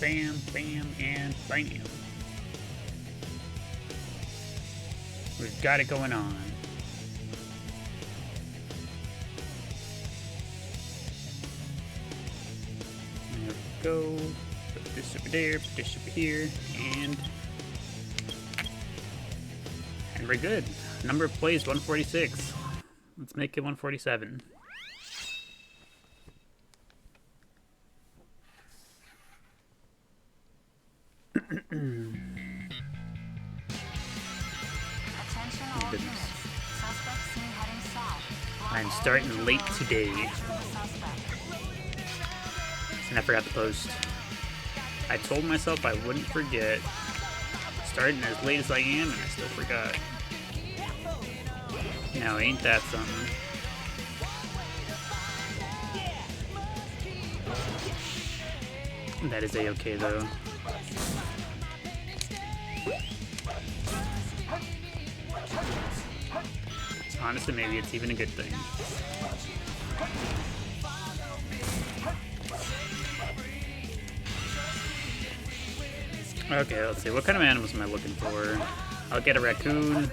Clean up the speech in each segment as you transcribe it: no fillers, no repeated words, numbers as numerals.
Bam, bam, and bam. We've got it going on. There we go. Put this over there, put this over here, and we're good. Number of plays, 146. Let's make it 147. I'm starting late today. And I forgot to post. I told myself I wouldn't forget. Starting as late as I am, and I still forgot. Now, ain't that something? That is a-okay, though. Honestly, maybe it's even a good thing. Okay, let's see. What kind of animals am I looking for? I'll get a raccoon.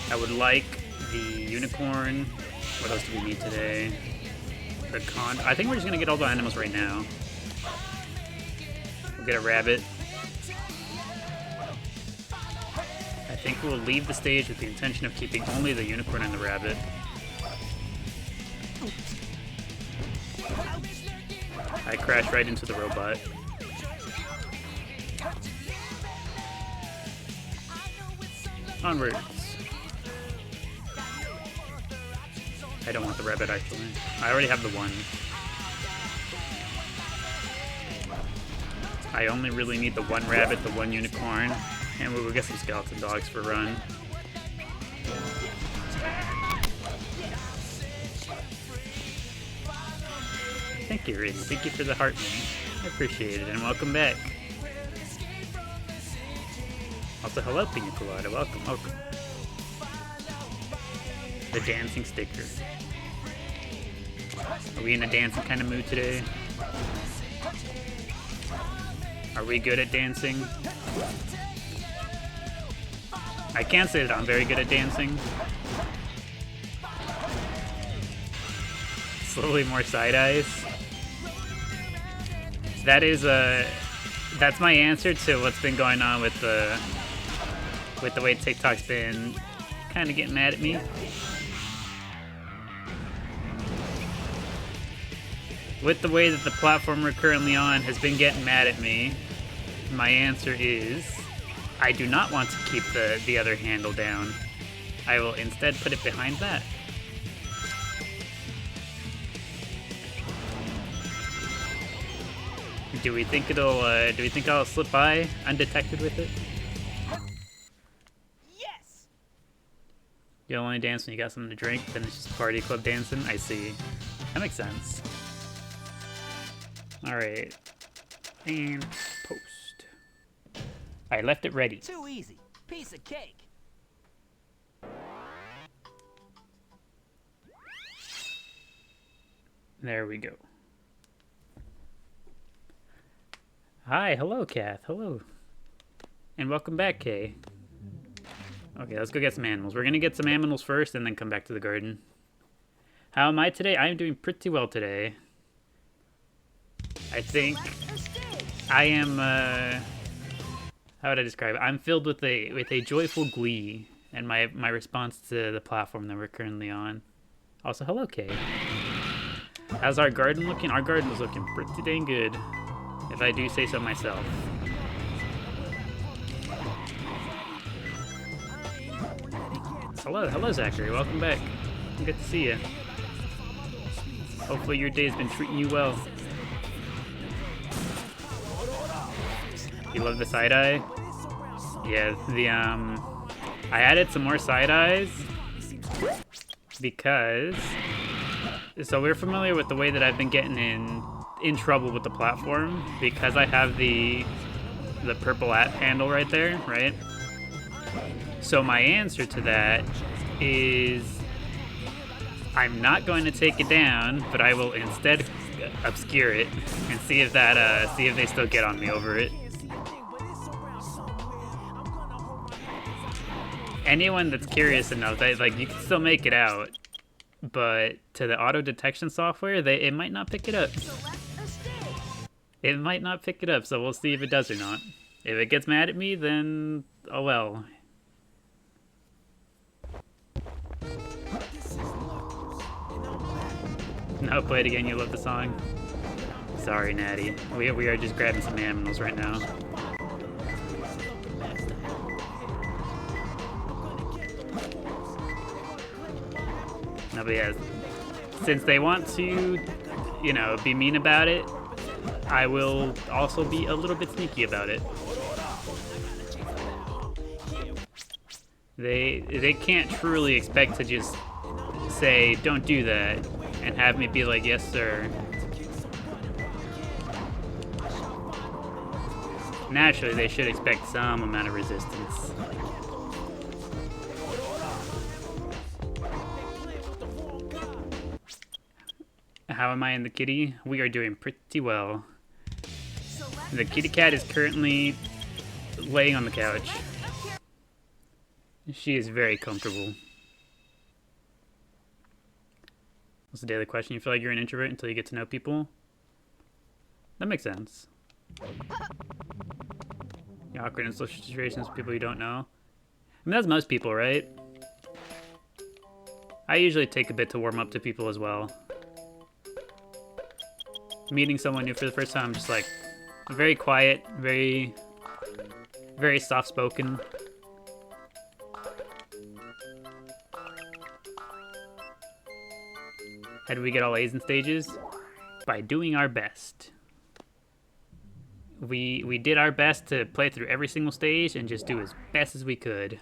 I would like the unicorn. What else do we need today? The I think we're just gonna get all the animals right now. We'll get a rabbit. I think we'll leave the stage with the intention of keeping only the unicorn and the rabbit. I crashed right into the robot. Onwards. I don't want the rabbit, actually. I already have the one. I only really need the one rabbit, the one unicorn, and we will get some skeleton dogs for a run. Thank you, Ridge. Thank you for the heart. I appreciate it, and welcome back. Also, hello, Pina Colada. Welcome, welcome. The dancing sticker. Are we in a dancing kind of mood today? Are we good at dancing? I can't say that I'm very good at dancing. Slowly more side eyes. That is that's my answer to what's been going on with the way TikTok's been kind of getting mad at me. With the way that the platform we're currently on has been getting mad at me, my answer is I do not want to keep the other handle down. I will instead put it behind that. Do we think I'll slip by undetected with it? Yes. You'll only dance when you got something to drink, then it's just party club dancing? I see. That makes sense. Alright. And post. I left it ready. Too easy. Piece of cake. There we go. Hi, hello, Kath. Hello. And welcome back, Kay. Okay, let's go get some animals. We're gonna get some animals first and then come back to the garden. How am I today? I'm doing pretty well today. I think I am, how would I describe it? I'm filled with a joyful glee and my response to the platform that we're currently on. Also, hello, Kay. How's our garden looking? Our garden is looking pretty dang good, if I do say so myself. Hello, Zachary. Welcome back. Good to see you. Hopefully your day's been treating you well. You love the side eye? Yeah, I added some more side eyes because, so we're familiar with the way that I've been getting in trouble with the platform because I have the purple at handle right there, right? So my answer to that is I'm not going to take it down, but I will instead obscure it and see if they still get on me over it. Anyone that's curious enough, like, you can still make it out, but to the auto detection software, it might not pick it up. It might not pick it up, so we'll see if it does or not. If it gets mad at me, then oh well. No, play it again. You love the song. Sorry, Natty. We are just grabbing some animals right now. No, but yeah, since they want to, you know, be mean about it, I will also be a little bit sneaky about it. They can't truly expect to just say, don't do that, and have me be like, yes, sir. Naturally, they should expect some amount of resistance. How am I in the kitty? We are doing pretty well. The kitty cat is currently laying on the couch. She is very comfortable. What's the daily question? You feel like you're an introvert until you get to know people? That makes sense. You're awkward in social situations with people you don't know. I mean, that's most people, right? I usually take a bit to warm up to people as well. Meeting someone new for the first time, I'm just like very quiet, very soft-spoken. How do we get all A's in stages? By doing our best. We did our best to play through every single stage and just do as best as we could.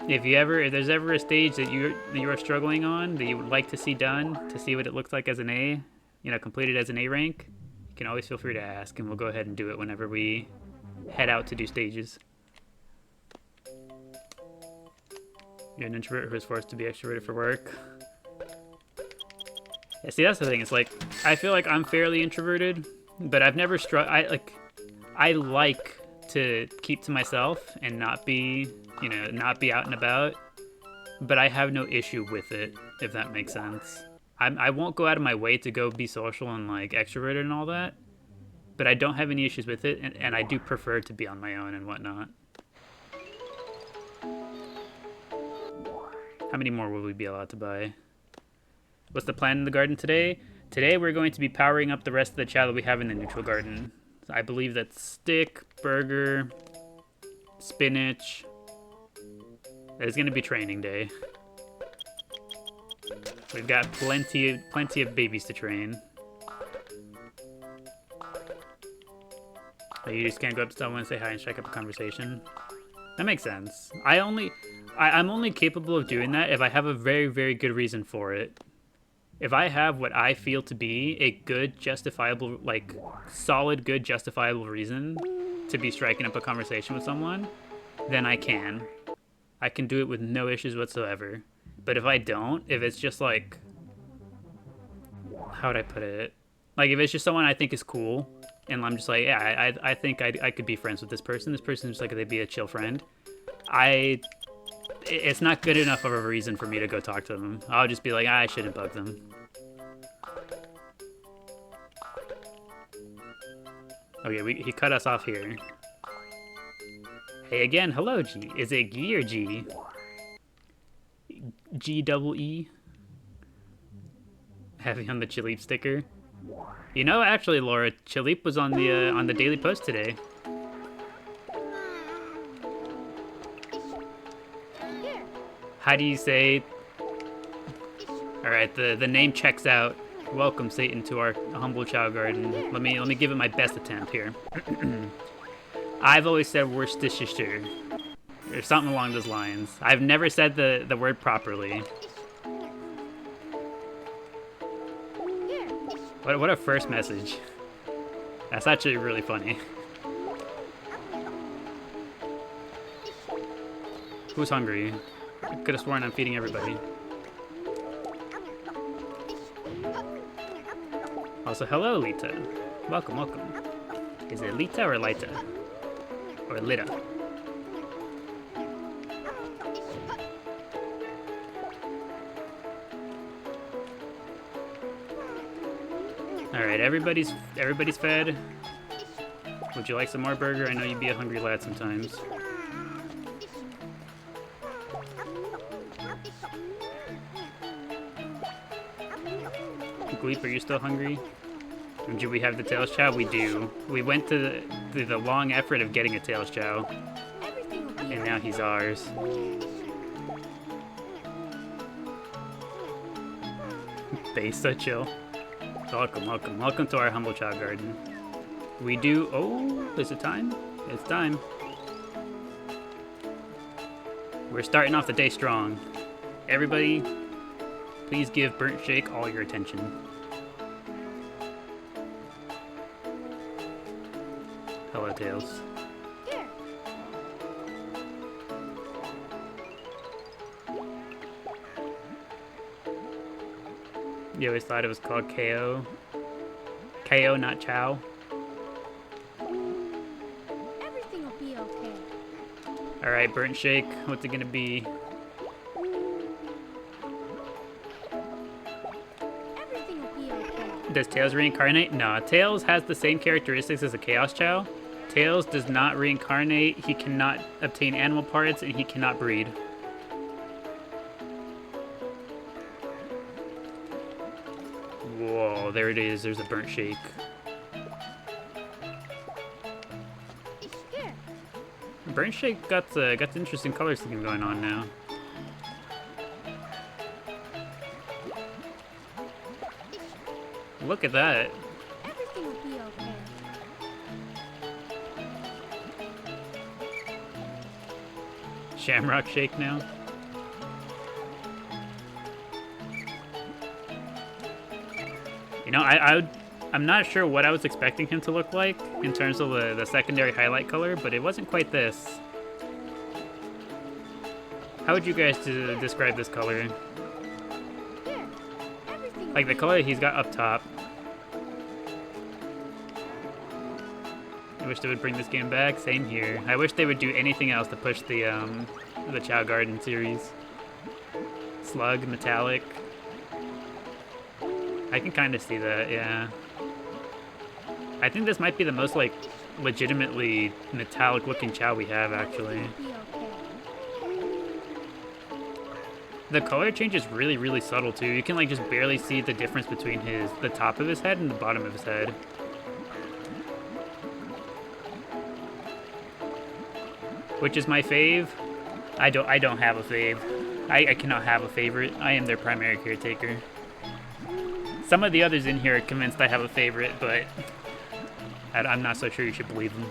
If there's ever a stage that you are struggling on that you would like to see done, to see what it looks like as an A, you know, completed as an A rank, you can always feel free to ask, and we'll go ahead and do it whenever we head out to do stages. You're an introvert who is forced to be extroverted for work. Yeah, see, that's the thing. It's like, I feel like I'm fairly introverted, but I've never I like to keep to myself and not be, you know, not be out and about, but I have no issue with it, if that makes sense. I won't go out of my way to go be social and, like, extroverted and all that, but I don't have any issues with it, and I do prefer to be on my own and whatnot. How many more will we be allowed to buy? What's the plan in the garden today? Today we're going to be powering up the rest of the Chao that we have in the neutral garden. I believe that's stick, burger, spinach. It's going to be training day. We've got plenty of babies to train. But you just can't go up to someone and say hi and strike up a conversation. That makes sense. I'm only capable of doing that if I have a very, very good reason for it. If I have what I feel to be a good, justifiable, like, solid, good, justifiable reason to be striking up a conversation with someone, then I can. I can do it with no issues whatsoever. But if I don't, if it's just like, how would I put it? Like, if it's just someone I think is cool, and I'm just like, yeah, I think I could be friends with this person. This person's like, they'd be a chill friend. It's not good enough of a reason for me to go talk to them. I'll just be like, I shouldn't bug them. Okay, he cut us off here. Hey again, hello G. Is it G or G? G-double-E? Heavy on the Chaleep sticker. You know, actually, Laura, Chaleep was on the Daily Post today. How do you say? All right, the name checks out. Welcome, Satan, to our humble Chao garden. Let me give it my best attempt here. I've always said Worcestershire, or something along those lines. I've never said the word properly. What a first message. That's actually really funny. Who's hungry? I could have sworn I'm feeding everybody. Also, hello, Lita. Welcome, welcome. Is it Lita or Lita? Or Lita? Alright, everybody's fed. Would you like some more burger? I know you'd be a hungry lad sometimes. Gleep, are you still hungry? And do we have the Tails Chow? We do. We went to the long effort of getting a Tails Chow. And now he's ours. Besa chill. Welcome, welcome. Welcome to our humble Chao garden. We do... Oh, is it time? It's time. We're starting off the day strong. Everybody, please give Burnt Shake all your attention. Hello, Tails. Here. You always thought it was called KO. KO, not Chao. Everything will be okay. Alright, Burnt Shake, what's it gonna be? Everything will be okay. Does Tails reincarnate? No, Tails has the same characteristics as a Chaos Chao. Tails does not reincarnate, he cannot obtain animal parts, and he cannot breed. Whoa, there it is, there's a Burnt Shake. Here. Burnt Shake got the interesting color scheme going on now. Look at that. Everything will be okay. Shamrock Shake now. You know, I'm not sure what I was expecting him to look like in terms of the secondary highlight color, but it wasn't quite this. How would you guys describe this color? Here. Everything will Like the be color he's got up top. I wish they would bring this game back. Same here. I wish they would do anything else to push the Chao Garden series. Slug, metallic. I can kind of see that, yeah. I think this might be the most, like, legitimately metallic-looking Chao we have, actually. be okay. The color change is really, really subtle, too. You can, like, just barely see the difference between the top of his head and the bottom of his head. Which is my fave? I don't have a fave. I cannot have a favorite. I am their primary caretaker. Some of the others in here are convinced I have a favorite, but I'm not so sure you should believe them.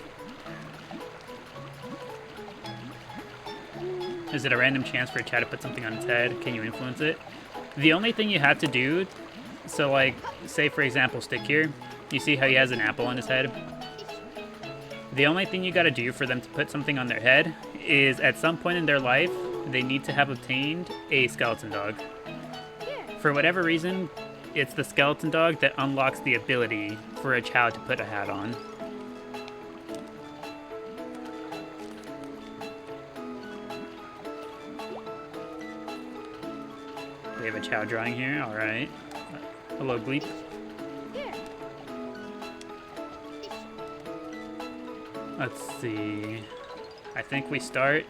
Is it a random chance for a Chao to put something on its head? Can you influence it? The only thing you have to do, so like, say for example, Stick here, you see how he has an apple on his head? The only thing you gotta do for them to put something on their head is at some point in their life, they need to have obtained a skeleton dog. For whatever reason, it's the skeleton dog that unlocks the ability for a Chao to put a hat on. We have a Chao drawing here, alright. Hello, Gleep. Here. Let's see. I think we start.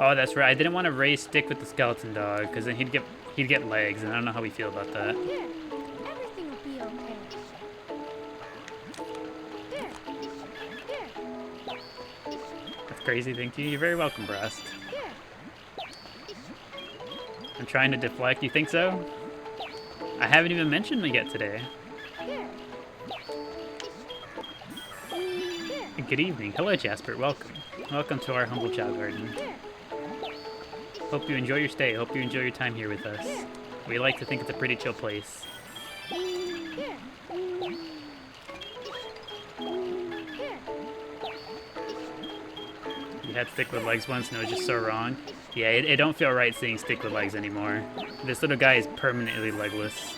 Oh, that's right. I didn't want to raise Stick with the skeleton dog, because then he'd get legs, and I don't know how we feel about that. Here. Everything will be okay. Here. Here. That's crazy, thank you. You're very welcome, Brast. Here. I'm trying to deflect. You think so? I haven't even mentioned it yet today. Here. Good evening. Hello, Jasper. Welcome. Welcome to our humble Chao garden. Hope you enjoy your stay. Hope you enjoy your time here with us. We like to think it's a pretty chill place. You had Stick with legs once and it was just so wrong. Yeah, it don't feel right seeing Stick with legs anymore. This little guy is permanently legless.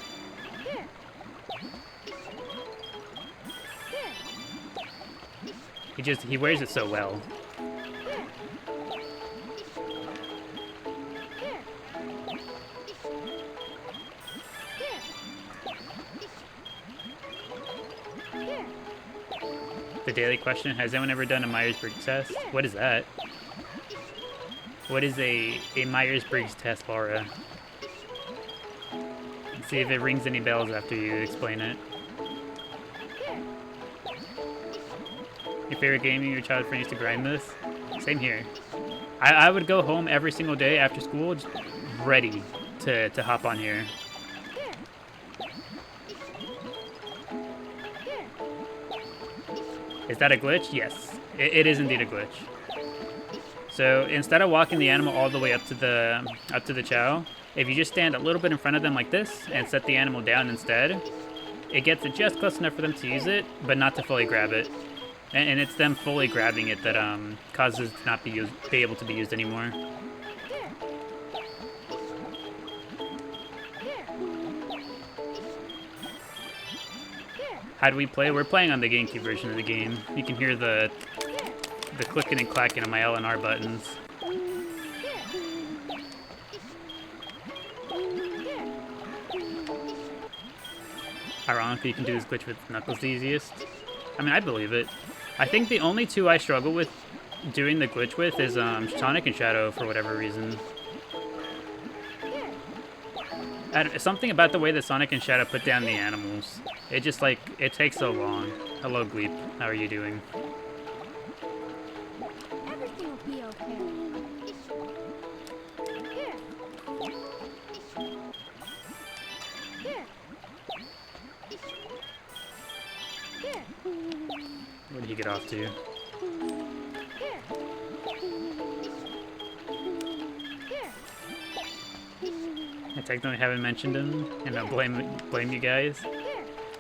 He wears it so well. The daily question, has anyone ever done a Myers-Briggs test? What is that? What is a Myers-Briggs test, Laura? Let's see if it rings any bells after you explain it. Your favorite game in your childhood friend used to grind this? Same here. I would go home every single day after school just ready to hop on here. Is that a glitch? Yes, it is indeed a glitch. So instead of walking the animal all the way up to the Chao, if you just stand a little bit in front of them like this and set the animal down instead, it gets it just close enough for them to use it, but not to fully grab it. And it's them fully grabbing it that causes it to not be able to be used anymore. How do we play? We're playing on the GameCube version of the game. You can hear the clicking and clacking of my L and R buttons. Ironically, you can do this glitch with Knuckles the easiest. I mean, I believe it. I think the only two I struggle with doing the glitch with is Sonic and Shadow for whatever reason. Something about the way that Sonic and Shadow put down the animals. It just, like, it takes so long. Hello, Gleep. How are you doing? Everything will be okay. Where did he get off to? I technically haven't mentioned him, and I'll blame you guys.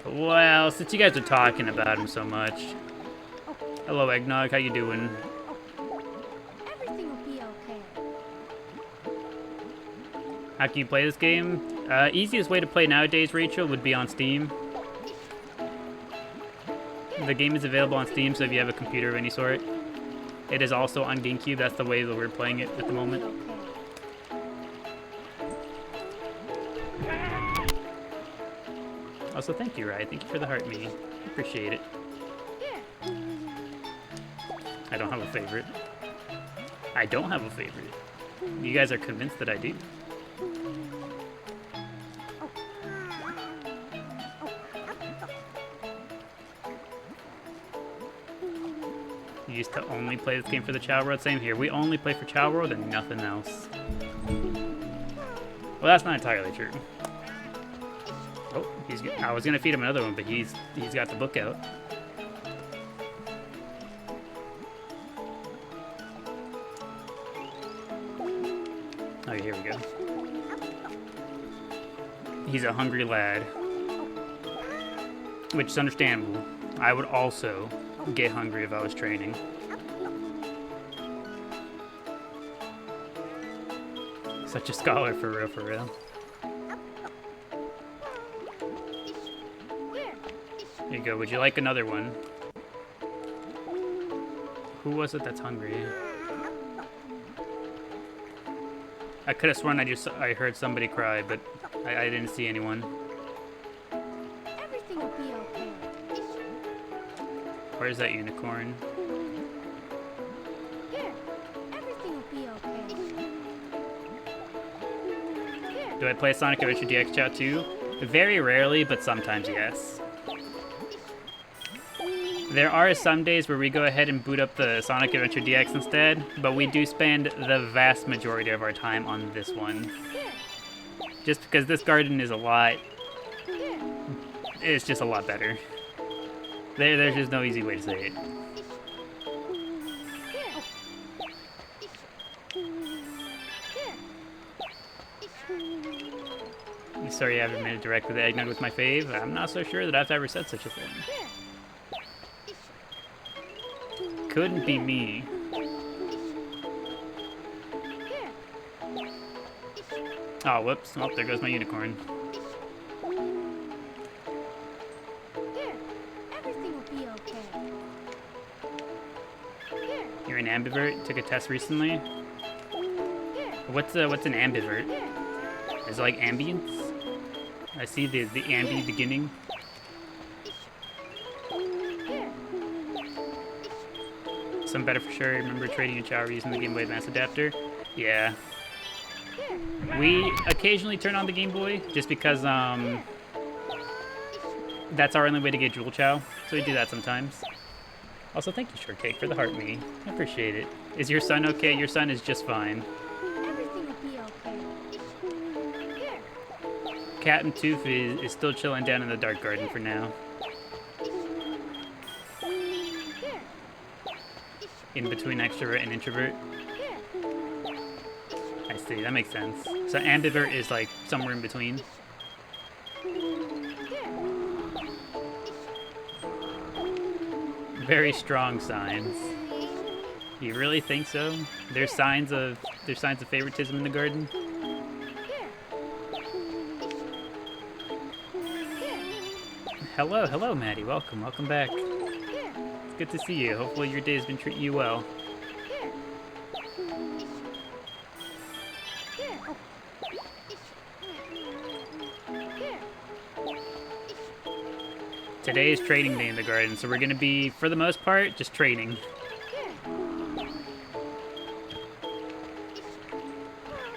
Well, since you guys are talking about him so much. Hello, Eggnog. How you doing? Everything will be okay. How can you play this game? Easiest way to play nowadays, Rachel, would be on Steam. The game is available on Steam, so if you have a computer of any sort. It is also on GameCube. That's the way that we're playing it at the moment. Also, thank you, Ryan. Thank you for the heart me. Appreciate it. I don't have a favorite. I don't have a favorite. You guys are convinced that I do. You used to only play this game for the Chao World? Same here. We only play for Chao World and nothing else. Well, that's not entirely true. Oh, I was gonna feed him another one, but he's got the book out. Oh, here we go. He's a hungry lad, which is understandable. I would also get hungry if I was training. Such a scholar, for real, for real. There you go. Would you like another one? Who was it that's hungry? I could have sworn I heard somebody cry, but I didn't see anyone. Everything will be okay. Where's that unicorn? Everything will be okay. Do I play Sonic Adventure DX Chao too? Very rarely, but sometimes yes. There are some days where we go ahead and boot up the Sonic Adventure DX instead, but we do spend the vast majority of our time on this one. Just because this garden is it's just a lot better. There's just no easy way to say it. Sorry I haven't made it direct with the eggnog with my fave. I'm not so sure that I've ever said such a thing. Couldn't be me. Oh, whoops. Oh, there goes my unicorn. Everything will be okay. ambivert. Took a test recently. What's an ambivert? Is it like ambience? I see the ambi beginning. Some better for sure. Remember trading in Chao using the Game Boy Advance adapter? Yeah. We occasionally turn on the Game Boy just because that's our only way to get Jewel Chao. So we do that sometimes. Also, thank you, Shortcake, for the heart me. I appreciate it. Is your son okay? Your son is just fine. Everything will be okay. Cat and Tooth is still chilling down in the dark garden for now. In between extrovert and introvert. I see, that makes sense. So ambivert is like somewhere in between. Very strong signs. You really think so? There's signs of favoritism in the garden? Hello, Maddie. Welcome back. It's good to see you. Hopefully your day has been treating you well. Today is trading day in the garden, so we're gonna be, for the most part, just trading.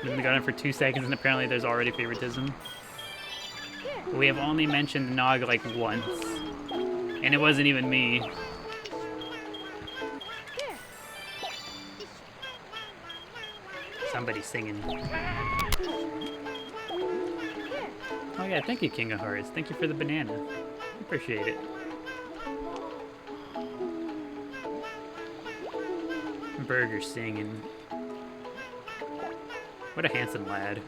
Been in the garden for 2 seconds, and apparently there's already favoritism. We have only mentioned Nog like once, and it wasn't even me. Somebody's singing. Oh yeah, thank you, King of Hearts. Thank you for the banana. Appreciate it. Burger singing. What a handsome lad.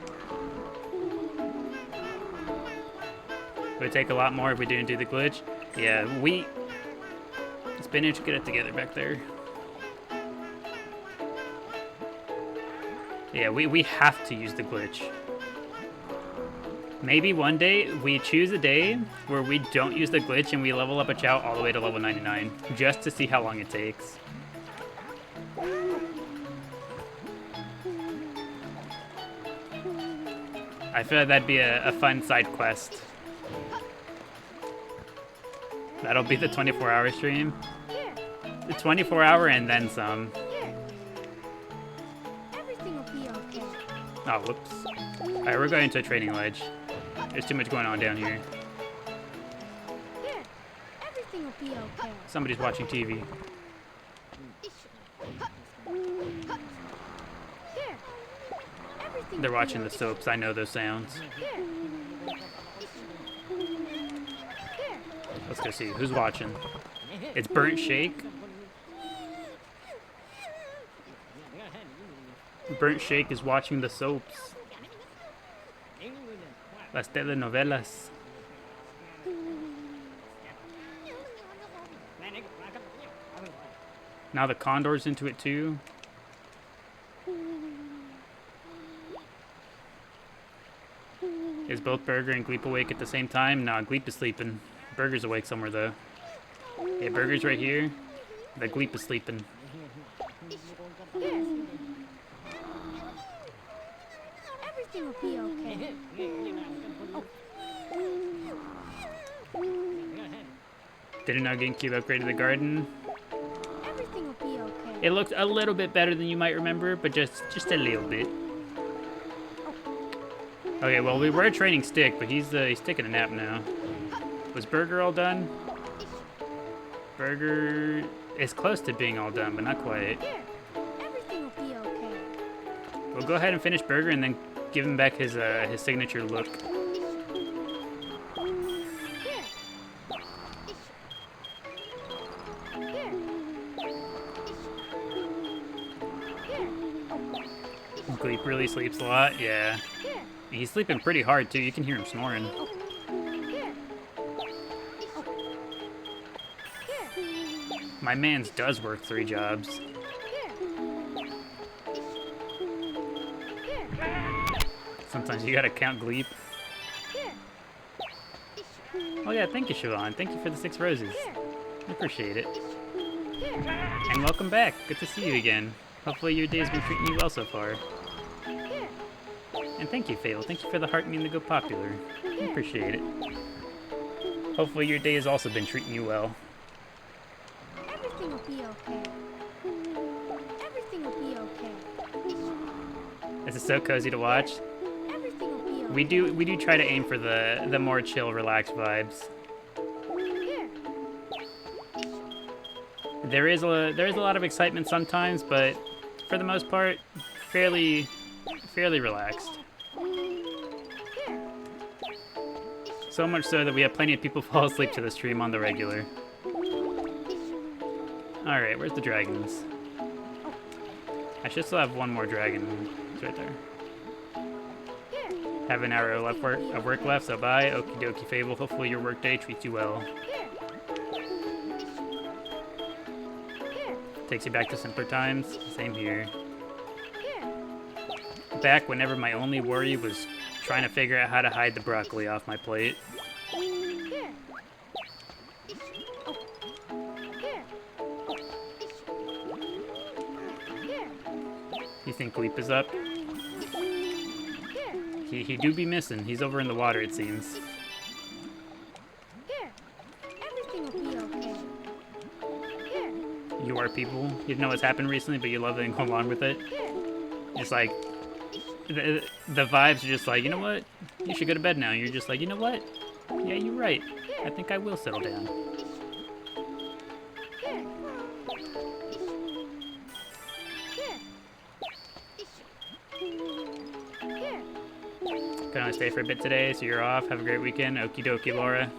It would take a lot more if we didn't do the glitch. Yeah, Spinach, get it together back there. Yeah, we have to use the glitch. Maybe one day we choose a day where we don't use the glitch and we level up a Chao all the way to level 99, just to see how long it takes. I feel like that'd be a fun side quest. That'll be the 24-hour stream. The 24-hour and then some. Everything will be okay. Oh, whoops. Alright, we're going to a training ledge. There's too much going on down here. Everything will be okay. Somebody's watching TV. Everything They're will watching be the soaps. I know those sounds. Let's go see. Who's watching? It's Burnt Shake. Burnt Shake is watching the soaps. Las telenovelas. Now the Condor's into it too. Is both Burger and Gleep awake at the same time? Nah, Gleep is sleeping. Burger's awake somewhere though. Yeah, Burger's right here. The Gleep is sleeping. Everything will be okay. Didn't know GameCube upgraded the garden. Everything will be okay. It looked a little bit better than you might remember, but just a little bit. Okay, well we were training Stick, but he's taking a nap now. Was Burger all done? Burger is close to being all done, but not quite. Everything will be okay. We'll go ahead and finish Burger and then give him back his signature look. Gleep really sleeps a lot, yeah. He's sleeping pretty hard too, you can hear him snoring. My man's does work 3 jobs. Sometimes you gotta count Gleep. Oh yeah, thank you, Siobhan. Thank you for the 6 roses. I appreciate it. And welcome back. Good to see you again. Hopefully your day's been treating you well so far. And thank you, Fable. Thank you for the heart mean to go popular. Appreciate it. Hopefully your day has also been treating you well. Everything will be okay. Everything will be okay. This is so cozy to watch. Everything will be okay. We do try to aim for the more chill, relaxed vibes. There is a lot of excitement sometimes, but for the most part, fairly relaxed. So much so that we have plenty of people fall asleep to the stream on the regular. Alright, where's the dragons? I should still have one more dragon. It's right there. Have an hour of work left, so bye. Okie dokie, Fable. Hopefully your workday treats you well. Takes you back to simpler times. Same here. Back whenever my only worry was trying to figure out how to hide the broccoli off my plate. You think Gleep is up? He do be missing. He's over in the water, it seems. Everything will be okay. You are people. You didn't know what's happened recently, but you love it and go along with it. It's like the vibes are just like, you know what? You should go to bed now. You're just like, you know what? Yeah, you're right. I think I will settle down. Can only stay for a bit today, so you're off. Have a great weekend. Okie dokie, Laura.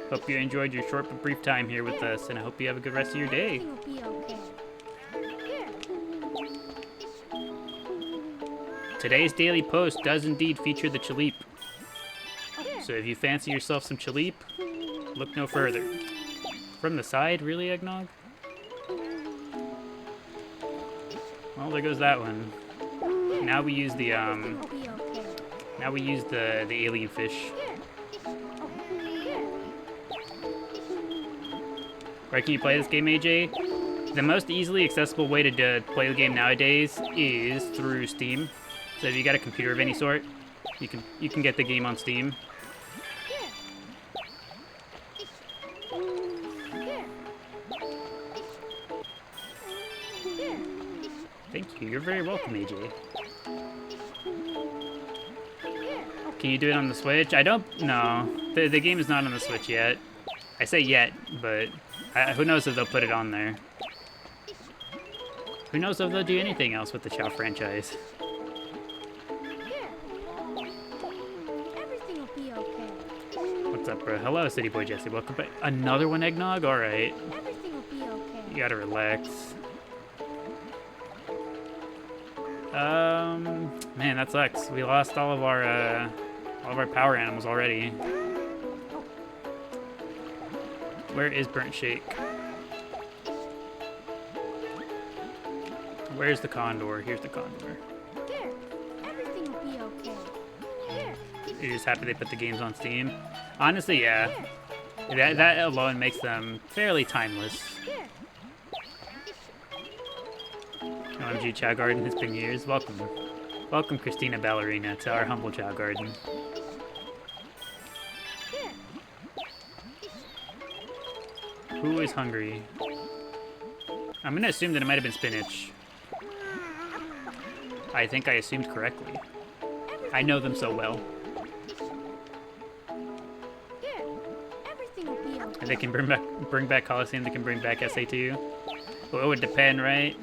Hope you enjoyed your short but brief time here with us, and I hope you have a good rest of your day. Everything will be okay. Today's daily post does indeed feature the Chaleep. So if you fancy yourself some Chaleep, look no further. From the side, really, Eggnog? Well, there goes that one. Now we use the Everything will be okay. now we use the alien fish. Where can you play this game, AJ? The most easily accessible way to play the game nowadays is through Steam. So if you got a computer of any sort, you can get the game on Steam. Thank you. You're very welcome, AJ. Can you do it on the Switch? I don't know. The game is not on the Switch yet. I say yet, but who knows if they'll put it on there. Who knows if they'll do anything else with the Chao franchise. Everything will be okay. What's up, bro? Hello, City Boy Jesse. Welcome back. Another one, Eggnog? Alright. Everything will be okay. You gotta relax. Man, that sucks. We lost all of our power animals already. Where is Burnt Shake? Where's the condor? Here's the condor. Everything will be okay. You're just happy they put the games on Steam? Honestly, yeah. That alone makes them fairly timeless. OMG Chao Garden, it's been years. Welcome. Welcome, Christina Ballerina, to our humble Chao Garden. Who is hungry? I'm gonna assume that it might have been spinach. I think I assumed correctly. I know them so well. Everything will be okay. And they can bring back Coliseum, they can bring back SA2. Well, it would depend, right?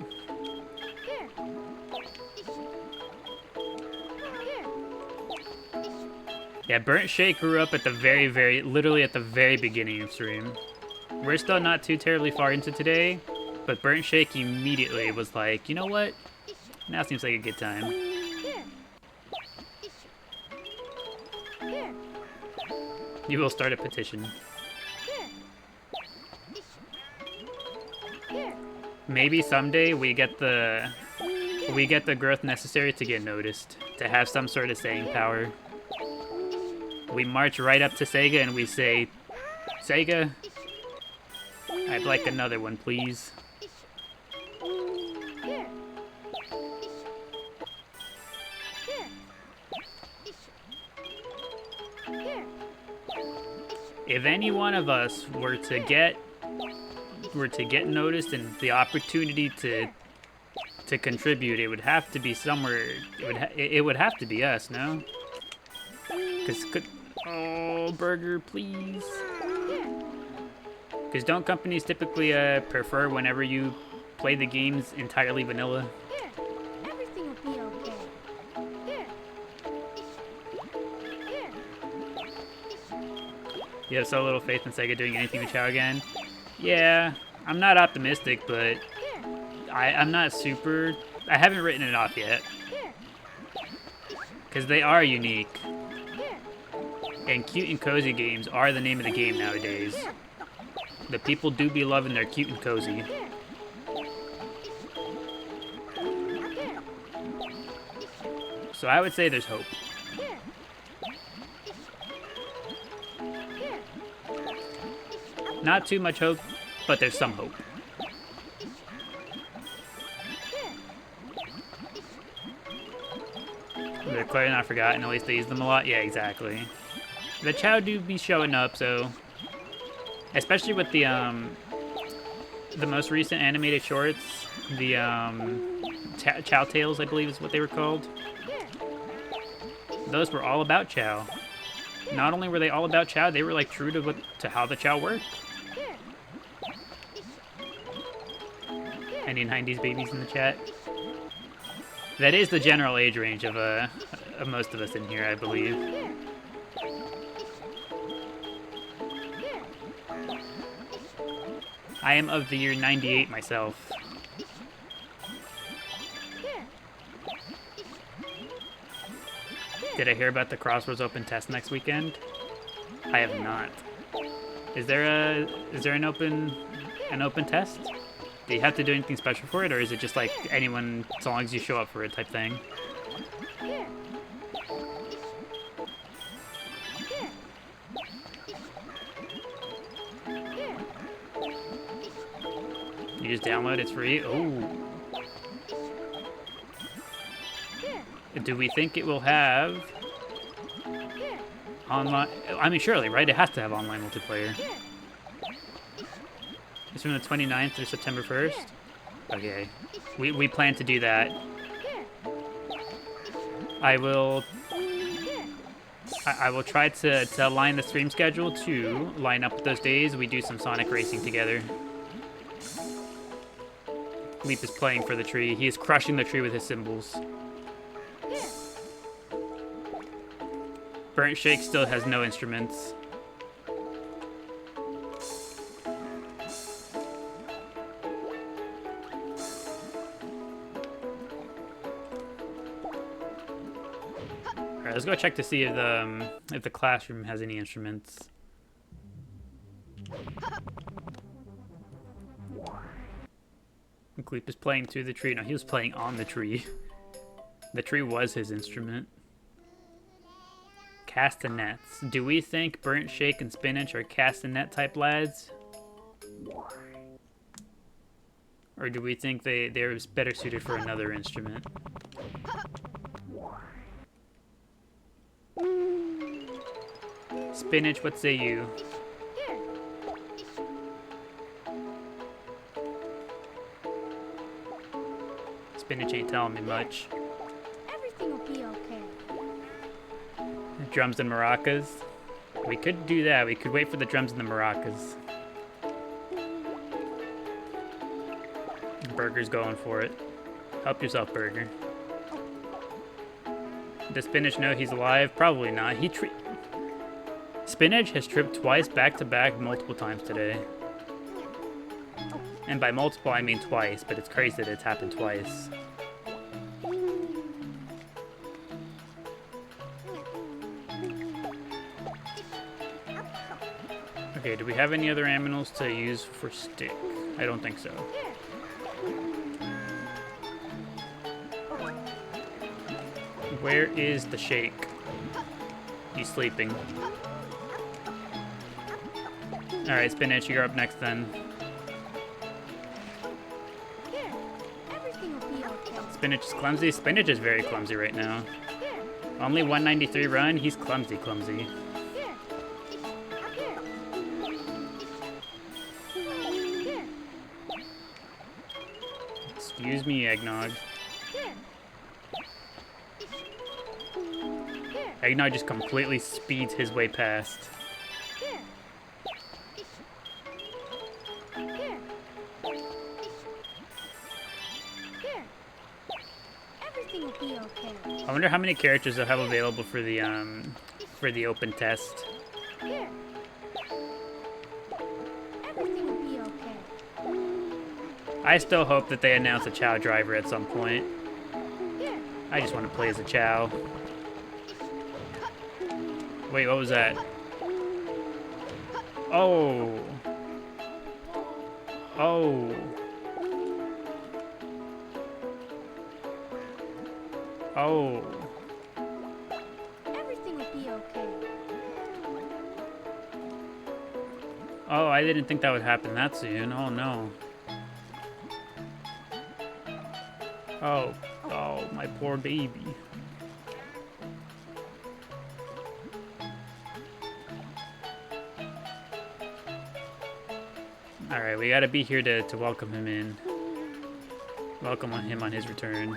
Yeah, Burnt Shake grew up at the literally at the very beginning of stream. We're still not too terribly far into today, but Burnt Shake immediately was like, you know what? Now seems like a good time. You will start a petition. Maybe someday we get the growth necessary to get noticed, to have some sort of saying power. We march right up to Sega and we say, Sega, I'd like another one, please. Here. Here. Here. If any one of us were to get noticed and the opportunity to contribute, it would have to be somewhere. It would have to be us, no? Oh, burger, please. Because don't companies typically prefer whenever you play the games entirely vanilla? Here. Everything will be okay. Here. Here. You have so little faith in Sega doing anything with Chao again? Yeah, I'm not optimistic, but I'm not super... I haven't written it off yet. Because they are unique. And cute and cozy games are the name of the game nowadays. The people do be loving their cute and cozy. So I would say there's hope. Not too much hope, but there's some hope. They're clearly not forgotten, at least they use them a lot. Yeah, exactly. The Chao do be showing up, so... Especially with the most recent animated shorts, the Chao Tales, I believe is what they were called. Those were all about Chao. Not only were they all about Chao, they were like true to how the Chao worked. Any 90s babies in the chat? That is the general age range of most of us in here, I believe. I am of the year 98 myself. Did I hear about the Crossroads Open test next weekend? I have not. Is there an open test? Do you have to do anything special for it, or is it just like anyone, as long as you show up for it type thing? You just download, it's free? Oh. Do we think it will have online? I mean, surely, right? It has to have online multiplayer. It's from the 29th through September 1st? Okay. We plan to do that. I will try to align the stream schedule to line up with those days. We do some Sonic racing together. Leap is playing for the tree. He is crushing the tree with his cymbals. Burnt Shake still has no instruments. Alright, let's go check to see if the classroom has any instruments. Gleep is playing through the tree. No, he was playing on the tree. The tree was his instrument. Castanets. Do we think Burnt Shake and Spinach are castanet type lads? Or do we think they're better suited for another instrument? Spinach, what say you? Spinach ain't telling me much. Everything will be okay. Drums and maracas. We could do that. We could wait for the drums and the maracas. Burger's going for it. Help yourself, Burger. Does Spinach know he's alive? Probably not. Spinach has tripped twice back-to-back multiple times today. And by multiple, I mean twice, but it's crazy that it's happened twice. Okay, do we have any other aminals to use for stick? I don't think so. Where is the Shake? He's sleeping. Alright, Spinach, you're up next then. Spinach is clumsy. Spinach is very clumsy right now. Only 193 run. He's clumsy. Excuse me, Eggnog. Eggnog just completely speeds his way past. Everything will be okay. I wonder how many characters they'll have available for the open test. Everything will be okay. I still hope that they announce a Chao driver at some point. I just want to play as a Chao. Wait, what was that? Oh. Oh. Oh. Everything will be okay. Oh, I didn't think that would happen that soon. Oh no. Oh. Oh, my poor baby. Alright, we gotta be here to welcome him in. Welcome him on his return.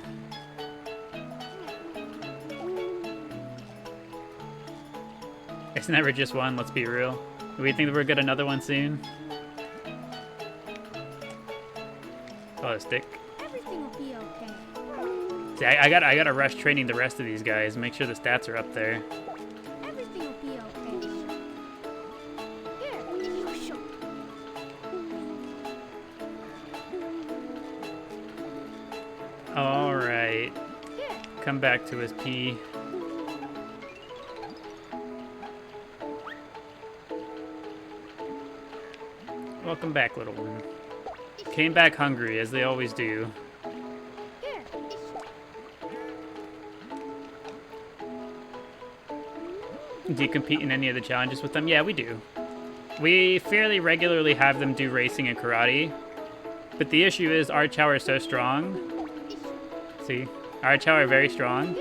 It's never just one, let's be real. Do we think that we'll get another one soon? Oh, a stick. Everything will be okay. See, I gotta rush training the rest of these guys, make sure the stats are up there. Everything will be okay. Here, sure. Alright. Come back to us, P. Welcome back, little one. Came back hungry, as they always do. Do you compete in any of the challenges with them? Yeah, we do. We fairly regularly have them do racing and karate. But the issue is our Chao are so strong. See? Our Chao are very strong.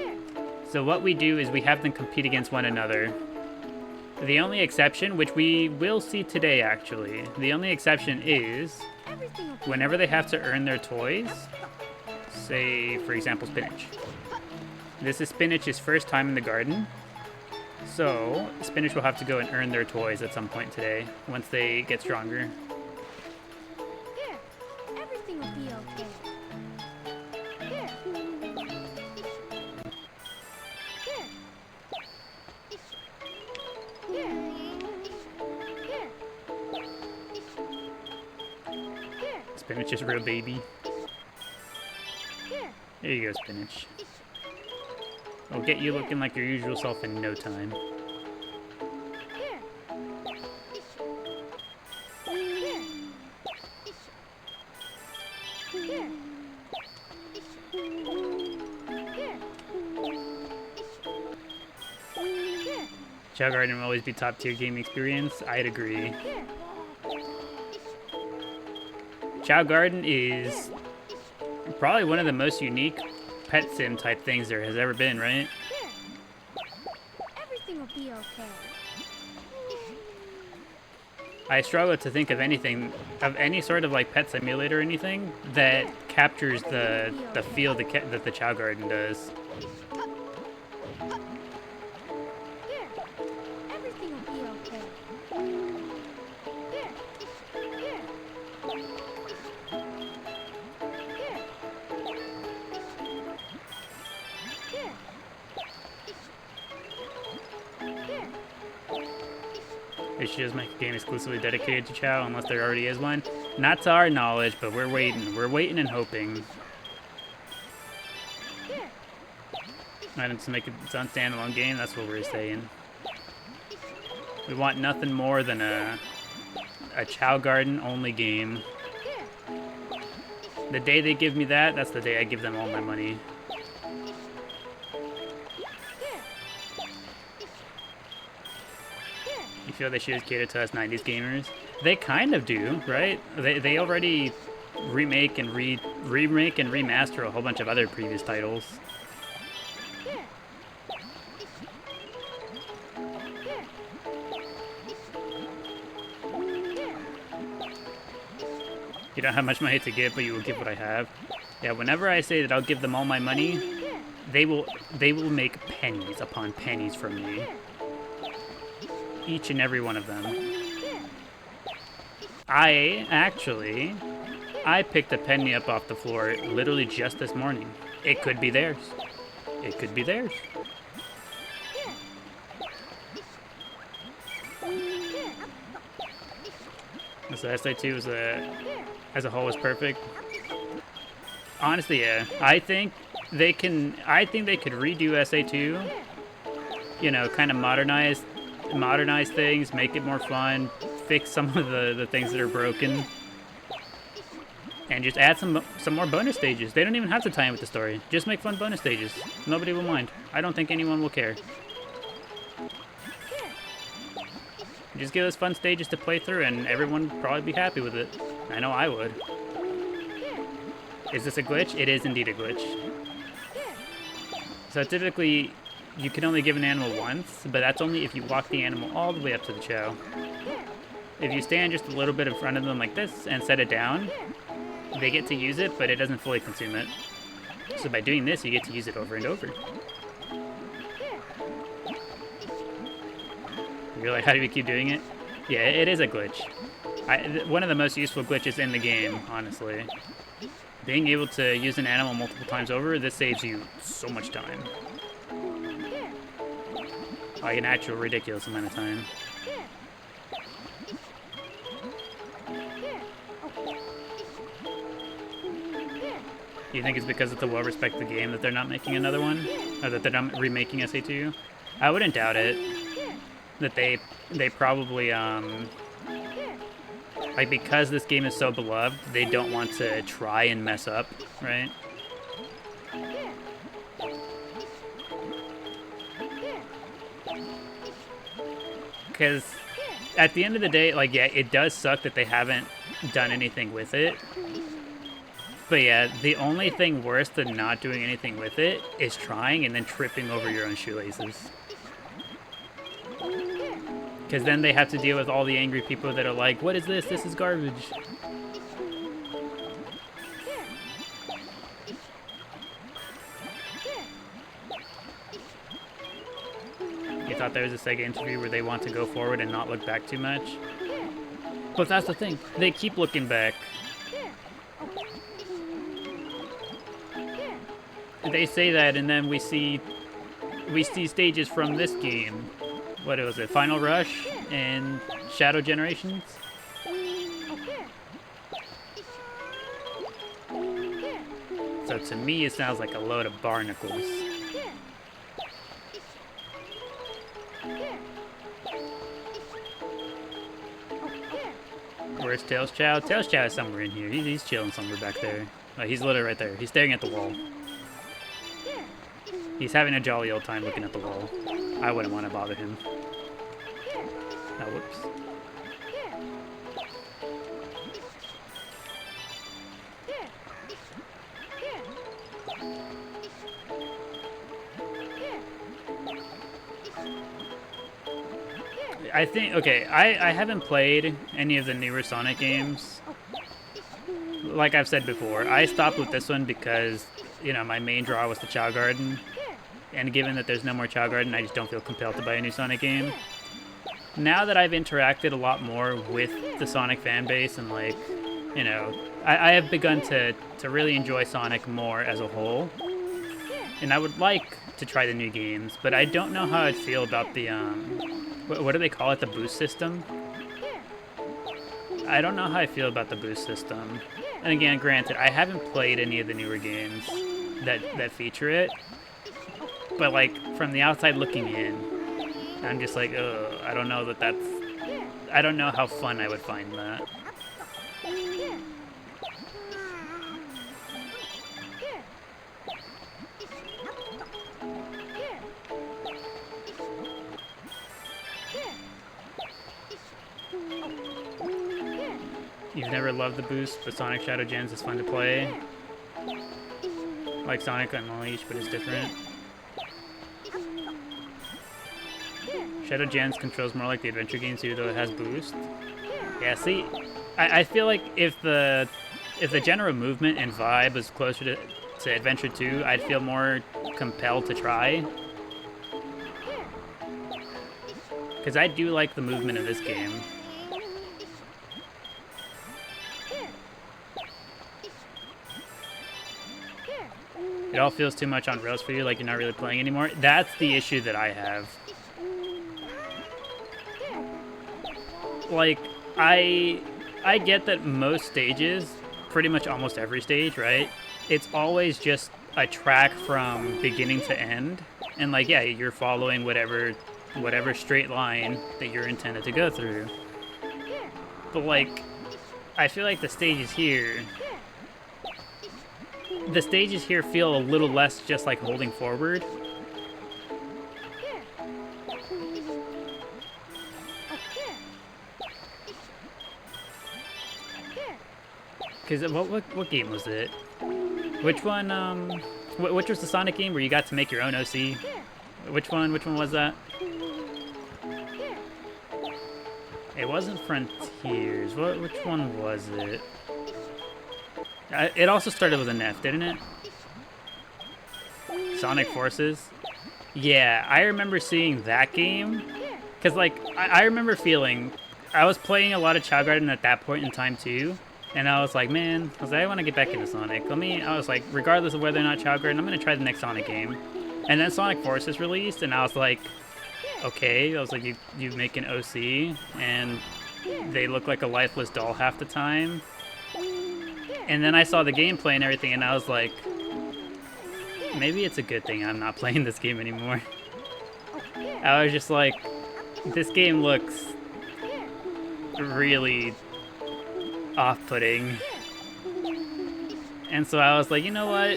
So what we do is we have them compete against one another. The only exception, which we will see today actually, the only exception is whenever they have to earn their toys, say for example Spinach. This is Spinach's first time in the garden, so Spinach will have to go and earn their toys at some point today, once they get stronger. Everything will be okay. Spinach is a real baby. There you go, Spinach. I'll get you looking like your usual self in no time. Chao Garden will always be top tier gaming experience. I'd agree. Chao Garden is probably one of the most unique pet sim type things there has ever been, right? Everything will be okay. I struggle to think of anything, of any sort of like pet simulator or anything that captures the feel that the Chao Garden does. Everything will be okay. They should just make a game exclusively dedicated to Chao, unless there already is one. Not to our knowledge, but we're waiting. We're waiting and hoping. And to make its own standalone game, that's what we're saying. We want nothing more than a Chao Garden only game. The day they give me that, that's the day I give them all my money. You feel they should cater to us 90s gamers? They kind of do, right? They already remake and remaster a whole bunch of other previous titles. You don't have much money to give, but you will give what I have. Yeah, whenever I say that I'll give them all my money, they will make pennies upon pennies from me. Each and every one of them. I picked a penny up off the floor literally just this morning. It could be theirs. It could be theirs. So SA2 as a whole was perfect. Honestly, yeah. I think they could redo SA2. You know, kind of modernize things, make it more fun, fix some of the things that are broken, and just add some more bonus stages. They don't even have to tie in with the story. Just make fun bonus stages. Nobody will mind. I don't think anyone will care. Just give us fun stages to play through, and everyone would probably be happy with it. I know I would. Is this a glitch? It is indeed a glitch. So typically, you can only give an animal once, but that's only if you walk the animal all the way up to the Chao. If you stand just a little bit in front of them like this and set it down, they get to use it, but it doesn't fully consume it. So by doing this, you get to use it over and over. You're like, how do we keep doing it? Yeah, it is a glitch. One of the most useful glitches in the game, honestly. Being able to use an animal multiple times over, this saves you so much time. Like an actual ridiculous amount of time. Do you think it's because it's a well-respected game that they're not making another one? Or that they're not remaking SA2? I wouldn't doubt it. That they probably, like, because this game is so beloved, they don't want to try and mess up, right? Because at the end of the day, like, yeah, it does suck that they haven't done anything with it. But yeah, the only thing worse than not doing anything with it is trying and then tripping over your own shoelaces. Because then they have to deal with all the angry people that are like, what is this? This is garbage. You thought there was a Sega interview where they want to go forward and not look back too much? But that's the thing. They keep looking back. They say that, and then we see stages from this game. What was it? Final Rush and Shadow Generations? So to me, it sounds like a load of barnacles. Where's Tails Chao? Tails Chao is somewhere in here. He's chilling somewhere back there. Oh, he's literally right there. He's staring at the wall. He's having a jolly old time looking at the wall. I wouldn't want to bother him. Oh, whoops. I think, okay, I haven't played any of the newer Sonic games. Like I've said before, I stopped with this one because, you know, my main draw was the Chao Garden. And given that there's no more Chao Garden, I just don't feel compelled to buy a new Sonic game. Now that I've interacted a lot more with the Sonic fan base and, like, you know, I have begun to really enjoy Sonic more as a whole. And I would like to try the new games, but I don't know how I'd feel about the, what do they call it, the boost system? I don't know how I feel about the boost system. And again, granted, I haven't played any of the newer games that feature it. But, like, from the outside looking in, I'm just like, ugh, I don't know that that's... I don't know how fun I would find that. You've never loved the boost, but Sonic Shadow Gens is fun to play. Like Sonic Unleashed, but it's different. Shadow Gens controls more like the adventure games, even though it has boost. Yeah, see, I feel like if the general movement and vibe was closer to Adventure 2, I'd feel more compelled to try. Because I do like the movement of this game. It all feels too much on rails for you, like you're not really playing anymore. That's the issue that I have. Like, I get that most stages, pretty much almost every stage, right? It's always just a track from beginning to end. And like, yeah, you're following whatever straight line that you're intended to go through. But like, I feel like the stages here feel a little less just like holding forward. Because what game was it? Which one? Which was the Sonic game where you got to make your own OC? Which one was that? It wasn't Frontiers. Which one was it? It also started with an F, didn't it? Sonic Forces? Yeah, I remember seeing that game. Because, like, I remember feeling... I was playing a lot of Chao Garden at that point in time, too. And I was like, man, I want to get back into Sonic. I was like, regardless of whether or not Chao Garden, I'm going to try the next Sonic game. And then Sonic Forces released, and I was like, okay. I was like, you make an OC, and they look like a lifeless doll half the time. And then I saw the gameplay and everything, and I was like, maybe it's a good thing I'm not playing this game anymore. I was just like, this game looks really off-putting. And so I was like, you know what?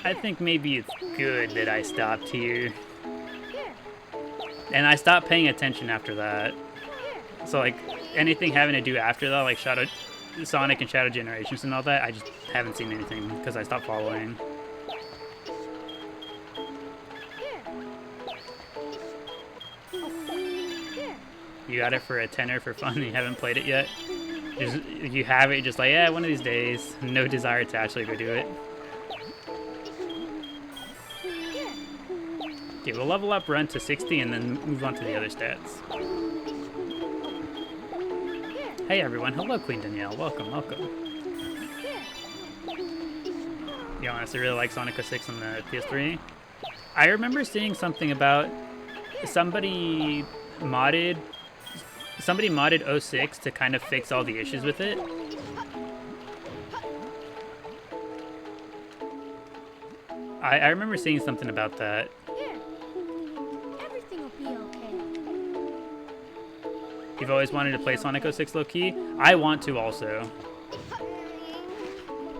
I think maybe it's good that I stopped here. And I stopped paying attention after that. So like, anything having to do after that, like Sonic and Shadow Generations and all that, I just haven't seen anything because I stopped following. You got it for a tenner for fun and you haven't played it yet? You have it, just like, yeah, one of these days. No desire to actually go do it. Okay, we'll level up, run to 60, and then move on to the other stats. Hey everyone, hello Queen Danielle, welcome. You honestly really like Sonic 06 on the PS3? I remember seeing something about somebody modded 06 to kind of fix all the issues with it. I remember seeing something about that. Everything will be okay. You've always wanted to play Sonic 06 low-key? I want to also.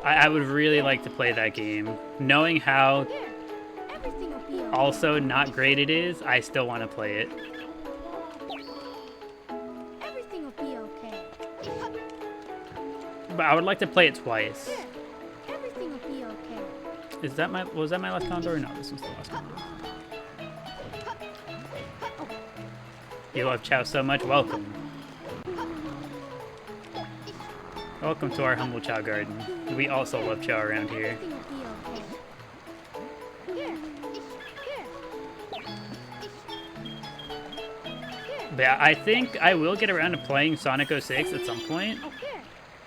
I would really like to play that game. Knowing how also not great it is, I still want to play it. Everything will be okay. But I would like to play it twice. Everything will be okay. Was that my last condor? No, this was the last condor. You love Chao so much, welcome. Welcome to our humble Chao garden. We also love Chao around here. Everything will be okay. But I think I will get around to playing Sonic 06 at some point.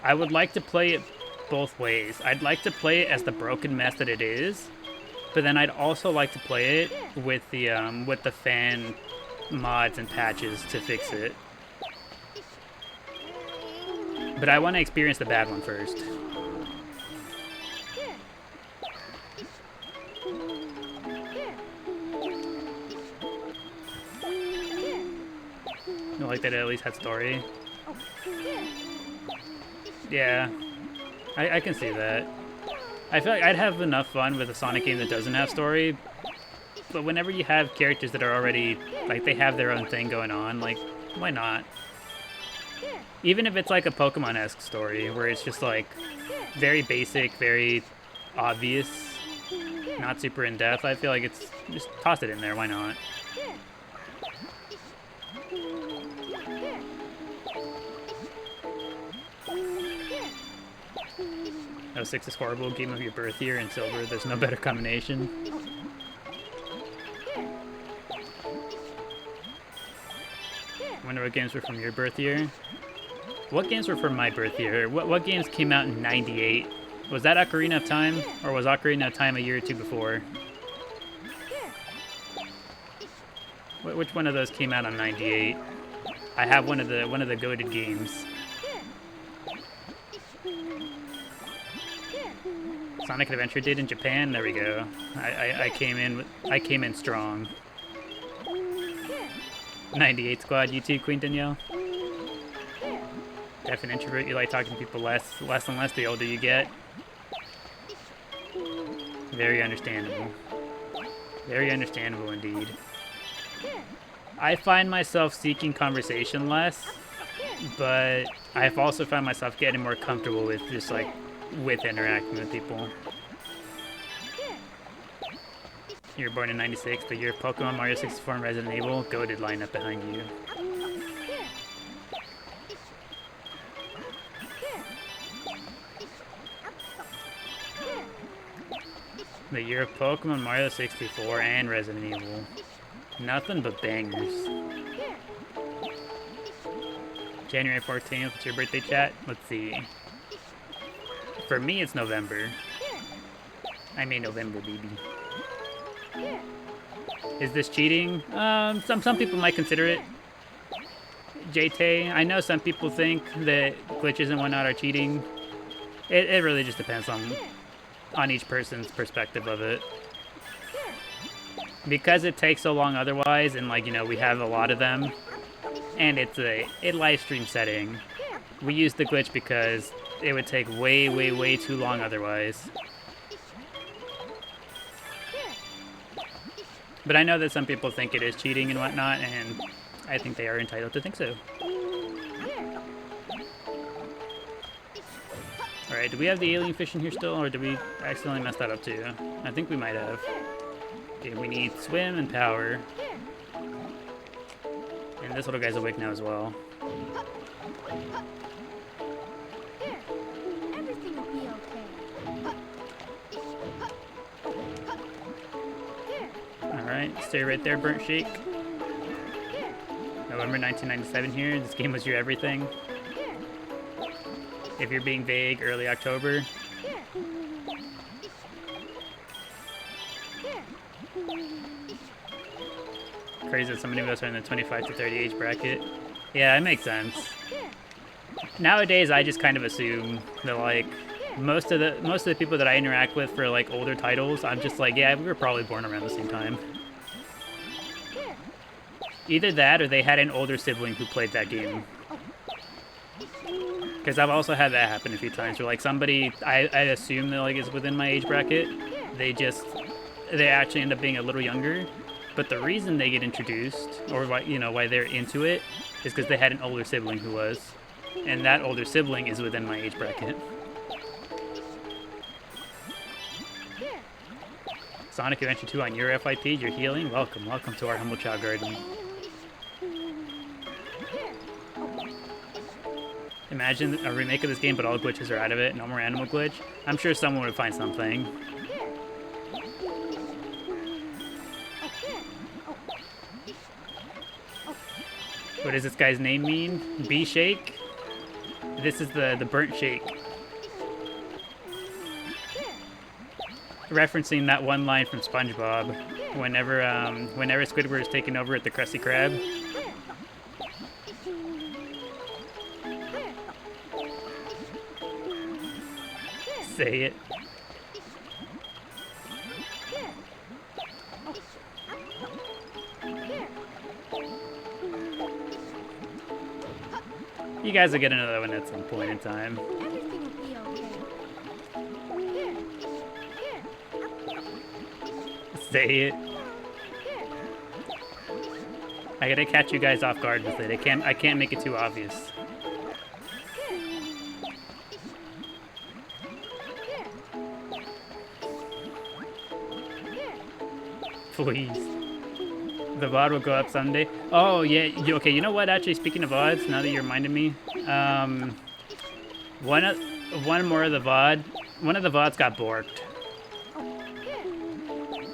I would like to play it both ways. I'd like to play it as the broken mess that it is, but then I'd also like to play it with the fan mods and patches to fix it. But I want to experience the bad one first. You like that it at least had story? Yeah, I can see that. I feel like I'd have enough fun with a Sonic game that doesn't have story, but whenever you have characters that are already, like, they have their own thing going on, like, why not? Even if it's like a Pokemon-esque story where it's just like very basic, very obvious, not super in-depth, I feel like it's just toss it in there. Why not? Oh, 6 is horrible. Game of your birth year and silver. There's no better combination. I wonder what games were from your birth year. What games were from my birth year? What games came out in '98? Was that Ocarina of Time, or was Ocarina of Time a year or two before? Which one of those came out on '98? I have one of the goated games. Sonic Adventure did in Japan. There we go. I came in strong. 98 squad. You too, Queen Danielle. Definite introvert. You like talking to people less and less the older you get. Very understandable. Very understandable indeed. I find myself seeking conversation less, but I've also found myself getting more comfortable with just like with interacting with people. You were born in '96, the year of Pokemon, Mario 64, and Resident Evil. Goated lineup behind you. The year of Pokemon, Mario 64, and Resident Evil. Nothing but bangers. January 14th, what's your birthday, chat? Let's see. For me, it's November. I mean November, baby. Is this cheating? Some people might consider it. JT, I know some people think that glitches and whatnot are cheating. It really just depends on each person's perspective of it. Because it takes so long otherwise, and like, you know, we have a lot of them, and it's a live stream setting, we use the glitch because it would take way too long otherwise. But I know that some people think it is cheating and whatnot, and I think they are entitled to think so. Alright, do we have the alien fish in here still, or did we accidentally mess that up too? I think we might have. Okay, we need swim and power. And this little guy's awake now as well. Everything will be okay. Alright, stay right there, Burnt Shake. November 1997 here. This game was your everything. If you're being vague, early October. Crazy that so many of us are in the 25 to 30 age bracket. Yeah, it makes sense. Nowadays, I just kind of assume that like most of the people that I interact with for like older titles, I'm just like, yeah, we were probably born around the same time. Either that, or they had an older sibling who played that game. Because I've also had that happen a few times, where like somebody I assume that like is within my age bracket, they actually end up being a little younger. But the reason they get introduced, or why, you know, why they're into it, is because they had an older sibling who was, and that older sibling is within my age bracket. Sonic Adventure 2 on your FYP, you're healing. Welcome to our humble Chao garden. Imagine a remake of this game, but all glitches are out of it. No more animal glitch. I'm sure someone would find something. What does this guy's name mean? B-Shake? This is the Burnt Shake. Referencing that one line from SpongeBob. Whenever Squidward is taking over at the Krusty Krab. Say it. You guys will get another one at some point in time. Everything will be okay. Say it. I gotta catch you guys off guard with it. I can't make it too obvious. please. The VOD will go up Sunday. Oh yeah. Okay. You know what? Actually, speaking of VODs, now that you reminded me, one more of the VOD. One of the VODs got borked.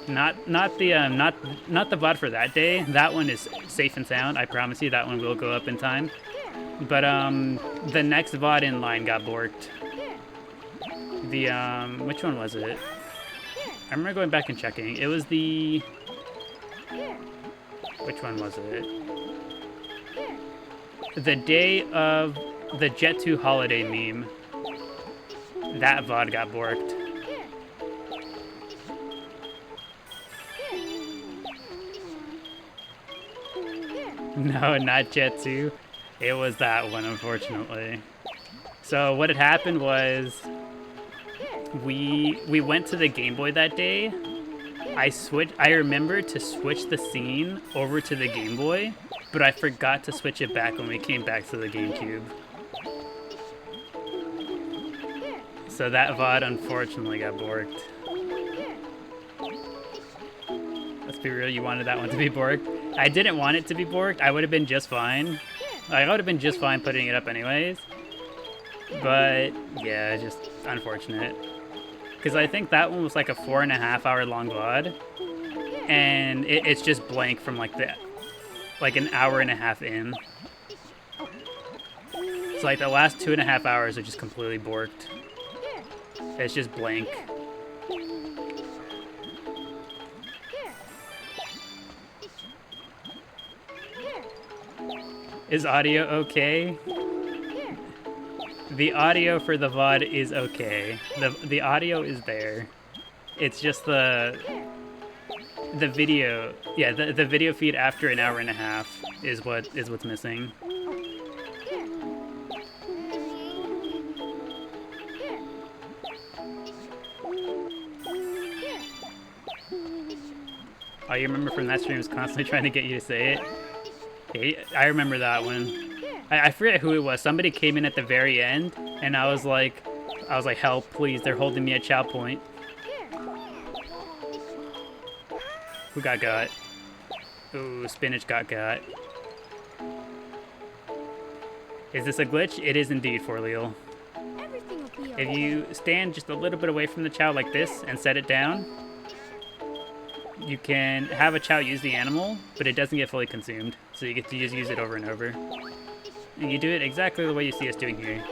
Not the VOD for that day. That one is safe and sound. I promise you, that one will go up in time. But the next VOD in line got borked. The which one was it? I remember going back and checking. It was the... Which one was it? The day of the Jet 2 holiday meme. That VOD got borked. No, not Jet 2. It was that one, unfortunately. So what had happened was we went to the Game Boy that day. I remembered to switch the scene over to the Game Boy, but I forgot to switch it back when we came back to the GameCube. So that VOD unfortunately got borked. Let's be real, you wanted that one to be borked. I didn't want it to be borked. I would have been just fine. I would have been just fine putting it up anyways. But yeah, just unfortunate. Because I think that one was like a 4.5 hour long VOD. And it's just blank from like an hour and a half in. So like the last 2.5 hours are just completely borked. It's just blank. Is audio okay? The audio for the VOD is okay. The audio is there. It's just the video. Yeah, the video feed after an hour and a half is what's missing. Oh, you remember from that stream was constantly trying to get you to say it? Yeah, I remember that one. I forget who it was. Somebody came in at the very end, and I was like, help, please, they're holding me at Chao point. Who got? Ooh, Spinach got. Is this a glitch? It is indeed, Forleal. If you stand just a little bit away from the Chao like this and set it down, you can have a Chao use the animal, but it doesn't get fully consumed. So you get to just use it over and over. And you do it exactly the way you see us doing here.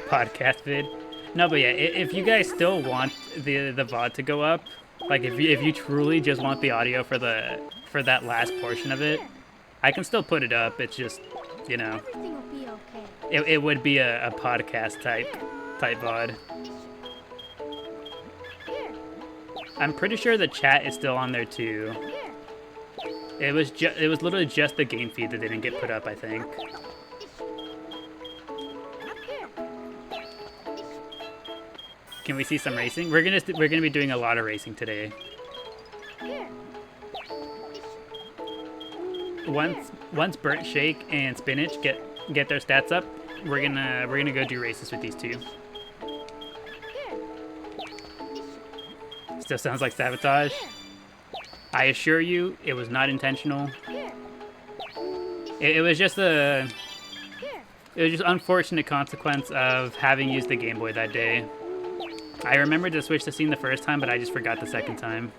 Podcast vid. No, but yeah, if you guys still want the VOD to go up, like if you truly just want the audio for that last portion of it, I can still put it up. It's just, you know, it would be a podcast type VOD. I'm pretty sure the chat is still on there too. It was literally just the game feed that didn't get put up, I think. Can we see some racing? We're gonna be doing a lot of racing today. Once Burnt Shake and Spinach get their stats up, we're gonna go do races with these two. Still sounds like sabotage. I assure you, it was not intentional. It was just unfortunate consequence of having used the Game Boy that day. I remembered to switch the scene the first time, but I just forgot the second time.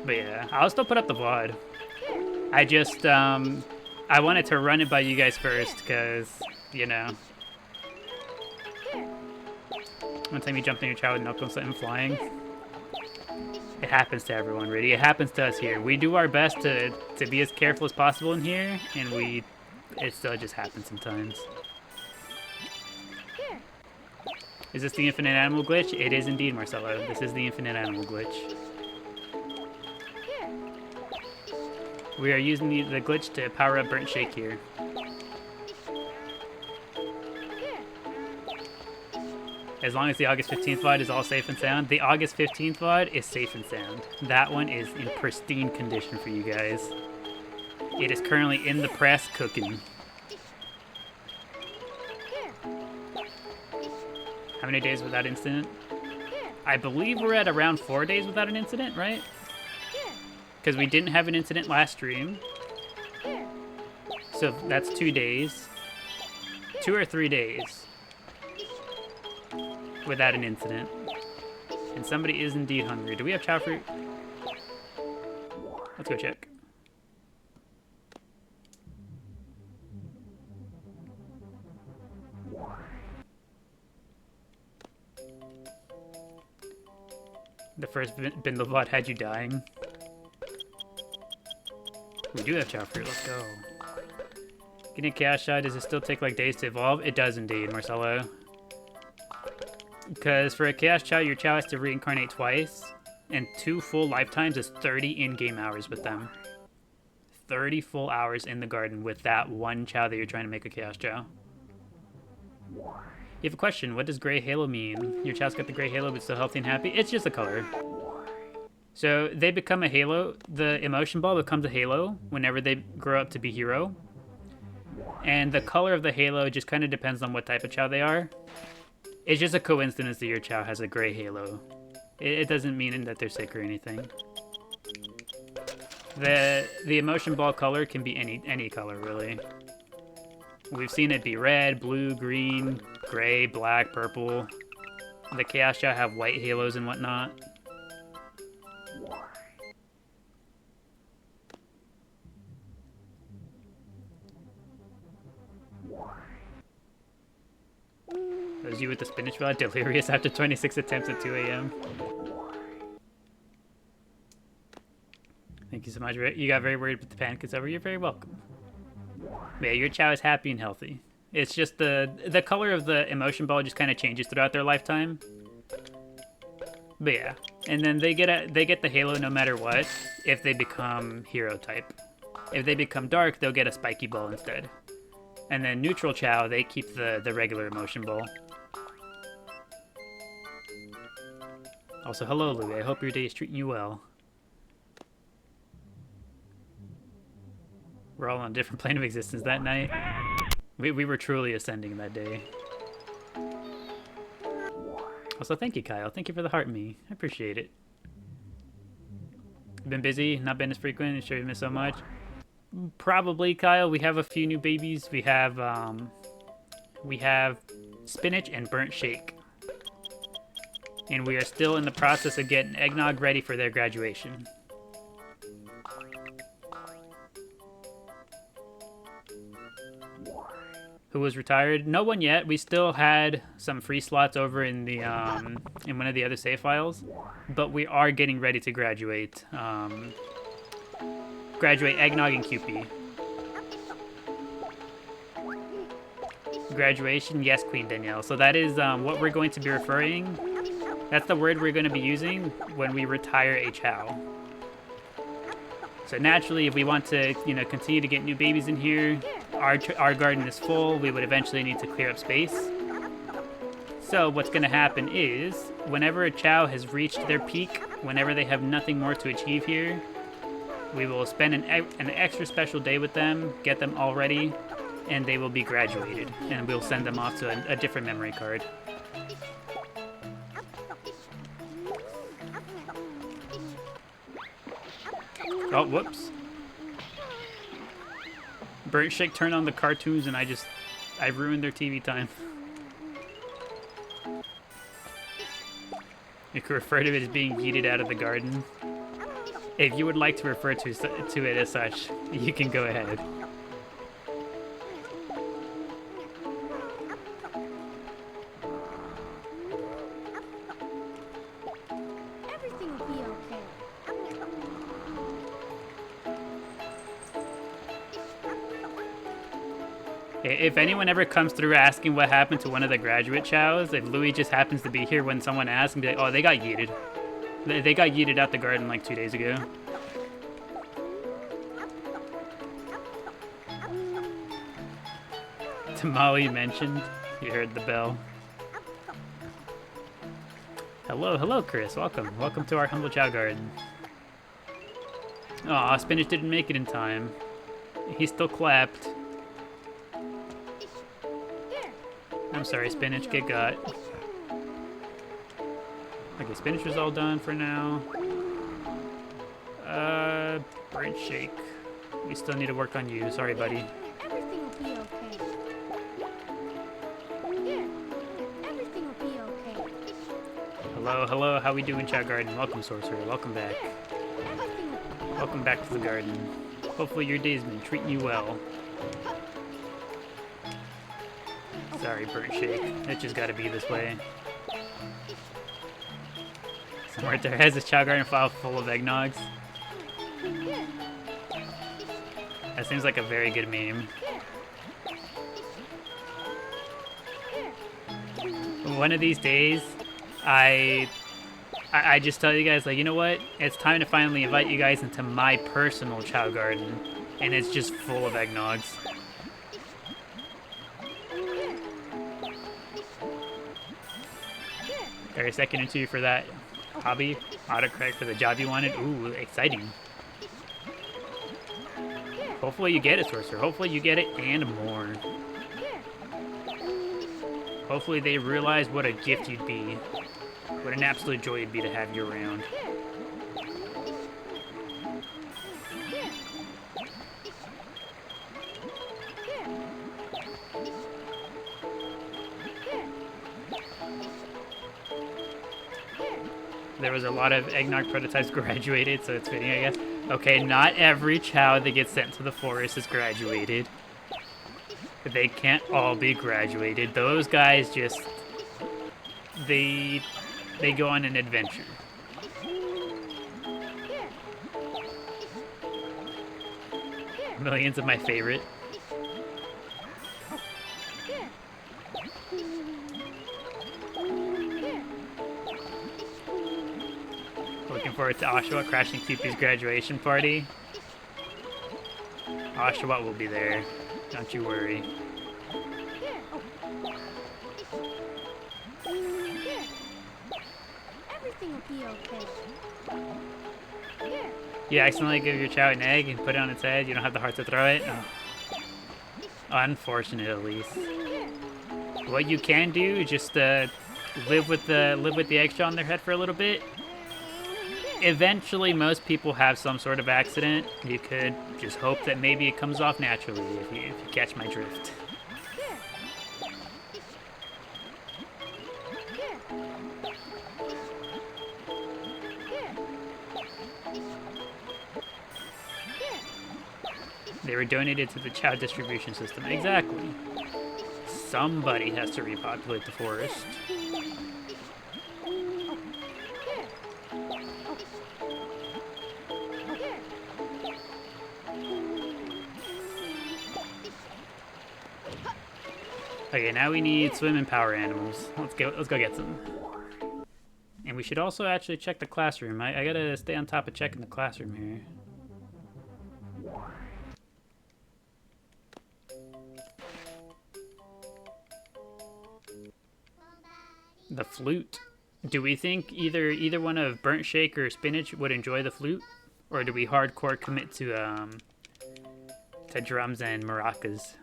But yeah, I'll still put up the VOD. I just, I wanted to run it by you guys first, because, you know. One time you jumped in your Chao with knuckles and flying. It happens to everyone, really. It happens to us here. We do our best to be as careful as possible in here, and it still just happens sometimes. Is this the infinite animal glitch? It is indeed, Marcelo. This is the infinite animal glitch. We are using the glitch to power up Burnt Shake here. As long as the August 15th VOD is all safe and sound. The August 15th VOD is safe and sound. That one is in pristine condition for you guys. It is currently in the press cooking. How many days without incident? I believe we're at around 4 days without an incident, right? Because we didn't have an incident last stream. So that's 2 days. 2 or 3 days without an incident. And somebody is indeed hungry. Do we have chow fruit? Let's go check. The first Bindle VOD had you dying. We do have chow fruit, let's go. Getting a chaos shot, does it still take like days to evolve? It does indeed, Marcelo. Because for a chaos chow, your chow has to reincarnate twice, and 2 full lifetimes is 30 in-game hours with them. 30 full hours in the garden with that one chow that you're trying to make a chaos chow. You have a question, what does gray halo mean? Your chow's got the gray halo but still healthy and happy? It's just a color. So they become a halo, the emotion ball becomes a halo whenever they grow up to be hero. And the color of the halo just kind of depends on what type of chow they are. It's just a coincidence that your chow has a gray halo. It doesn't mean that they're sick or anything. The emotion ball color can be any color, really. We've seen it be red, blue, green, gray, black, purple. The chaos chow have white halos and whatnot. That was you with the spinach rod, delirious after 26 attempts at 2 a.m. Thank you so much. You got very worried with the panic. It's over. You're very welcome. But yeah, your chow is happy and healthy. It's just the color of the emotion ball just kind of changes throughout their lifetime. But yeah, and then they get the halo no matter what if they become hero type. If they become dark, they'll get a spiky ball instead. And then neutral chow, they keep the regular emotion ball. Also, hello, Louie. I hope your day is treating you well. We're all on a different plane of existence that night. We were truly ascending that day. Also, thank you, Kyle. Thank you for the heart me. I appreciate it. Been busy, not been as frequent. Sure you missed so much. Probably, Kyle. We have a few new babies. We have spinach and burnt shake. And we are still in the process of getting eggnog ready for their graduation. Who was retired? No one yet. We still had some free slots over in the in one of the other save files, but we are getting ready to graduate. Graduate eggnog and QP. Graduation, yes, Queen Danielle. So that is what we're going to be referring. That's the word we're going to be using when we retire a chow. So naturally, if we want to, continue to get new babies in here, our garden is full. We would eventually need to clear up space. So what's going to happen is, whenever a chow has reached their peak, whenever they have nothing more to achieve here, we will spend an extra special day with them, get them all ready, and they will be graduated. And we'll send them off to a different memory card. Oh, whoops. Burnt Shake turned on the cartoons and I ruined their TV time. You could refer to it as being yeeted out of the garden. If you would like to refer to it as such, you can go ahead. Everything will be okay. If anyone ever comes through asking what happened to one of the graduate chows, if Louis just happens to be here when someone asks, and be like, oh, they got yeeted. They got yeeted out the garden like 2 days ago. Tamale mentioned. You heard the bell. Hello, Chris. Welcome to our humble Chao garden. Aw, Spinach didn't make it in time. He still clapped. I'm sorry, Spinach, get got. Okay, Spinach is all done for now. Burnt Shake. We still need to work on you. Sorry, buddy. Everything will be okay. Here. Everything will be okay. Hello. How we doing, Chao Garden? Welcome, Sorcerer. Welcome back. Everything will be Welcome back to the garden. Hopefully your day's been treating you well. Sorry, Burnt Shake. It just gotta be this way. Somewhere there has a Chao Garden file full of eggnogs. That seems like a very good meme. One of these days, I just tell you guys, like, you know what? It's time to finally invite you guys into my personal Chao Garden. And it's just full of eggnogs. Got a second or two for that hobby. Autocorrect for the job you wanted. Ooh, exciting. Hopefully you get it, Sorcerer. Hopefully you get it and more. Hopefully they realize what a gift you'd be. What an absolute joy it'd be to have you around. There was a lot of eggnog prototypes graduated, so it's fitting, I guess. Okay, not every Chao that gets sent to the forest is graduated. They can't all be graduated. Those guys just... They go on an adventure. Millions of my favorite. Looking forward to Oshawa crashing Cupid's graduation party. Oshawa will be there. Don't you worry. Everything will be okay. You accidentally give your Chao an egg and put it on its head. You don't have the heart to throw it. Oh. Unfortunate, at least. What you can do is just live with the extra on their head for a little bit. Eventually, most people have some sort of accident. You could just hope that maybe it comes off naturally if you catch my drift. They were donated to the Chao distribution system. Exactly. Somebody has to repopulate the forest. Okay, now we need swim and power animals. Let's go get some. And we should also actually check the classroom. I gotta stay on top of checking the classroom here. The flute. Do we think either one of Burnt Shake or Spinach would enjoy the flute, or do we hardcore commit to drums and maracas?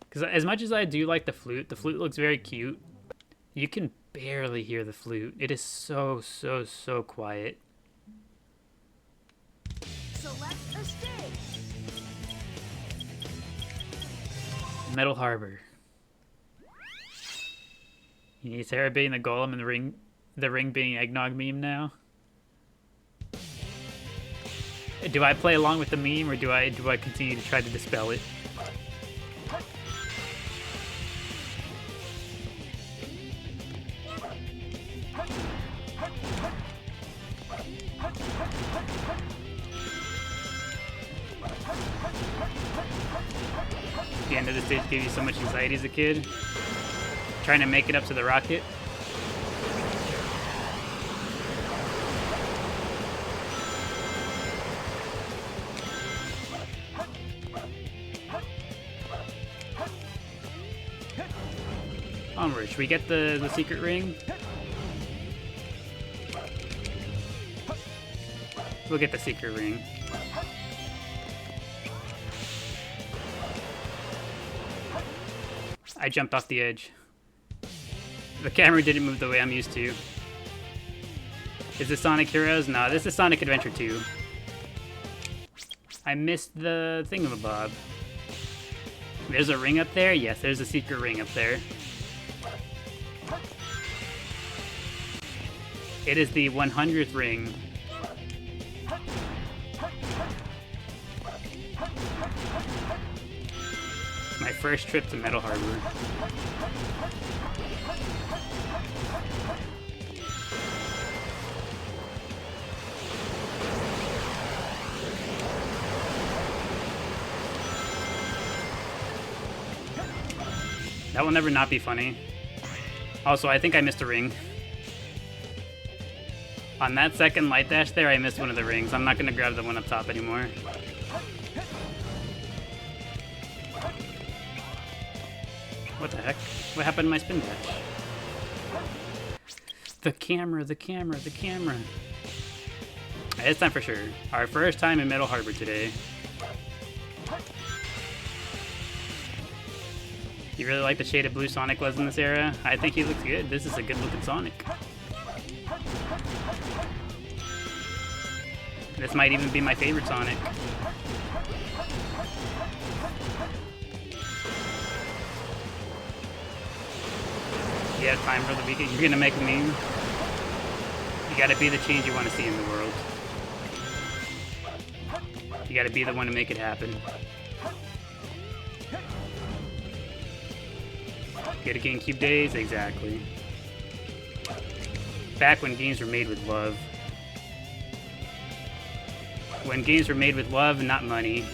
Because as much as I do like the flute looks very cute. You can barely hear the flute. It is so quiet. Select a stage. Metal Harbor. You need Sarah being the golem and the ring being eggnog meme now. Do I play along with the meme or do I continue to try to dispel it? The end of the stage gave you so much anxiety as a kid. Trying to make it up to the rocket. Oh onward. Should we get the secret ring? We'll get the secret ring. I jumped off the edge. The camera didn't move the way I'm used to. Is this Sonic Heroes? No, this is Sonic Adventure 2. I missed the thingamabob. There's a ring up there? Yes, there's a secret ring up there. It is the 100th ring. My first trip to Metal Harbor. That will never not be funny. Also, I think I missed a ring. On that second light dash there, I missed one of the rings. I'm not gonna grab the one up top anymore. What the heck? What happened to my spin dash? The camera, the camera, the camera. It's time for sure. Our first time in Metal Harbor today. You really like the shade of blue Sonic was in this era? I think he looks good. This is a good looking Sonic. This might even be my favorite Sonic. You have time for the weekend? You're gonna make a meme? You gotta be the change you want to see in the world. You gotta be the one to make it happen. Go to GameCube days? Exactly. Back when games were made with love. When games were made with love and not money.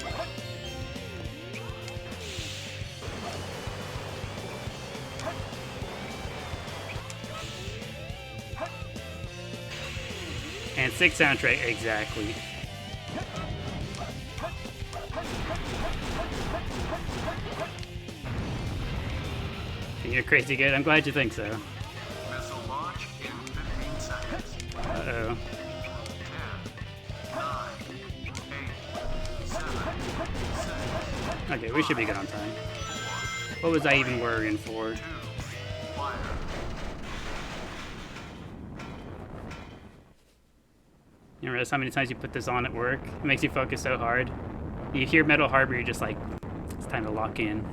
And 6 soundtrack, exactly. You're crazy good. I'm glad you think so. Missile launch in 15 seconds. Uh-oh. 10, 9, 8, 7, 6, Okay, we should be good on time. What was I even worrying for? 2, fire. You realize how many times you put this on at work? It makes you focus so hard. You hear Metal Harbor, you're just like, it's time to lock in.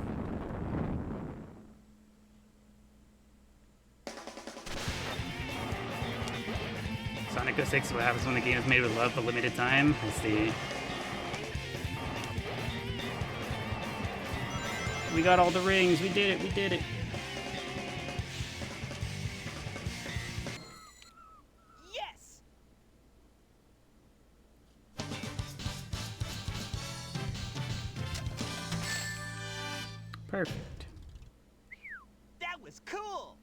Sonic 06 is what happens when the game is made with love for limited time. Let's see. We got all the rings. We did it. We did it. Yes! Perfect. That was cool!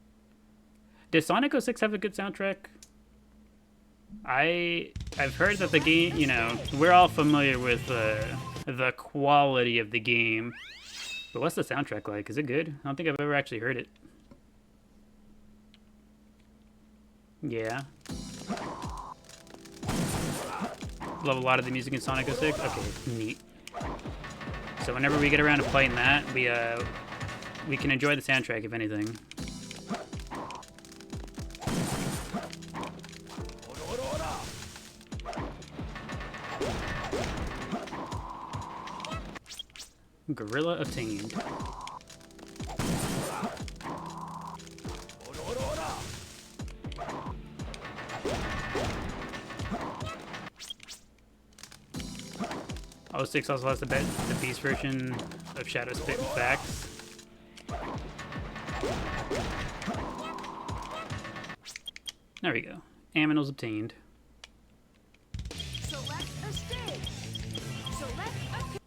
Does Sonic 06 have a good soundtrack? I've heard that the game, you know, we're all familiar with the quality of the game, but what's the soundtrack like? Is it good? I don't think I've ever actually heard it. Yeah. Love a lot of the music in Sonic 06. Okay, neat. So whenever we get around to playing that, we can enjoy the soundtrack, if anything. Gorilla obtained. Oh, 06 also has the beast version of Shadow Spit and Facts. There we go. Aminals obtained. Select a stage. Select a...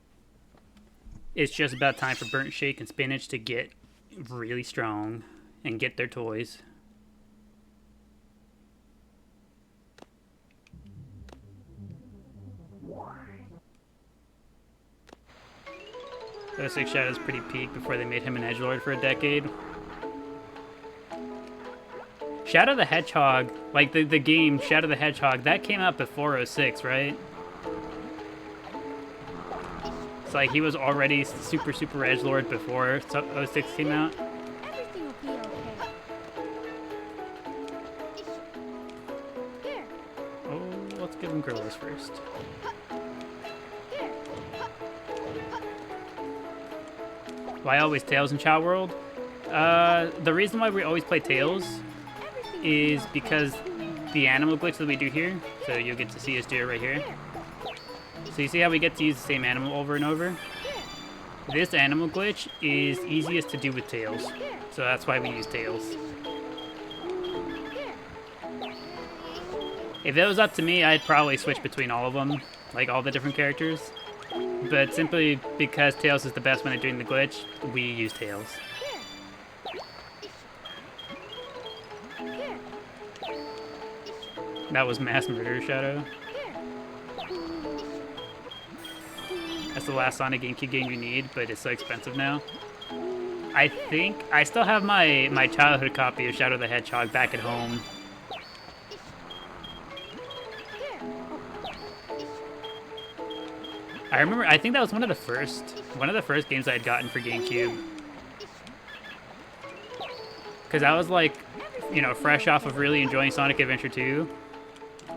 It's just about time for Burnt Shake and Spinach to get really strong and get their toys. Those 06 Shadows pretty peak before they made him an edgelord for a decade. Shadow the Hedgehog, like the game Shadow the Hedgehog, that came out before '06, right? It's like he was already super edgelord before '06 came out. Everything will be okay. Here. Oh, let's give him gorillas first. Why always Tails in Chao World? The reason why we always play Tails is because the animal glitch that we do here. So you'll get to see us do it right here. So you see how we get to use the same animal over and over? This animal glitch is easiest to do with Tails. So that's why we use Tails. If it was up to me, I'd probably switch between all of them, like all the different characters. But simply because Tails is the best when at doing the glitch, we use Tails. That was mass murder, Shadow. That's the last Sonic GameCube game you need, but it's so expensive now. I think I still have my childhood copy of Shadow the Hedgehog back at home. I remember, I think that was one of the first games I had gotten for GameCube. Because I was like, you know, fresh off of really enjoying Sonic Adventure 2.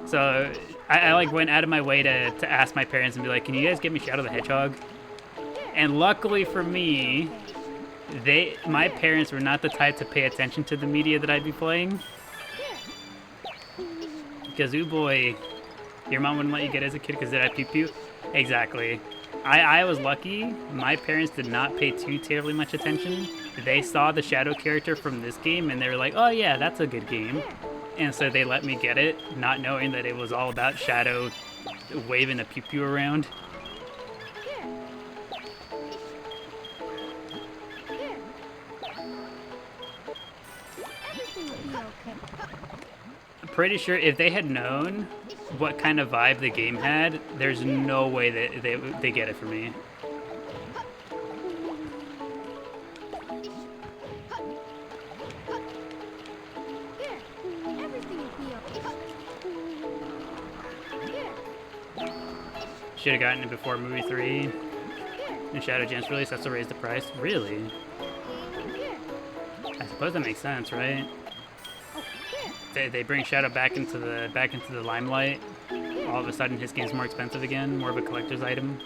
So I like went out of my way to ask my parents and be like, can you guys get me Shadow the Hedgehog? And luckily for me, my parents were not the type to pay attention to the media that I'd be playing. Because, ooh boy, your mom wouldn't let you get it as a kid because it had pew-pew. Exactly. I was lucky. My parents did not pay too terribly much attention. They saw the Shadow character from this game and they were like, oh yeah, that's a good game. And so they let me get it, not knowing that it was all about Shadow waving a pew-pew around. Everything will be okay. I'm pretty sure if they had known what kind of vibe the game had, there's no way that they get it from me. Everything will be okay. Should have gotten it before movie 3 and Shadow Gems release. That's to raise the price. Really? I suppose that makes sense, right? They bring Shadow back into the limelight. All of a sudden, his game's more expensive again, more of a collector's item.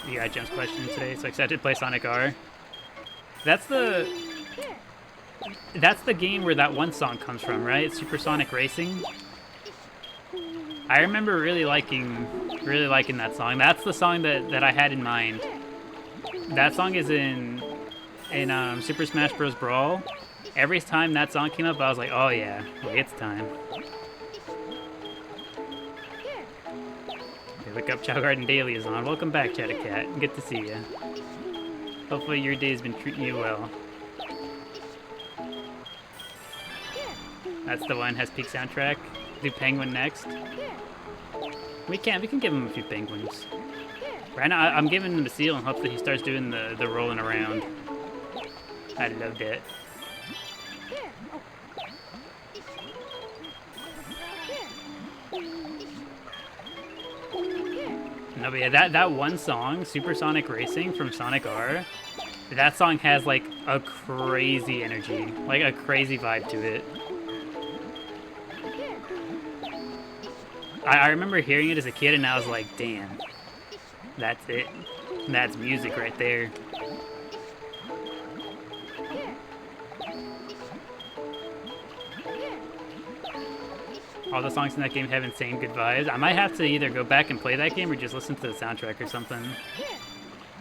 You got Jim's question today, so excited to play Sonic R. That's the game where that one song comes from, right? Supersonic Racing. I remember really liking that song. That's the song that I had in mind. That song is in Super Smash Bros. Brawl. Every time that song came up, I was like, oh yeah, it's time. Hey, look up, ChaoGardenDaily is on. Welcome back, Chattercat. Good to see you. Hopefully your day's been treating you well. That's the one, has peak soundtrack. Do Penguin next. We can give him a few penguins. Right now, I'm giving him the seal and hope that he starts doing the rolling around. I loved it. No, but yeah, that one song, Supersonic Racing from Sonic R, that song has like a crazy energy, like a crazy vibe to it. I remember hearing it as a kid and I was like, damn, that's it. That's music right there. All the songs in that game have insane good vibes. I might have to either go back and play that game or just listen to the soundtrack or something.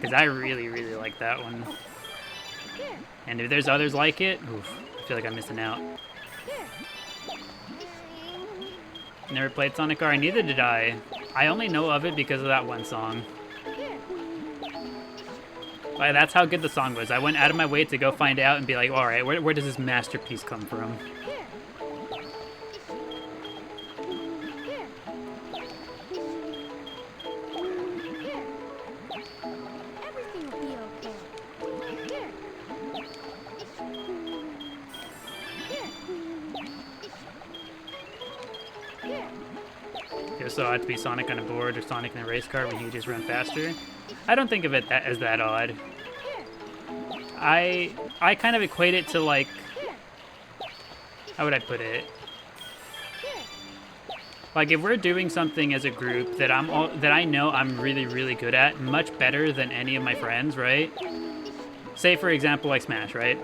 Because I really, really like that one. And if there's others like it, oof, I feel like I'm missing out. Never played Sonic R, neither did I. I only know of it because of that one song. Like, that's how good the song was. I went out of my way to go find out and be like, alright, where does this masterpiece come from? also ought to be Sonic on a board or Sonic in a race car when you just run faster. I don't think of it as that odd. I kind of equate it to, like, how would I put it? Like, if we're doing something as a group that I know I'm really, really good at, much better than any of my friends, right? Say, for example, like Smash, right?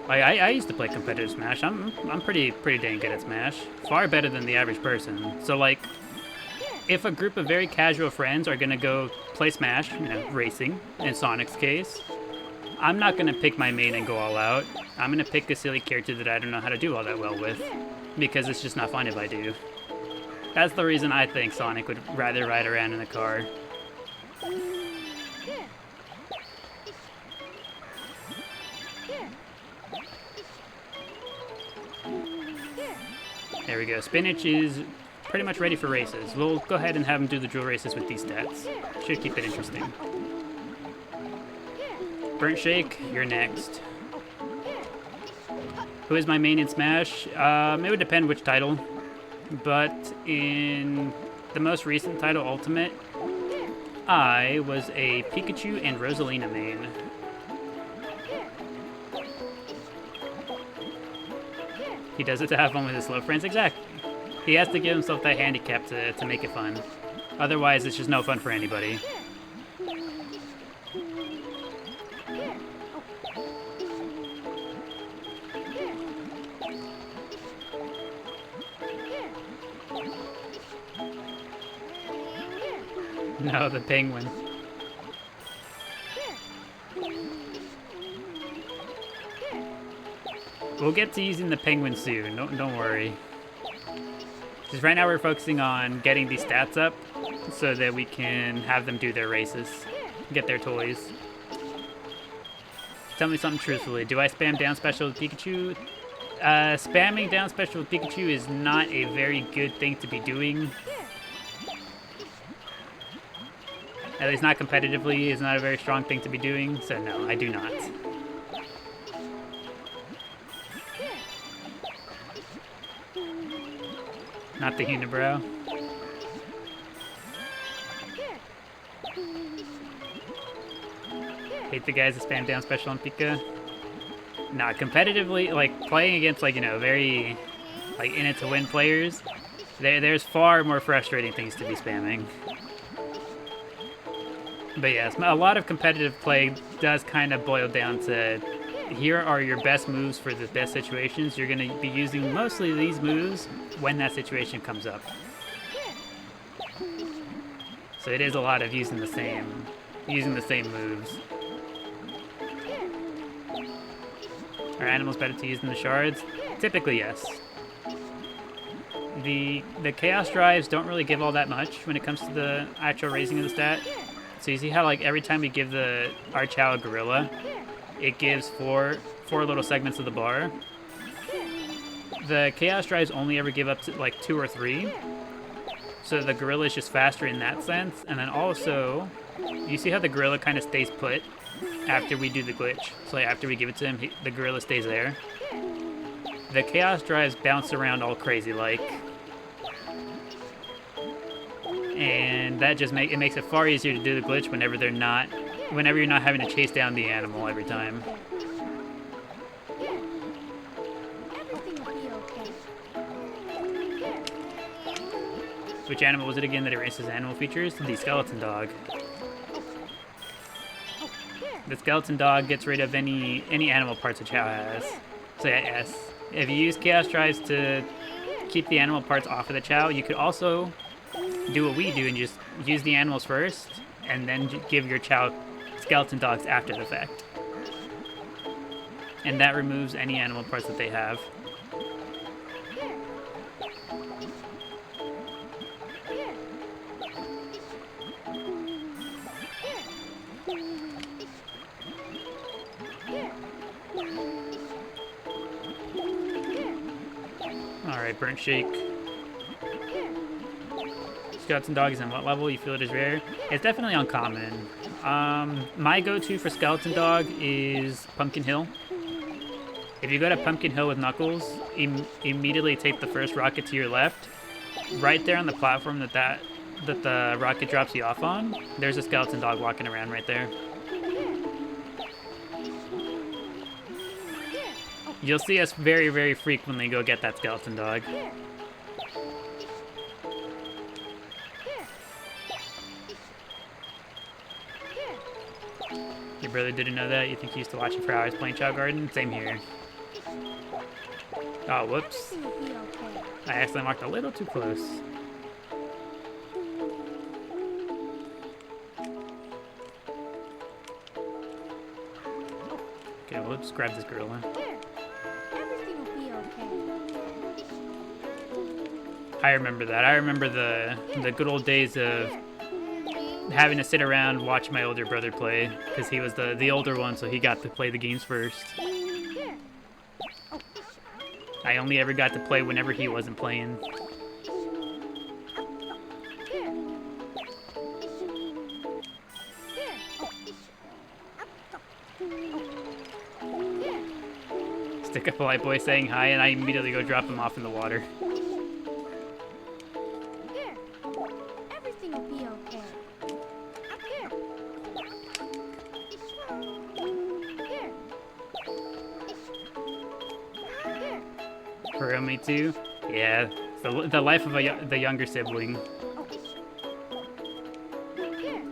Like, I used to play competitive Smash. I'm pretty dang good at Smash. Far better than the average person. So, like, if a group of very casual friends are gonna go play Smash, you know, racing, in Sonic's case, I'm not gonna pick my main and go all out. I'm gonna pick a silly character that I don't know how to do all that well with, because it's just not fun if I do. That's the reason I think Sonic would rather ride around in a car. There we go. Spinach is pretty much ready for races. We'll go ahead and have him do the drill races with these stats. Should keep it interesting. Burnt Shake, you're next. Who is my main in Smash? It would depend which title. But in the most recent title, Ultimate, I was a Pikachu and Rosalina main. He does it to have fun with his slow friends, exactly. He has to give himself that handicap to make it fun. Otherwise, it's just no fun for anybody. No, the penguin. We'll get to using the penguin soon, don't worry. Because right now we're focusing on getting these stats up so that we can have them do their races, get their toys. Tell me something truthfully, do I spam down special with Pikachu? Spamming down special with Pikachu is not a very good thing to be doing. At least not competitively, is not a very strong thing to be doing, so no, I do not. Not the unibrow. Hate the guys that spam down special on Pika. Nah, competitively, like, playing against, like, you know, very, like, in-it-to-win players, there's far more frustrating things to be spamming. But yes, a lot of competitive play does kind of boil down to, here are your best moves for the best situations. You're going to be using mostly these moves when that situation comes up. So it is a lot of using the same moves. Are animals better to use than the shards? Typically, yes. The chaos drives don't really give all that much when it comes to the actual raising of the stat. So you see how, like, every time we give our Chao a gorilla, it gives four little segments of the bar. The chaos drives only ever give up to, like, 2 or 3. So the gorilla is just faster in that sense. And then also, you see how the gorilla kind of stays put after we do the glitch. So, like, after we give it to him, the gorilla stays there. The chaos drives bounce around all crazy like. And that just makes it far easier to do the glitch whenever you're not having to chase down the animal every time. Everything will be okay. Which animal was it again that erases animal features? The skeleton dog. The skeleton dog gets rid of any animal parts that Chao has. So yeah, yes. If you use chaos drives to keep the animal parts off of the Chao, you could also do what we do and just use the animals first, and then give your Chao skeleton dogs after the fact. And that removes any animal parts that they have. Alright, Burnt Shake. Skeleton Dog is in what level? You feel it is rare? It's definitely uncommon. My go-to for Skeleton Dog is Pumpkin Hill. If you go to Pumpkin Hill with Knuckles, immediately take the first rocket to your left, right there on the platform that the rocket drops you off on, there's a skeleton dog walking around right there. You'll see us very, very frequently go get that skeleton dog. Your brother didn't know that? You think he used to watch it for hours playing Chao Garden? Same here. Oh, whoops. Everything will be okay. I accidentally walked a little too close. Okay, we'll just grab this gorilla. Here. Everything will be okay. I remember that. I remember the good old days of having to sit around watch my older brother play, because he was the older one, so he got to play the games first. Here. I only ever got to play whenever he wasn't playing. Here. Here. Here. Stick up a light boy saying hi, and I immediately go drop him off in the water. Here. Everything will be okay. Here. Here. Here. For real, me too? Yeah, it's the life of the younger sibling. Here. Here.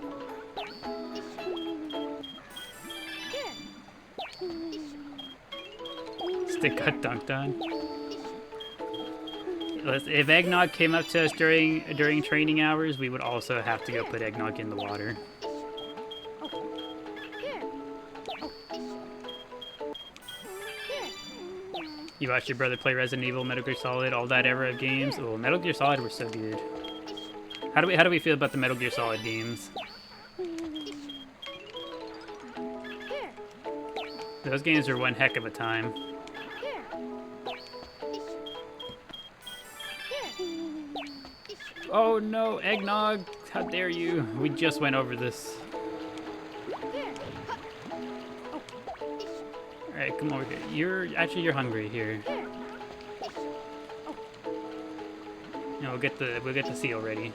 Stick got dunked on. If eggnog came up to us during training hours, we would also have to go put eggnog in the water. Here. Here. You watched your brother play Resident Evil, Metal Gear Solid, all that era of games. Oh, Metal Gear Solid were so good. How do we feel about the Metal Gear Solid games? Here. Those games were one heck of a time. Here. Here. Oh no, eggnog! How dare you? We just went over this. Here. Alright, come over here. You're hungry here. Here. No, we'll get the seal ready.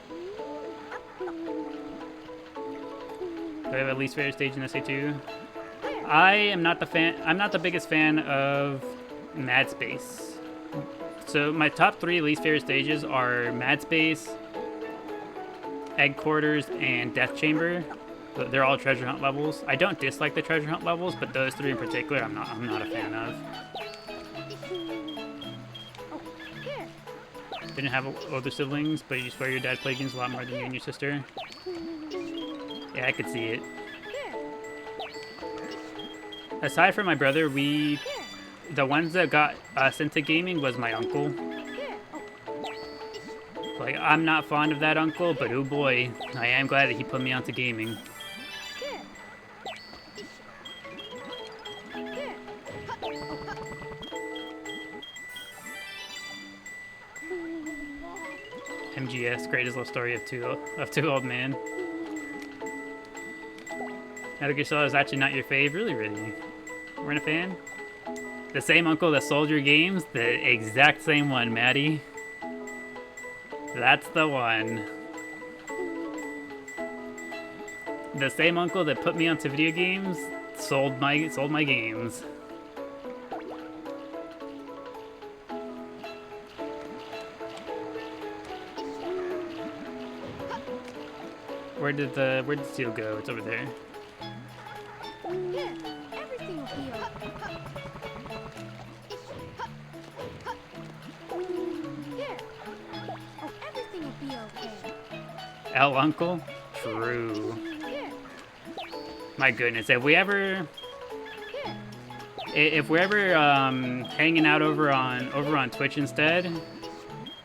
Do I have a least favorite stage in SA2? I'm not the biggest fan of Mad Space. So my top 3 least favorite stages are Mad Space, Egg Quarters, and Death Chamber. They're all treasure hunt levels. I don't dislike the treasure hunt levels, but those 3 in particular, I'm not a fan of. Didn't have older siblings, but you swear your dad played games a lot more than you and your sister. Yeah, I could see it. Aside from my brother, the ones that got us into gaming was my uncle. Like, I'm not fond of that uncle, but oh boy, I am glad that he put me onto gaming. MGS, greatest love story of two old men. Metal Gear Solid is actually not your fave? Really? Weren't a fan? The same uncle that sold your games? The exact same one, Maddie. That's the one. The same uncle that put me onto video games sold my games. Where did the seal go? It's over there. Here. Everything will be okay. Here. Everything will be okay. El Uncle? True. Here. My goodness, if we're ever hanging out over on Twitch instead,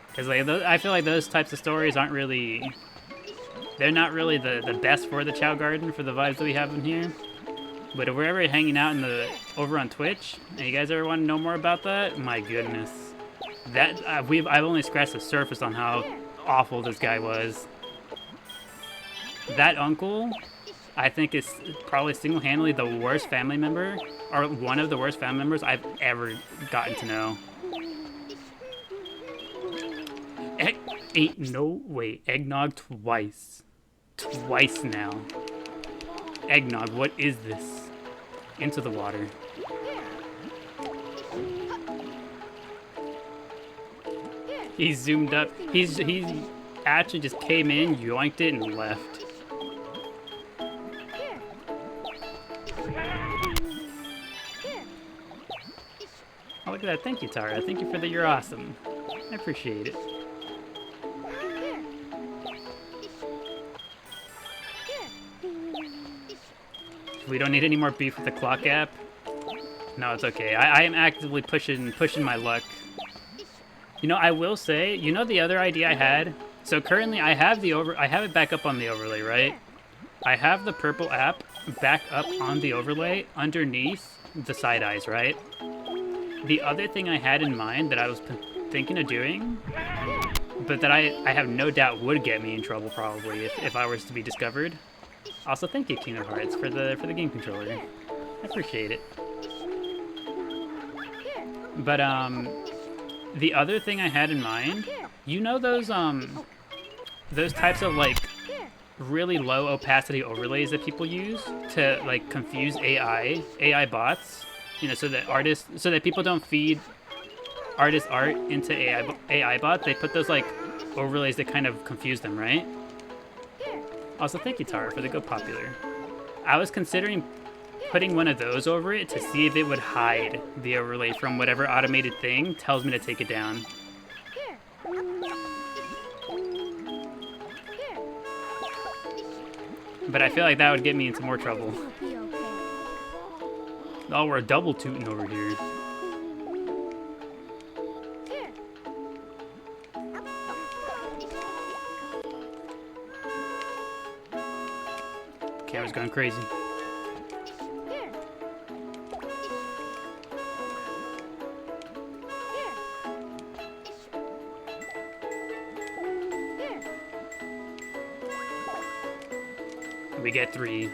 because like I feel like those types of stories aren't really, they're not really the best for the Chao Garden for the vibes that we have in here. But if we're ever hanging out over on Twitch, and you guys ever want to know more about that, my goodness, that I've only scratched the surface on how awful this guy was. That uncle, I think, is probably single-handedly the worst family member, or one of the worst family members I've ever gotten to know. Ain't no way. Eggnog twice. Twice now. Eggnog, what is this? Into the water. He zoomed up. He actually just came in, yoinked it, and left. Oh, look at that. Thank you, Tara. Thank you for the you're awesome. I appreciate it. We don't need any more beef with the clock app. No, it's okay. I am actively pushing my luck. You know, I will say, you know the other idea I had? So currently I have it back up on the overlay, right? I have the purple app back up on the overlay underneath the side eyes, right? The other thing I had in mind that I was thinking of doing, but that I have no doubt would get me in trouble probably if I was to be discovered. Also, thank you, King of Hearts, for the game controller. I appreciate it. But the other thing I had in mind, you know those types of like really low opacity overlays that people use to like confuse AI bots, you know, so that people don't feed artist art into AI bots. They put those like overlays that kind of confuse them, right? Also, thank you, Tara, for the Go Popular. I was considering putting one of those over it to see if it would hide the overlay from whatever automated thing tells me to take it down. But I feel like that would get me into more trouble. Oh, we're double tooting over here. Camera's going crazy. We get 3.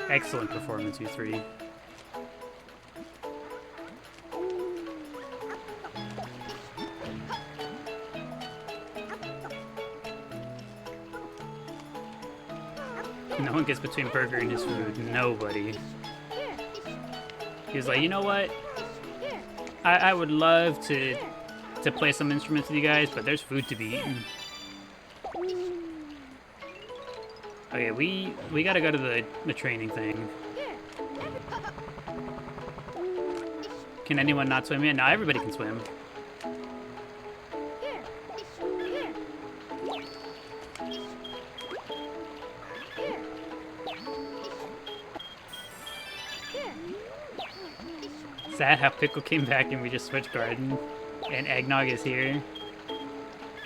Excellent performance, you 3. No one gets between Burger and his food. Nobody. He was like, you know what? I would love to play some instruments with you guys, but there's food to be eaten. Okay, we gotta go to the training thing. Can anyone not swim yet? No, everybody can swim. Sad how Pickle came back and we just switched garden. And Eggnog is here.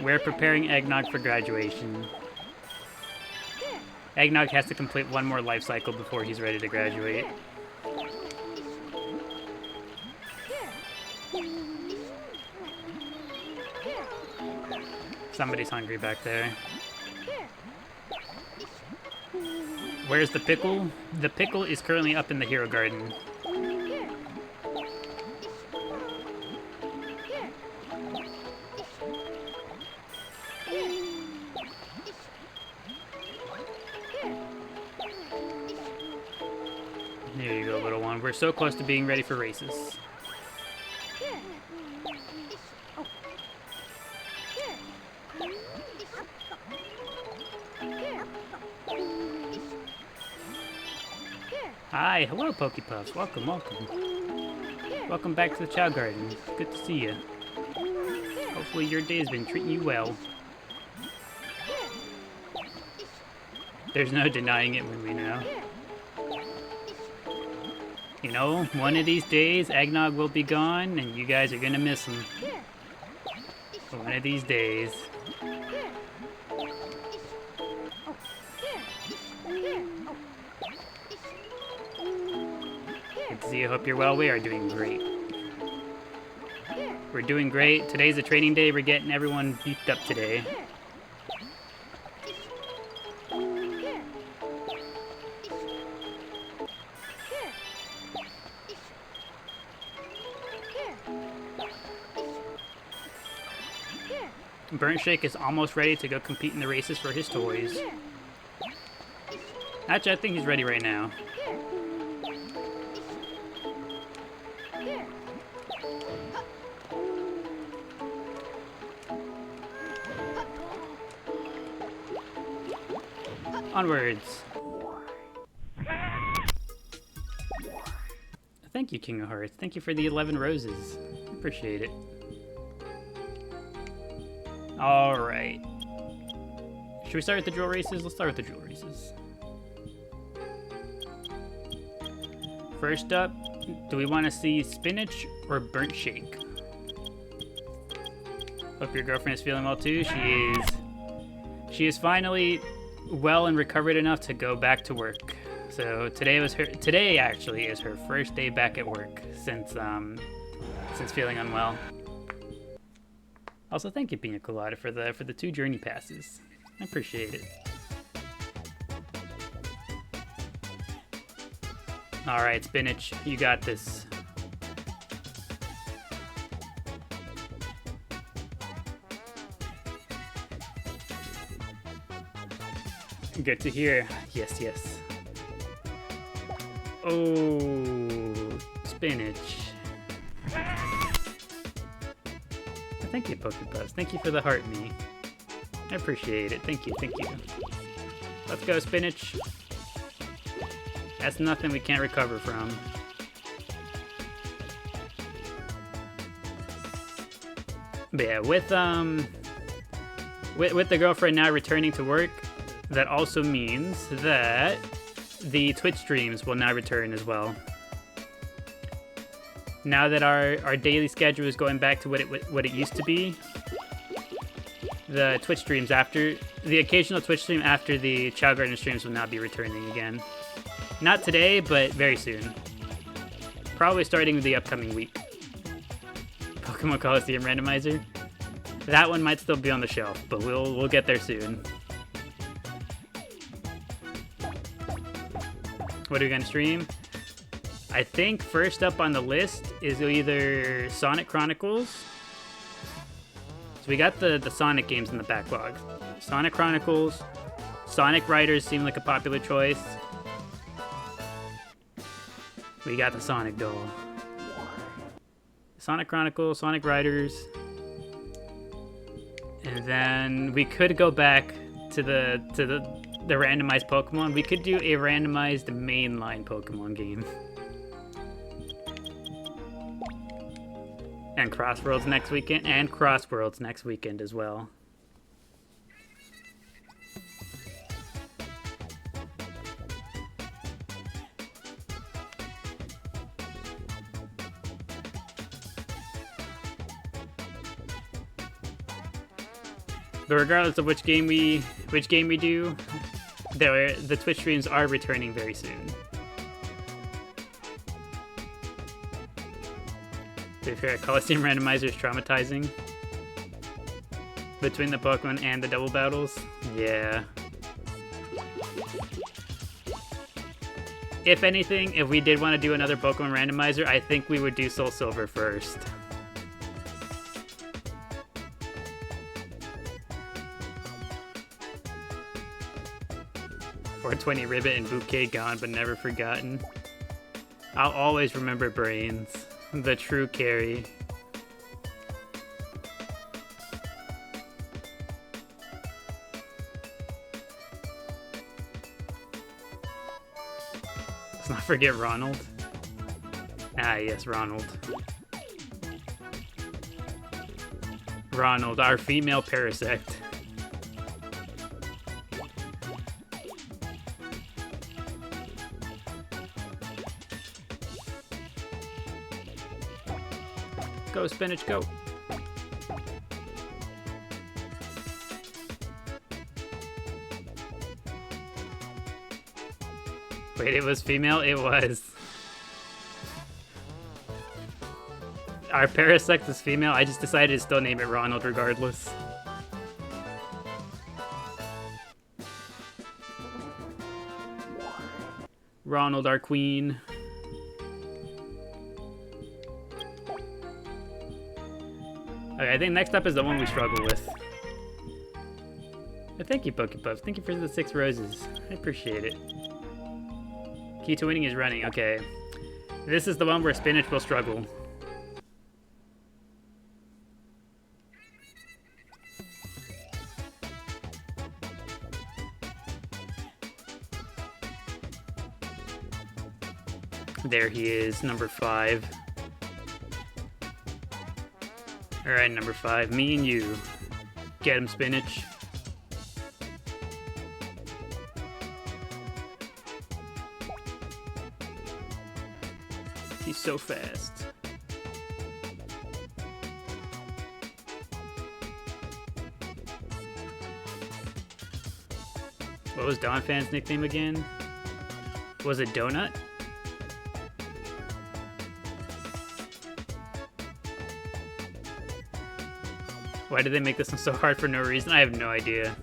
We're preparing Eggnog for graduation. Eggnog has to complete one more life cycle before he's ready to graduate. Somebody's hungry back there. Where's the Pickle? The Pickle is currently up in the Hero Garden. There you go, little one. We're so close to being ready for races. Hi, hello, Pokepuffs. Welcome, welcome. Welcome back to the Chao Garden. Good to see you. Hopefully your day has been treating you well. There's no denying it when we know. You know, one of these days, Eggnog will be gone, and you guys are gonna miss him. One of these days. Good to see you. Hope you're well. We are doing great. We're doing great. Today's a training day. We're getting everyone beefed up today. Burnt Shake is almost ready to go compete in the races for his toys. Actually, I think he's ready right now. Onwards. Thank you, King of Hearts. Thank you for the 11 roses. Appreciate it. Alright. Should we start with the drill races? Let's start with the drill races. First up, do we want to see spinach or burnt shake? Hope your girlfriend is feeling well too. She is finally well and recovered enough to go back to work. So today actually is her first day back at work since feeling unwell. Also, thank you, Pina Colada, for the 2 journey passes. I appreciate it. All right, spinach, you got this. Good to hear. Yes, yes. Oh, spinach. Thank you, Pokebuzz. Thank you for the heart me. I appreciate it. Thank you, thank you. Let's go, spinach. That's nothing we can't recover from. But yeah, with the girlfriend now returning to work, that also means that the Twitch streams will now return as well. Now that our daily schedule is going back to what it used to be, the Twitch streams after the occasional Twitch stream after the Chao Garden streams will now be returning again. Not today, but very soon. Probably starting the upcoming week. Pokemon Coliseum Randomizer. That one might still be on the shelf, but we'll get there soon. What are we gonna stream? I think first up on the list is either Sonic Chronicles. So we got the Sonic games in the backlog. Sonic Chronicles, Sonic Riders seem like a popular choice. We got the Sonic doll. Sonic Chronicles, Sonic Riders. And then we could go back to the randomized Pokemon. We could do a randomized mainline Pokemon game. And Crossworlds next weekend, and Crossworlds next weekend as well. But regardless of which game we do, the Twitch streams are returning very soon. To be fair, Coliseum Randomizer is traumatizing. Between the Pokemon and the double battles, yeah. If anything, if we did want to do another Pokemon Randomizer, I think we would do Soul Silver first. 420 Ribbit and Bouquet gone, but never forgotten. I'll always remember Brains, the true carry. Let's not forget Ronald. Ah, yes, Ronald. Ronald, our female Parasect. Go, Spinach, go. Wait, it was female? It was. Our Parasect is female. I just decided to still name it Ronald regardless. Ronald, our queen. Okay, I think next up is the one we struggle with. Thank you, Pokepuff. Thank you for the 6 roses. I appreciate it. Key to winning is running. Okay. This is the one where Spinach will struggle. There he is, number 5. Alright, number 5. Me and you. Get him, Spinach. He's so fast. What was Don Fan's nickname again? Was it Donut? Why did they make this one so hard for no reason? I have no idea.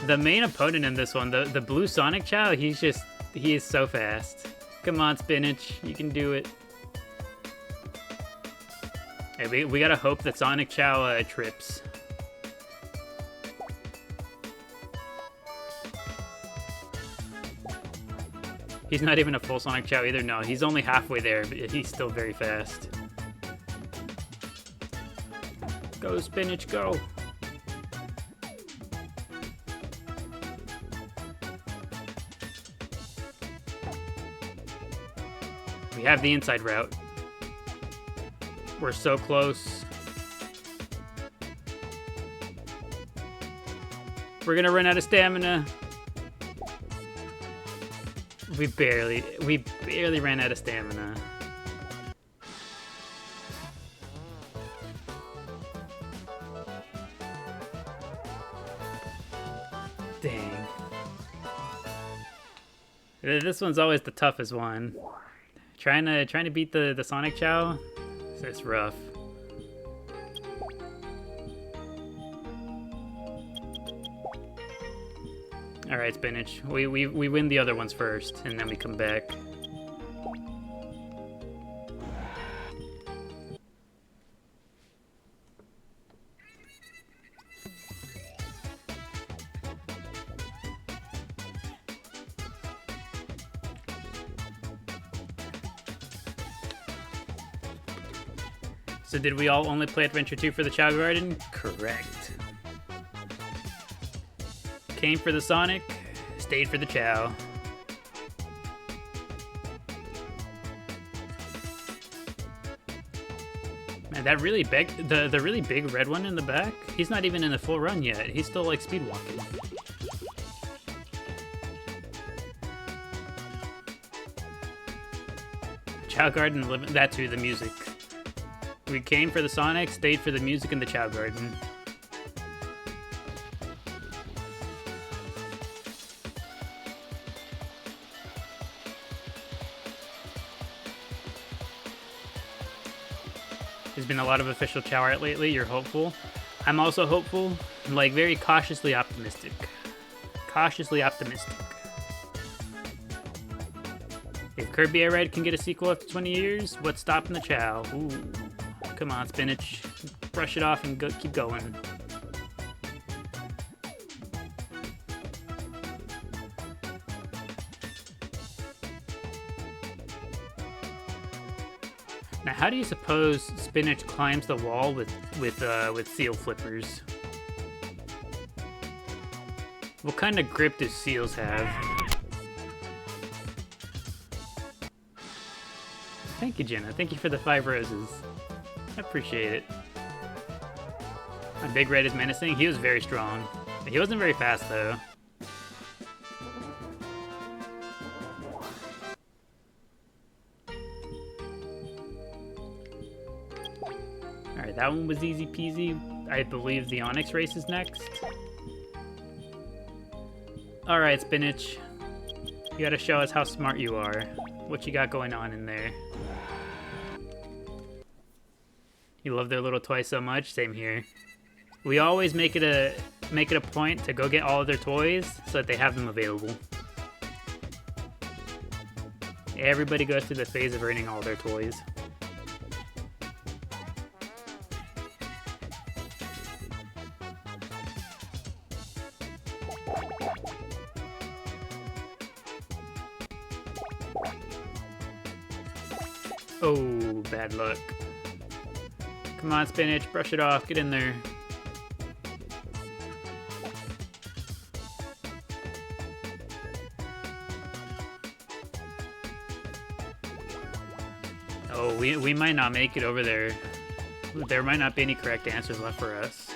The main opponent in this one, the blue Sonic Chao, he is so fast. Come on, Spinach, you can do it. Hey, we gotta hope that Sonic Chao trips. He's not even a full Sonic Chao either, no. He's only halfway there, but he's still very fast. Go, Spinach, go! We have the inside route. We're so close. We're gonna run out of stamina. We barely ran out of stamina. Dang. This one's always the toughest one. Trying to beat the Sonic Chao, it's rough. All right, Spinach. We win the other ones first, and then we come back. So did we all only play Adventure 2 for the Chao Garden? Correct. Came for the Sonic, stayed for the Chao. Man, that really big, the really big red one in the back, he's not even in the full run yet. He's still like speed walking. Chao Garden, that too, the music. We came for the Sonic, stayed for the music in the Chao Garden. There's been a lot of official Chao art lately. You're hopeful. I'm also hopeful. I'm like very cautiously optimistic. Cautiously optimistic. If Kirby Air Ride can get a sequel after 20 years, what's stopping the Chao? Ooh. Come on, Spinach. Brush it off and keep going. Now, how do you suppose Spinach climbs the wall with seal flippers? What kind of grip do seals have? Thank you, Jenna. Thank you for the 5 roses. I appreciate it. My Big Red is menacing. He was very strong. He wasn't very fast, though. Alright, that one was easy peasy. I believe the Onyx race is next. Alright, Spinach. You gotta show us how smart you are. What you got going on in there. You love their little toys so much? Same here. We always make it a point to go get all of their toys so that they have them available. Everybody goes through the phase of earning all their toys. Oh, bad luck. Come on, spinach, brush it off, get in there. Oh, we might not make it over there. There might not be any correct answers left for us.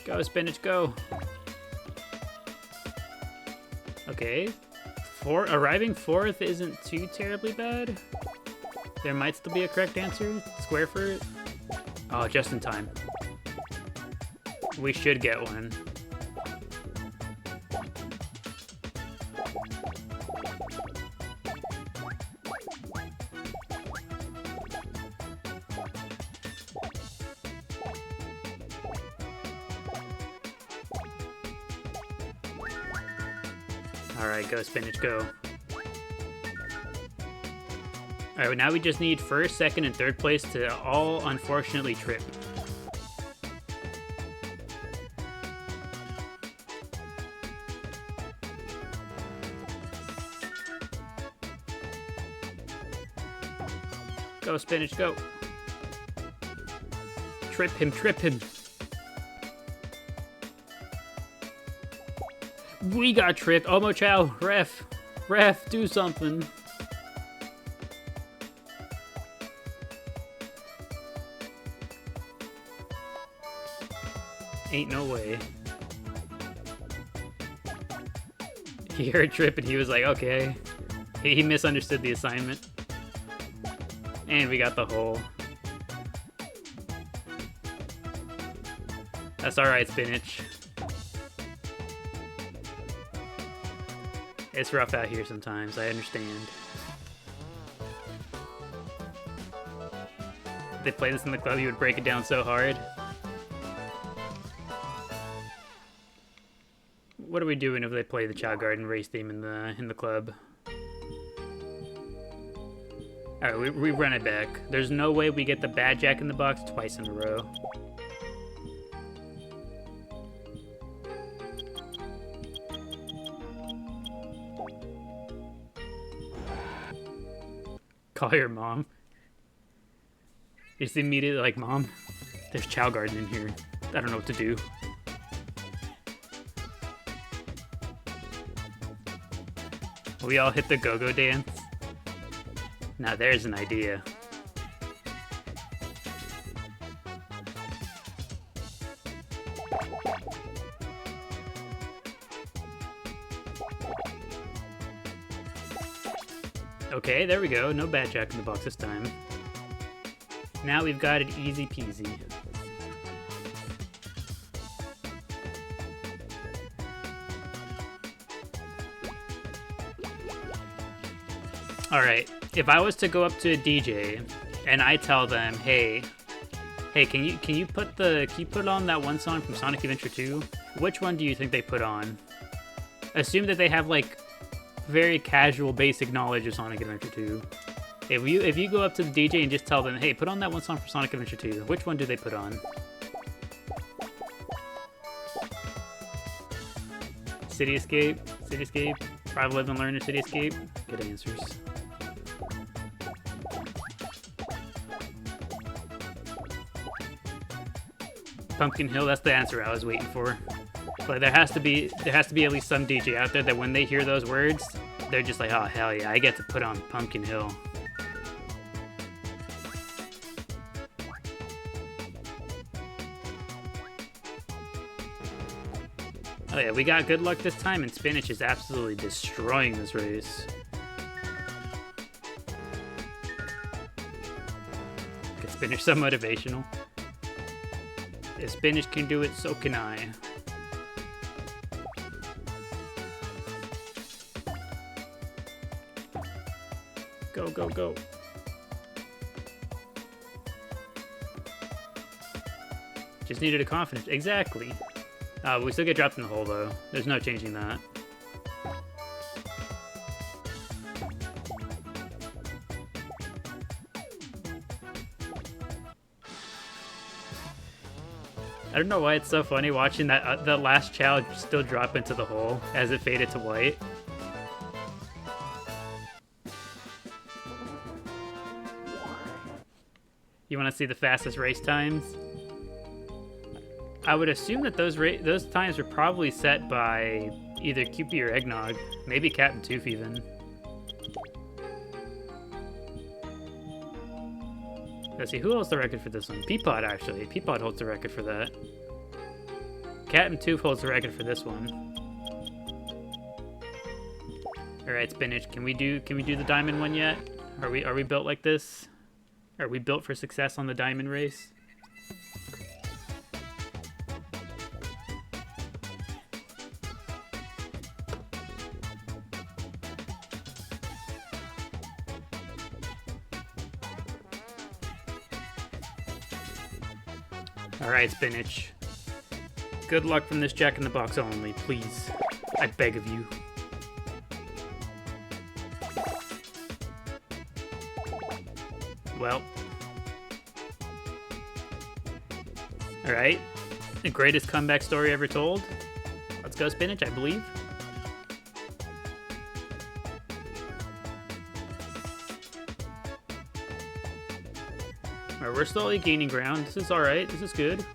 Go, spinach, go. Okay. Arriving fourth isn't too terribly bad. There might still be a correct answer. Square for it. Oh, just in time. We should get one. Alright, go spinach, go. Alright, now we just need first, second, and third place to all unfortunately trip. Go, spinach, go. Trip him, trip him. We got tripped. Omo Chao, ref, do something. Ain't no way. He heard trip and he was like, okay. He misunderstood the assignment. And we got the hole. That's alright, spinach. It's rough out here sometimes, I understand. If they played this in the club, you would break it down so hard. What are we doing if they play the Chao Garden race theme in the club? Alright, we run it back. There's no way we get the bad Jack in the Box twice in a row. Call your mom. Just immediately like, Mom, there's Chao Garden in here. I don't know what to do. We all hit the go-go dance. Now there's an idea. Okay, there we go. No bad Jack in the Box this time. Now we've got it easy peasy. Alright, if I was to go up to a DJ and I tell them, hey, can you put on that one song from Sonic Adventure 2? Which one do you think they put on? Assume that they have like very casual basic knowledge of Sonic Adventure 2. If you go up to the DJ and just tell them, hey, put on that one song from Sonic Adventure 2, which one do they put on? City Escape, Survival Live and Learn or City Escape? Good answers. Pumpkin Hill, that's the answer I was waiting for. But there has to be at least some DJ out there that when they hear those words, they're just like, oh hell yeah, I get to put on Pumpkin Hill. Oh yeah, we got good luck this time, and Spinach is absolutely destroying this race. Get Spinach so motivational. If Spinach can do it, so can I. Go, go, go. Just needed a confidence. Exactly. We still get dropped in the hole, though. There's no changing that. I don't know why it's so funny watching that the last Chao still drop into the hole as it faded to white. You want to see the fastest race times? I would assume that those times were probably set by either Cupid or Eggnog, maybe Captain Tooth even. Let's see, who holds the record for this one? Peapod, actually. Peapod holds the record for that. Captain Tooth holds the record for this one. All right, Spinach. Can we do the diamond one yet? Are we built like this? Are we built for success on the diamond race? All right, Spinach. Good luck from this Jack-in-the-Box only, please. I beg of you. Well. Alright. The greatest comeback story ever told. Let's go, Spinach, I believe. Alright, we're slowly gaining ground. This is alright. This is good.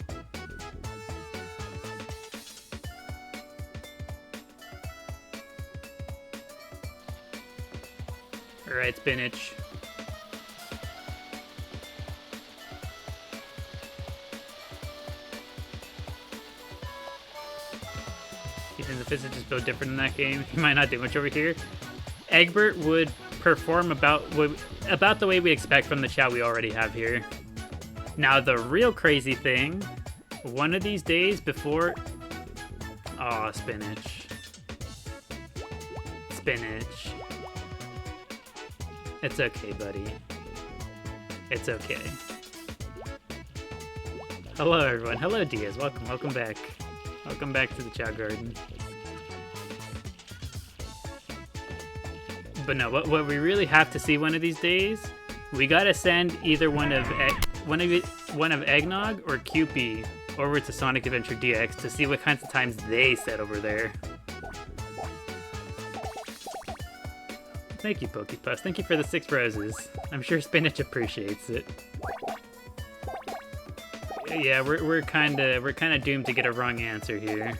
Alright, Spinach. Even the physics is built different in that game, he might not do much over here. Egbert would perform about the way we expect from the Chao we already have here. Now the real crazy thing, one of these days before... Aw, Spinach. Spinach. It's okay, buddy. It's okay. Hello, everyone. Hello, Diaz. Welcome back. Welcome back to the Chao Garden. But no, what we really have to see one of these days, we gotta send either one of Eggnog or Cupid over to Sonic Adventure DX to see what kinds of times they set over there. Thank you, Pokepuss. Thank you for the 6 roses. I'm sure Spinach appreciates it. Yeah, we're kind of doomed to get a wrong answer here.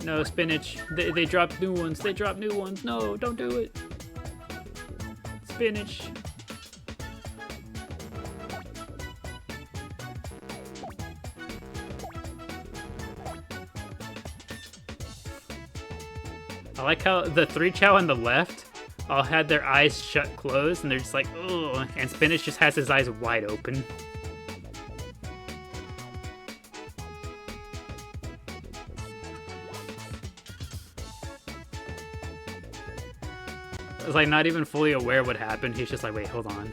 No, Spinach. They dropped new ones. They dropped new ones. No, don't do it. Spinach. I like how the 3 Chao on the left all had their eyes shut closed and they're just like, ugh, and Spinach just has his eyes wide open. I was like not even fully aware what happened. He's just like, wait, hold on.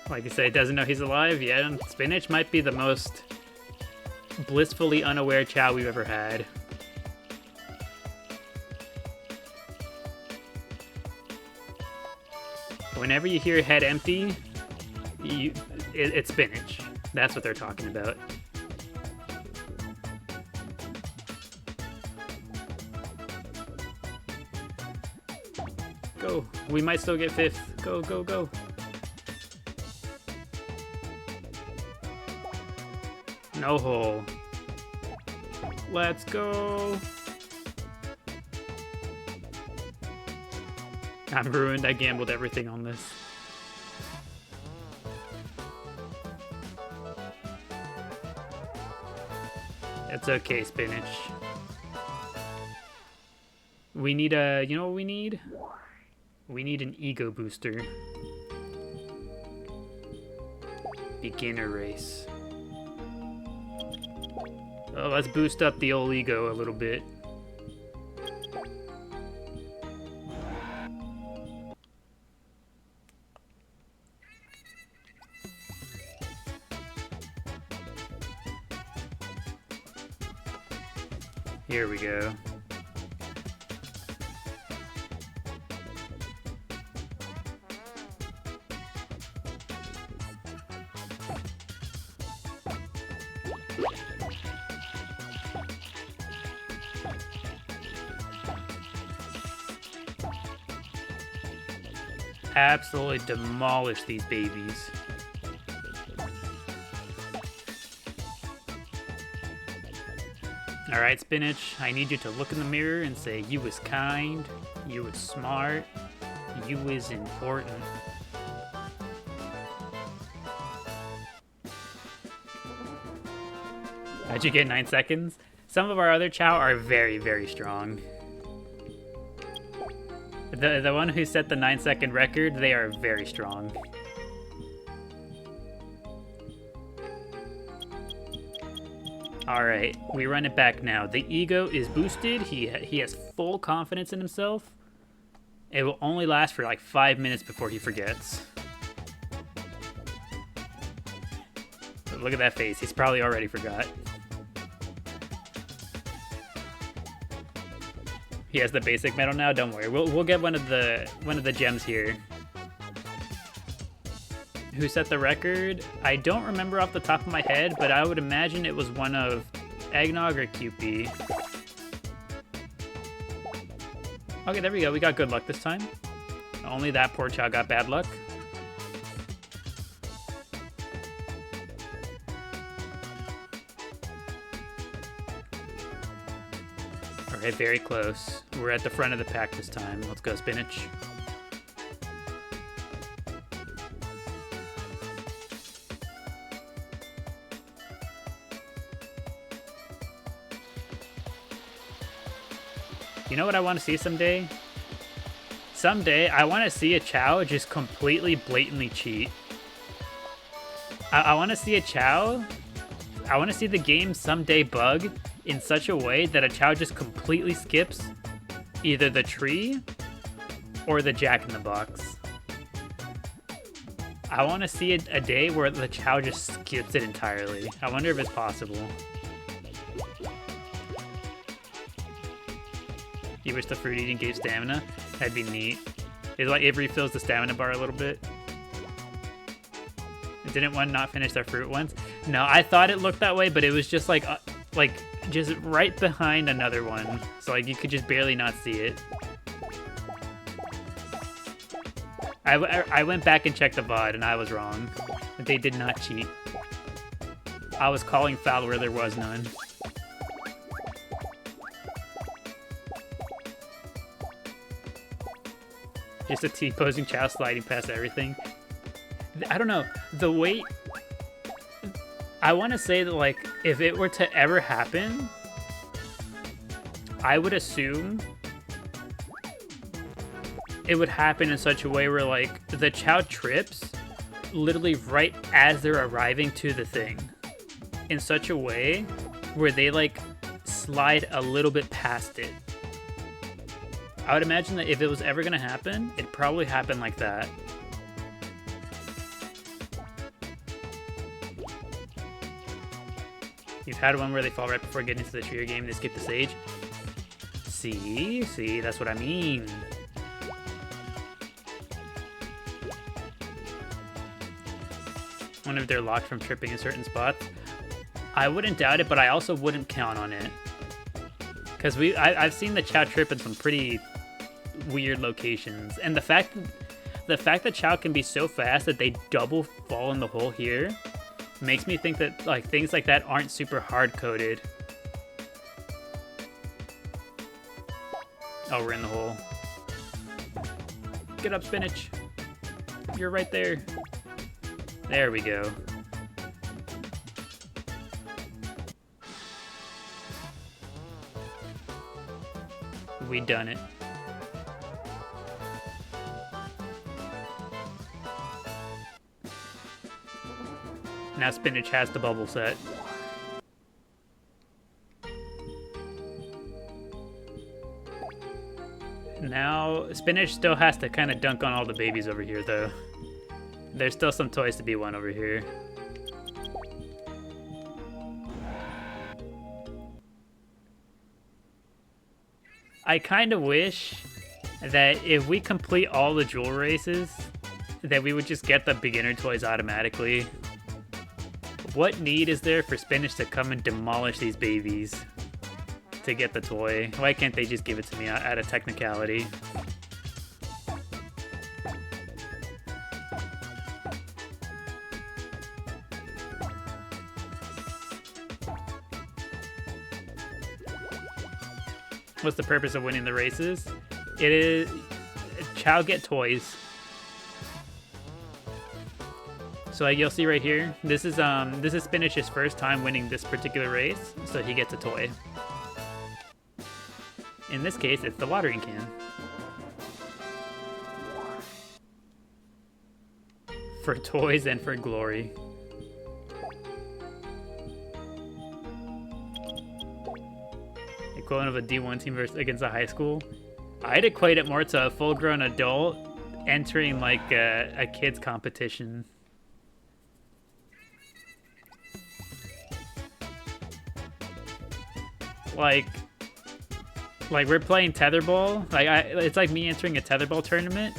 Like you say, doesn't know he's alive? Yeah, Spinach might be the most blissfully unaware Chao we've ever had. Whenever you hear head empty, it's Spinach. That's what they're talking about. Go. We might still get 5th. Go, go, go. No hole. Let's go. I'm ruined. I gambled everything on this. It's okay, Spinach. We need a... You know what we need? We need an ego booster. Beginner race. Oh, let's boost up the old ego a little bit. Here we go. Absolutely demolish these babies. Alright, Spinach, I need you to look in the mirror and say you was kind, you was smart, you was important. How'd you get 9 seconds? Some of our other Chao are very, very strong. The one who set the 9-second record, they are very strong. Alright, we run it back now. The ego is boosted. He has full confidence in himself. It will only last for like 5 minutes before he forgets. But look at that face. He's probably already forgot. He has the basic medal now. Don't worry. We'll get one of the gems here. Who set the record? I don't remember off the top of my head, but I would imagine it was one of Eggnog or QP. Okay, there we go. We got good luck this time. Only that poor Chao got bad luck. Alright, very close. We're at the front of the pack this time. Let's go, Spinach. You know what I want to see someday? Someday, I want to see a Chao just completely blatantly cheat. I want to see a Chao. I want to see the game someday bug in such a way that a Chao just completely skips either the tree or the Jack-in-the-Box. I want to see a day where the Chao just skips it entirely. I wonder if it's possible. You wish the fruit eating gave stamina? That'd be neat. It's like it refills the stamina bar a little bit. Didn't one not finish their fruit once? No, I thought it looked that way, but it was just like just right behind another one. So like you could just barely not see it. I went back and checked the VOD and I was wrong. They did not cheat. I was calling foul where there was none. Just a T-posing Chao sliding past everything. I don't know. The weight... I want to say that, like, if it were to ever happen, I would assume it would happen in such a way where, like, the Chao trips literally right as they're arriving to the thing. In such a way where they, like, slide a little bit past it. I would imagine that if it was ever going to happen, it'd probably happen like that. You've had one where they fall right before getting into the tree game and they skip the stage. See, that's what I mean. Wonder if they're locked from tripping in certain spots. I wouldn't doubt it, but I also wouldn't count on it. Because I've seen the Chao trip in some pretty weird locations, and the fact that Chao can be so fast that they double fall in the hole here makes me think that like things like that aren't super hard coded. Oh, we're in the hole. Get up, Spinach. You're right there. There we go. We done it. Now Spinach has the bubble set. Now Spinach still has to kind of dunk on all the babies over here, though. There's still some toys to be won over here. I kind of wish that if we complete all the jewel races, that we would just get the beginner toys automatically. What need is there for Spinach to come and demolish these babies to get the toy? Why can't they just give it to me out of technicality? What's the purpose of winning the races? It is Chao get toys. So like you'll see right here, this is Spinach's first time winning this particular race, so he gets a toy. In this case, it's the watering can. For toys and for glory. Equivalent of a D1 team against a high school. I'd equate it more to a full-grown adult entering like a kid's competition. Like we're playing tetherball. It's like me entering a tetherball tournament,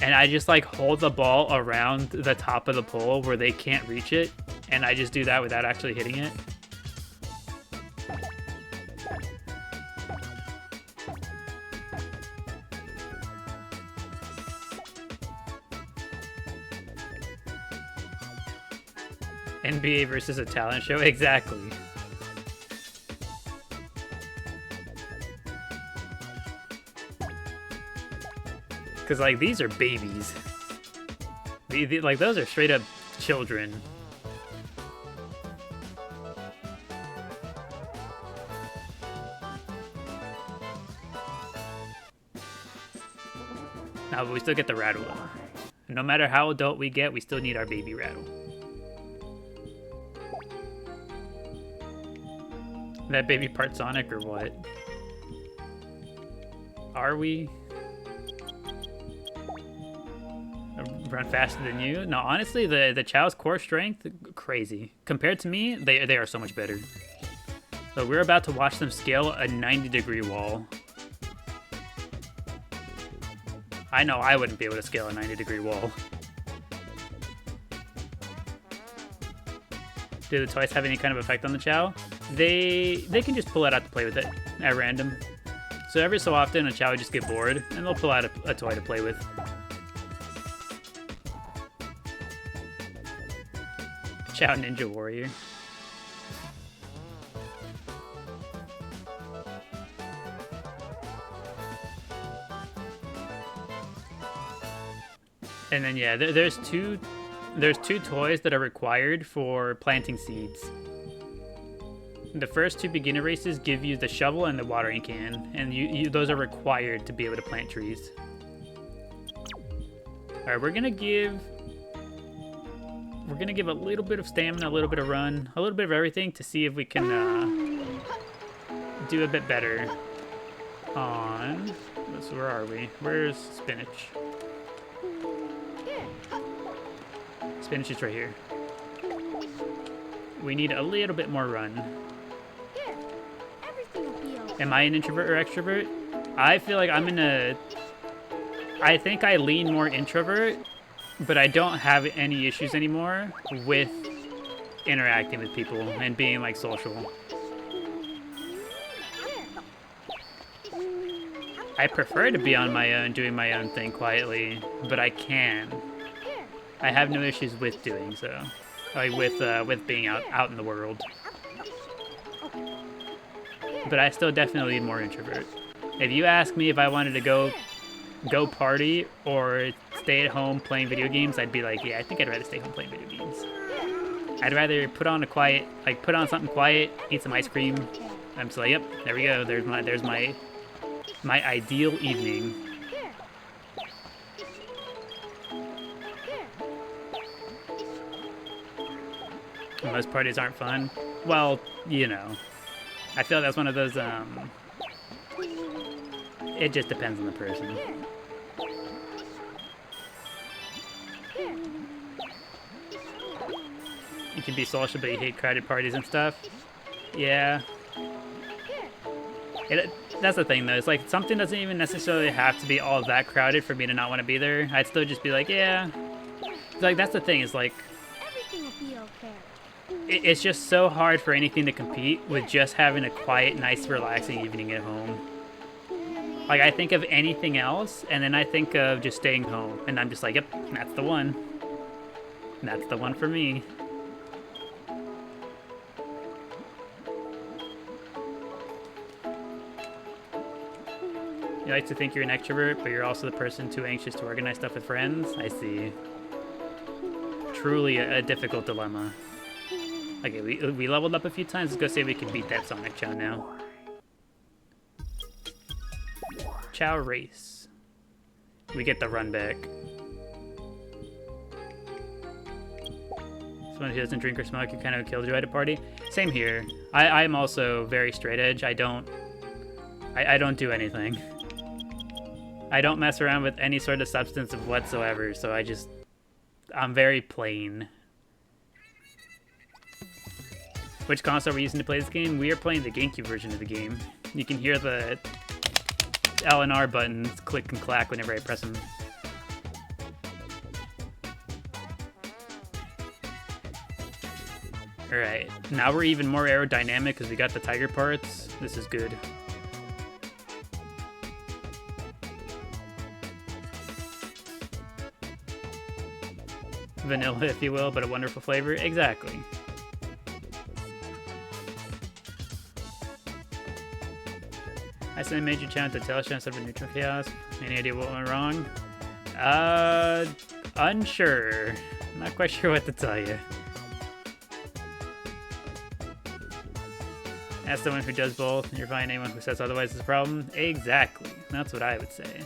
and I just like hold the ball around the top of the pole where they can't reach it, and I just do that without actually hitting it. NBA versus a talent show, exactly. Because, like, these are babies. Like, those are straight up children. Now, but we still get the rattle. No matter how adult we get, we still need our baby rattle. That baby part Sonic or what? Are we? Run faster than you? No, honestly, the Chao's core strength, crazy. Compared to me, they are so much better. So we're about to watch them scale a 90-degree wall. I know I wouldn't be able to scale a 90-degree wall. Do the toys have any kind of effect on the Chao? They can just pull it out to play with it at random. So every so often, a Chao would just get bored, and they'll pull out a toy to play with. Chao Ninja Warrior. And then yeah, there's two toys that are required for planting seeds. The first two beginner races give you the shovel and the watering can, and those are required to be able to plant trees. All right, we're gonna give a little bit of stamina, a little bit of run, a little bit of everything to see if we can do a bit better on. So where are we? Where's Spinach? Spinach is right here. We need a little bit more run. Am I an introvert or extrovert? I feel like I think I lean more introvert, but I don't have any issues anymore with interacting with people and being like social. I prefer to be on my own, doing my own thing quietly, but I can. I have no issues with doing so, like with being out in the world. But I still definitely lean more introvert. If you ask me if I wanted to go party or stay at home playing video games, I'd be like, yeah, I think I'd rather stay home playing video games. I'd rather put on something quiet, eat some ice cream. I'm just like, yep, there we go. There's my ideal evening. Most parties aren't fun. Well, you know, I feel that's one of those. It just depends on the person. You can be social, but you hate crowded parties and stuff. Yeah. That's the thing, though. It's like something doesn't even necessarily have to be all that crowded for me to not want to be there. I'd still just be like, yeah. Like, that's the thing. Is like, Everything will be okay. it's just so hard for anything to compete with just having a quiet, nice, relaxing evening at home. Like, I think of anything else, and then I think of just staying home. And I'm just like, yep, that's the one. That's the one for me. You like to think you're an extrovert, but you're also the person too anxious to organize stuff with friends? I see. Truly a difficult dilemma. Okay, we leveled up a few times. Let's go see if we can beat that Sonic Chao now. Chao race. We get the run back. Someone who doesn't drink or smoke, you kind of a killjoy at a party. Same here. I'm also very straight edge. I don't do anything. I don't mess around with any sort of substance whatsoever, so I'm very plain. Which console are we using to play this game? We are playing the GameCube version of the game. You can hear the L and R buttons click and clack whenever I press them. Alright, now we're even more aerodynamic because we got the tiger parts. This is good. Vanilla, if you will, but a wonderful flavor. Exactly. I sent a major challenge to Tail instead of a neutral chaos. Any idea what went wrong? Unsure. Not quite sure what to tell you. As someone who does both, you're fine. Anyone who says otherwise is a problem. Exactly. That's what I would say.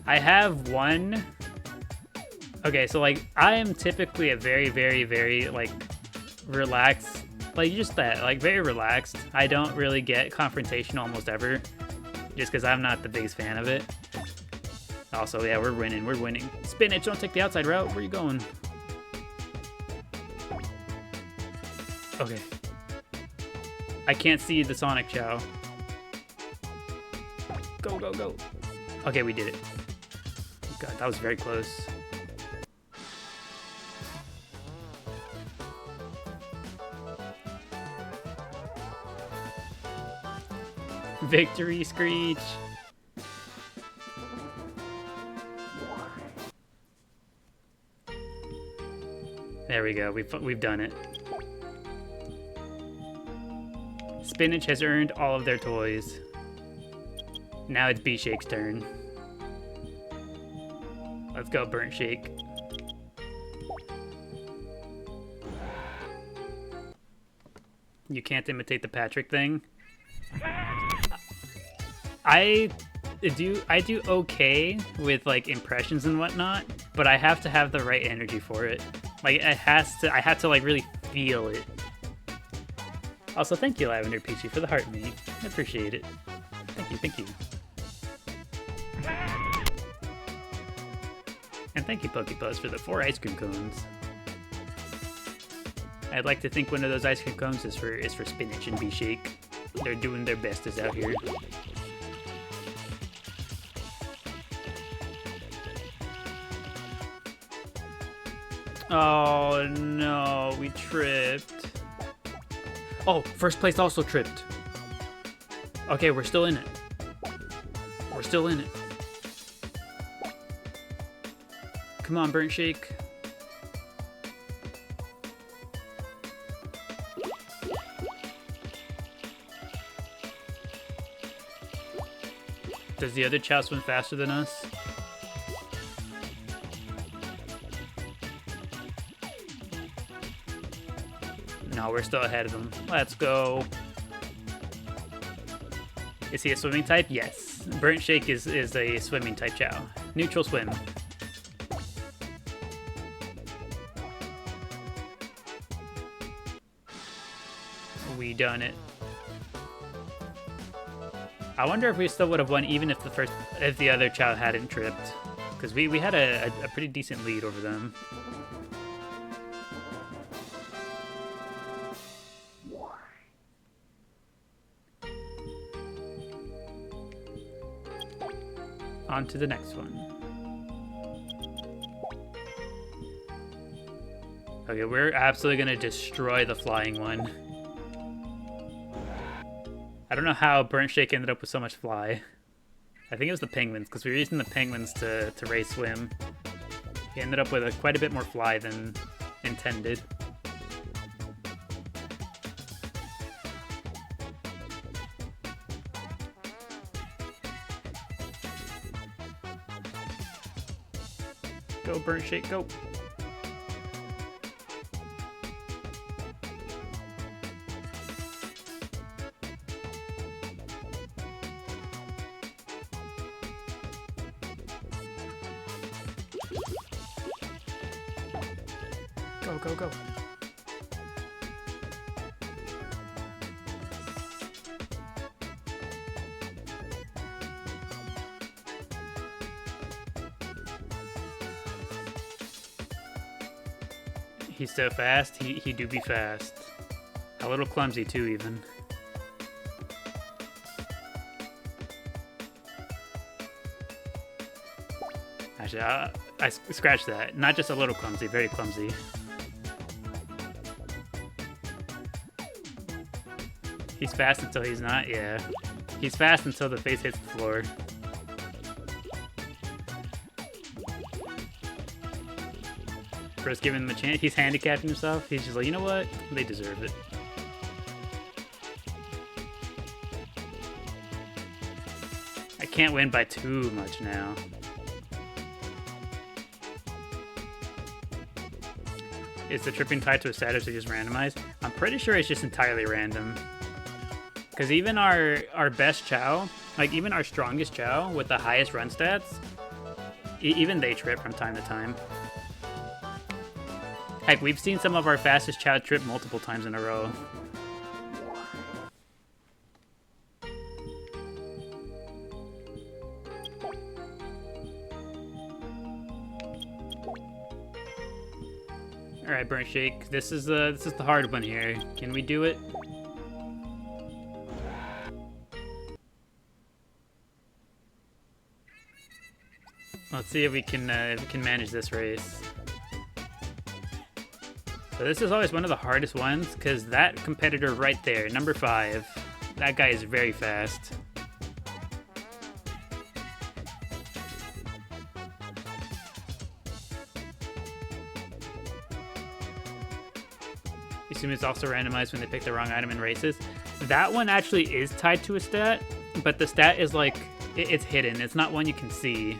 I have one. Okay, so like I am typically a very, very, very like relaxed, like just that, like very relaxed. I don't really get confrontation almost ever, just because I'm not the biggest fan of it. Also, yeah, we're winning. We're winning. Spinach, don't take the outside route. Where are you going? Okay. I can't see the Sonic Chao. Go, go, go. Okay, we did it. God, that was very close. Victory Screech! There we go, we've done it. Spinach has earned all of their toys. Now it's B-Shake's turn. Let's go, Burnt Shake. You can't imitate the Patrick thing. I do okay with like impressions and whatnot, but I have to have the right energy for it. Like I have to like really feel it. Also, thank you, Lavender Peachy, for the heart me. I appreciate it. Thank you, thank you. And thank you, Pokebuzz, for the 4 ice cream cones. I'd like to think one of those ice cream cones is for Spinach and B-Shake. They're doing their bestest out here. Oh no, we tripped. Oh, first place also tripped. Okay, we're still in it. We're still in it. Come on, Burnt Shake. Does the other Chao swim faster than us? No, we're still ahead of him. Let's go. Is he a swimming type? Yes. Burnt Shake is a swimming type Chao. Neutral swim. We done it. I wonder if we still would have won even if the other Chao hadn't tripped. Because we had a pretty decent lead over them. On to the next one. Okay, we're absolutely gonna destroy the flying one. I don't know how Burnt Shake ended up with so much fly. I think it was the penguins, because we were using the penguins to race swim. He ended up with quite a bit more fly than intended. Go, Burnt Shake, go. Go, go, go. He's so fast, he do be fast. A little clumsy too, even. Actually, I scratched that. Not just a little clumsy, very clumsy. He's fast until he's not, yeah. He's fast until the face hits the floor. First giving him a chance, he's handicapping himself. He's just like, you know what? They deserve it. I can't win by too much now. Is the tripping tied to a status or just randomized? I'm pretty sure it's just entirely random. Because even our best Chao, like even our strongest Chao with the highest run stats, even they trip from time to time. Heck, we've seen some of our fastest Chao trip multiple times in a row. All right, Burnt Shake. This is the hard one here. Can we do it? Let's see if we can manage this race. So this is always one of the hardest ones because that competitor right there, number 5, that guy is very fast. Assume it's also randomized when they pick the wrong item in races. That one actually is tied to a stat, but the stat is like, it's hidden. It's not one you can see.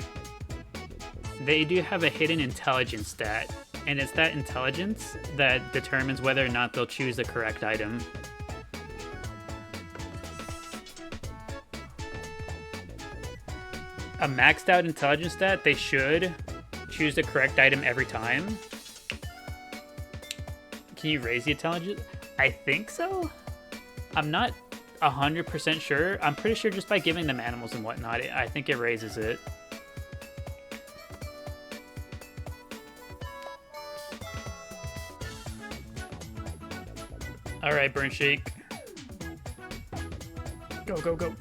They do have a hidden intelligence stat, and it's that intelligence that determines whether or not they'll choose the correct item. A maxed out intelligence stat, they should choose the correct item every time. Can you raise the intelligence? I think so. I'm not 100% sure. I'm pretty sure just by giving them animals and whatnot, I think it raises it. All right, Burnt Shake. Go, go, go.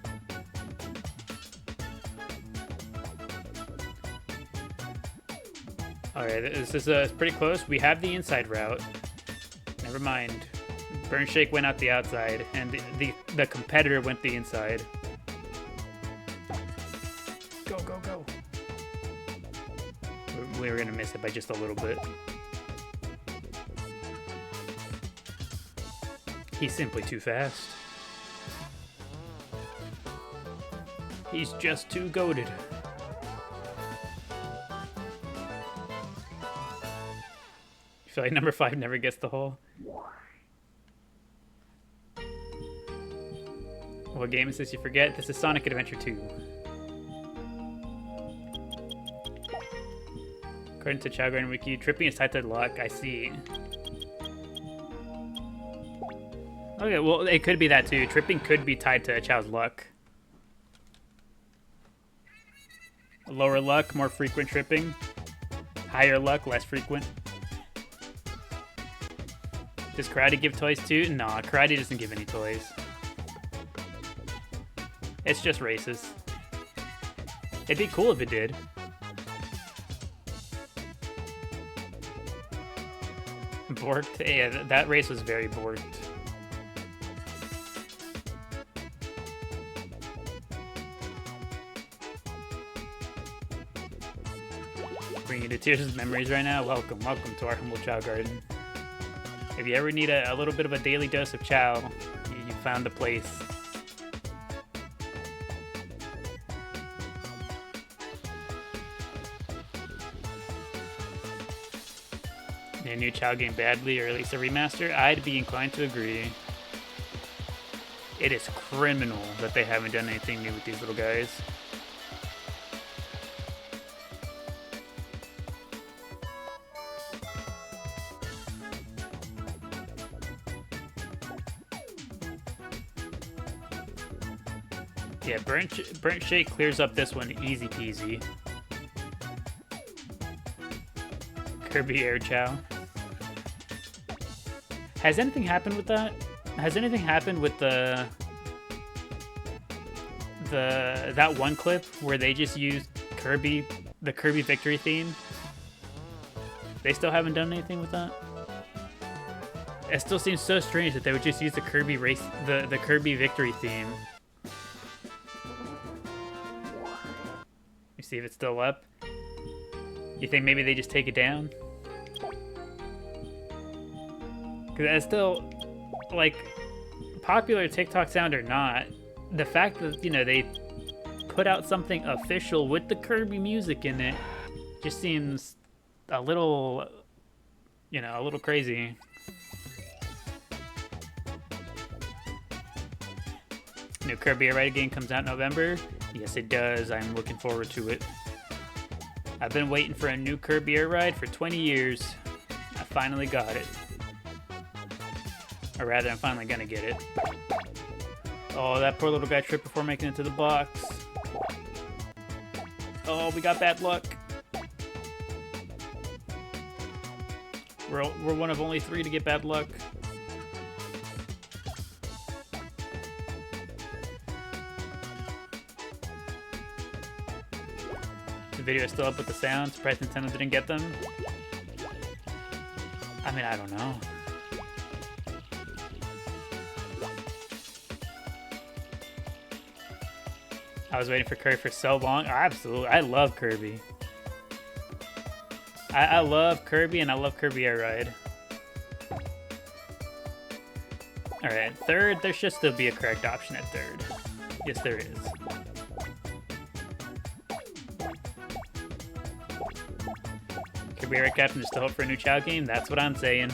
All right, this is pretty close. We have the inside route. Never mind. Burnt Shake went out the outside, and the competitor went the inside. Go, go, go. We were gonna miss it by just a little bit. He's simply too fast. He's just too goated. You feel like number 5 never gets the hole? What game is this you forget? This is Sonic Adventure 2. According to ChaoGarden Wiki, tripping is tied to luck. I see. Okay, well, it could be that too. Tripping could be tied to Chao's luck. Lower luck, more frequent tripping. Higher luck, less frequent. Does karate give toys too? Nah, karate doesn't give any toys. It's just races. It'd be cool if it did. Borked? Yeah, that race was very borked. Bring you to tears of memories right now. Welcome to our humble Chao garden. If you ever need a little bit of a daily dose of Chao, you found the place. A new Chao game badly, or at least a remaster? I'd be inclined to agree. It is criminal that they haven't done anything new with these little guys. Yeah, Burnt Shake clears up this one easy peasy. Kirby Air Chao. Has anything happened with that? Has anything happened with that one clip where they just used the Kirby victory theme? They still haven't done anything with that? It still seems so strange that they would just use the Kirby race, the Kirby victory theme. You see if it's still up? You think maybe they just take it down? Because that's still, like, popular TikTok sound or not, the fact that, you know, they put out something official with the Kirby music in it just seems a little, you know, a little crazy. New Kirby Air Ride game comes out in November. Yes, it does. I'm looking forward to it. I've been waiting for a new Kirby Air Ride for 20 years. I finally got it. Or rather, I'm finally gonna get it. Oh, that poor little guy tripped before making it to the box. Oh, we got bad luck. We're one of only 3 to get bad luck. The video is still up with the sound. Surprised Nintendo didn't get them. I mean, I don't know. I was waiting for Kirby for so long. Oh, absolutely. I love Kirby. I love Kirby, and I love Kirby Air Ride. Alright, third. There should still be a correct option at third. Yes, there is. Kirby Air Ride Captain is still hope for a new Chao game? That's what I'm saying.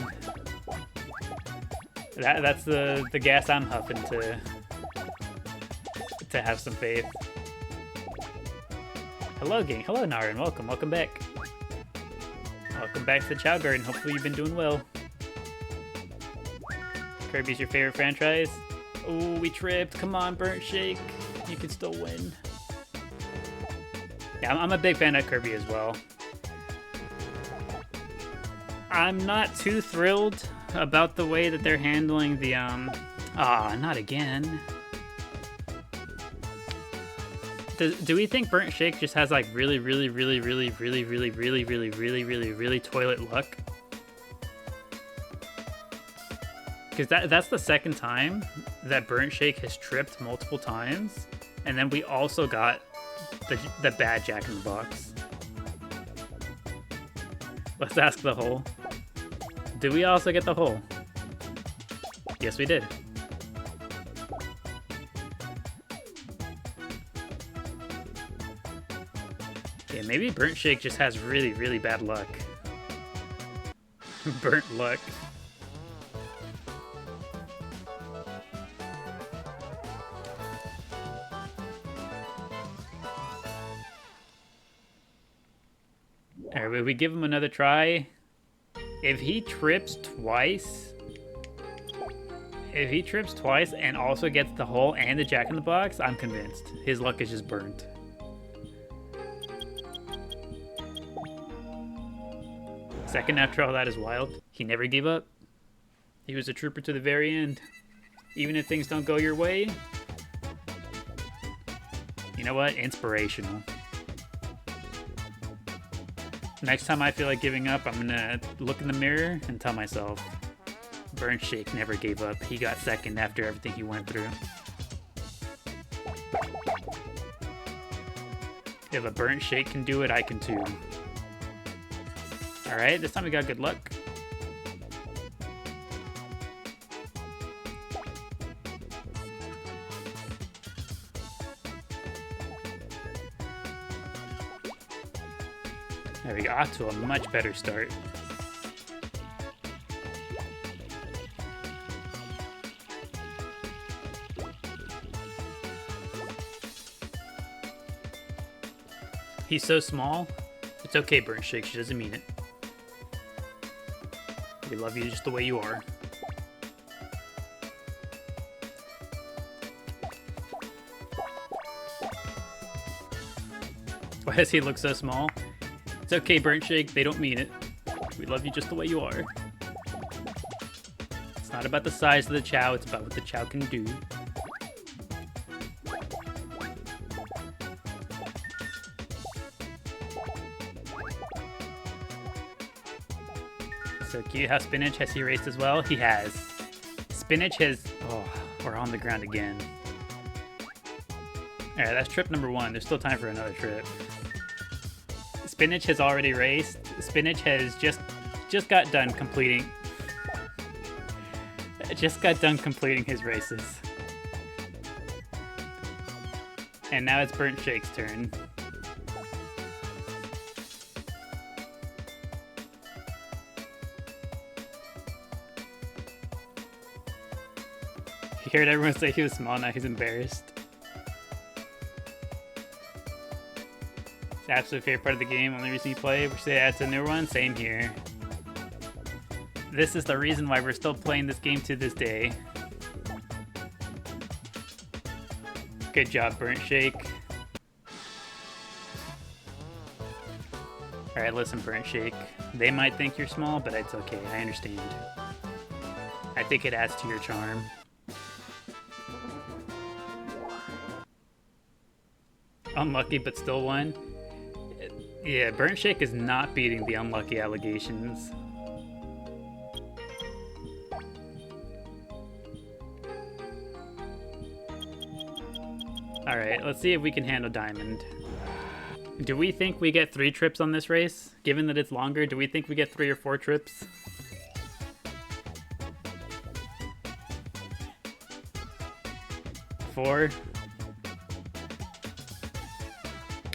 That's the gas I'm huffing to have some faith. Hello, gang. Hello, Naren. Welcome back. Welcome back to the Chao Garden. Hopefully you've been doing well. Kirby's your favorite franchise? Oh, we tripped. Come on, Burnt Shake. You can still win. Yeah, I'm a big fan of Kirby as well. I'm not too thrilled about the way that they're handling the, not again. Do we think Burnt Shake just has like really toilet luck? Because that's the second time that Burnt Shake has tripped multiple times, and then we also got the bad Jack in the Box. Let's ask the hole. Did we also get the hole? Yes, we did. Yeah, maybe Burnt Shake just has really bad luck. Burnt luck. Alright, will we give him another try? If he trips twice and also gets the hole and the Jack in the Box, I'm convinced. His luck is just burnt. Second after all that is wild. He never gave up. He was a trooper to the very end. Even if things don't go your way, you know what? Inspirational. Next time I feel like giving up, I'm gonna look in the mirror and tell myself, Burnt Shake never gave up. He got second after everything he went through. If a Burnt Shake can do it, I can too. Alright, this time we got good luck. There we go, off to a much better start. He's so small. It's okay, Burnt Shake, she doesn't mean it. We love you just the way you are. Why does he look so small? It's okay, Burnt Shake, they don't mean it. We love you just the way you are. It's not about the size of the Chao, it's about what the Chao can do. So cute how Spinach has he raced as well? He has. Spinach has... Oh, we're on the ground again. Alright, that's trip number 1. There's still time for another trip. Spinach has already raced. Spinach has just got done completing... Just got done completing his races. And now it's Burnt Shake's turn. He heard everyone say he was small, now he's embarrassed. It's absolute favorite part of the game, only reason you play. Wish they add a new one, same here. This is the reason why we're still playing this game to this day. Good job, Burnt Shake. Alright, listen, Burnt Shake. They might think you're small, but it's okay, I understand. I think it adds to your charm. Unlucky, but still won. Yeah, Burnt Shake is not beating the unlucky allegations. Alright, let's see if we can handle Diamond. Do we think we get 3 trips on this race? Given that it's longer, do we think we get 3 or 4 trips? Four?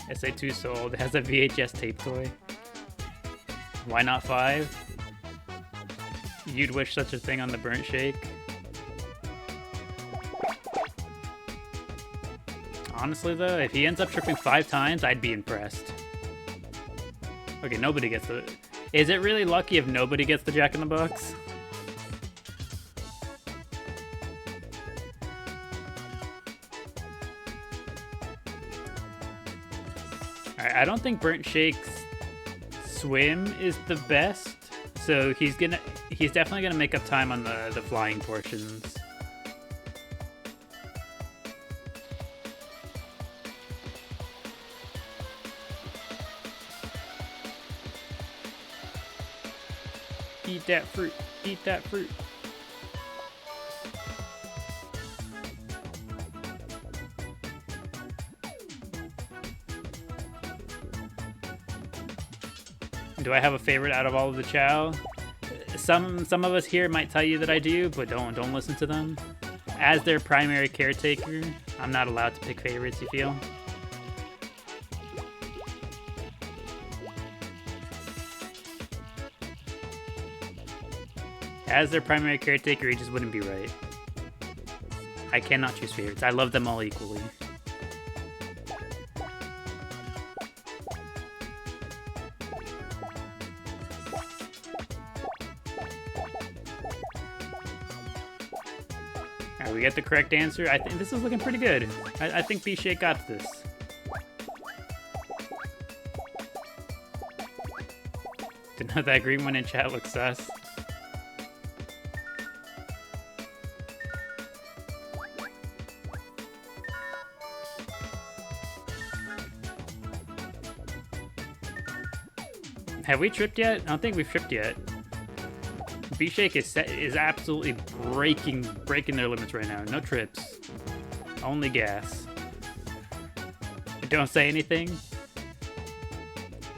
SA2 sold. It has a VHS tape toy. Why not 5? You'd wish such a thing on the Burnt Shake. Honestly though, if he ends up tripping 5 times, I'd be impressed. Okay, nobody gets the... Is it really lucky if nobody gets the Jack in the Box? Alright, I don't think Burnt Shake's swim is the best, so he's definitely gonna make up time on the flying portions. Eat that fruit. Eat that fruit. Do I have a favorite out of all of the Chao? Some of us here might tell you that I do, but don't listen to them. As their primary caretaker, I'm not allowed to pick favorites, you feel? As their primary caretaker, he just wouldn't be right. I cannot choose favorites. I love them all equally. Alright, we get the correct answer. I think this is looking pretty good. I think B-Shake got this. That green one in chat looks sus. Have we tripped yet? I don't think we've tripped yet. B-Shake is absolutely breaking their limits right now. No trips. Only gas. Don't say anything.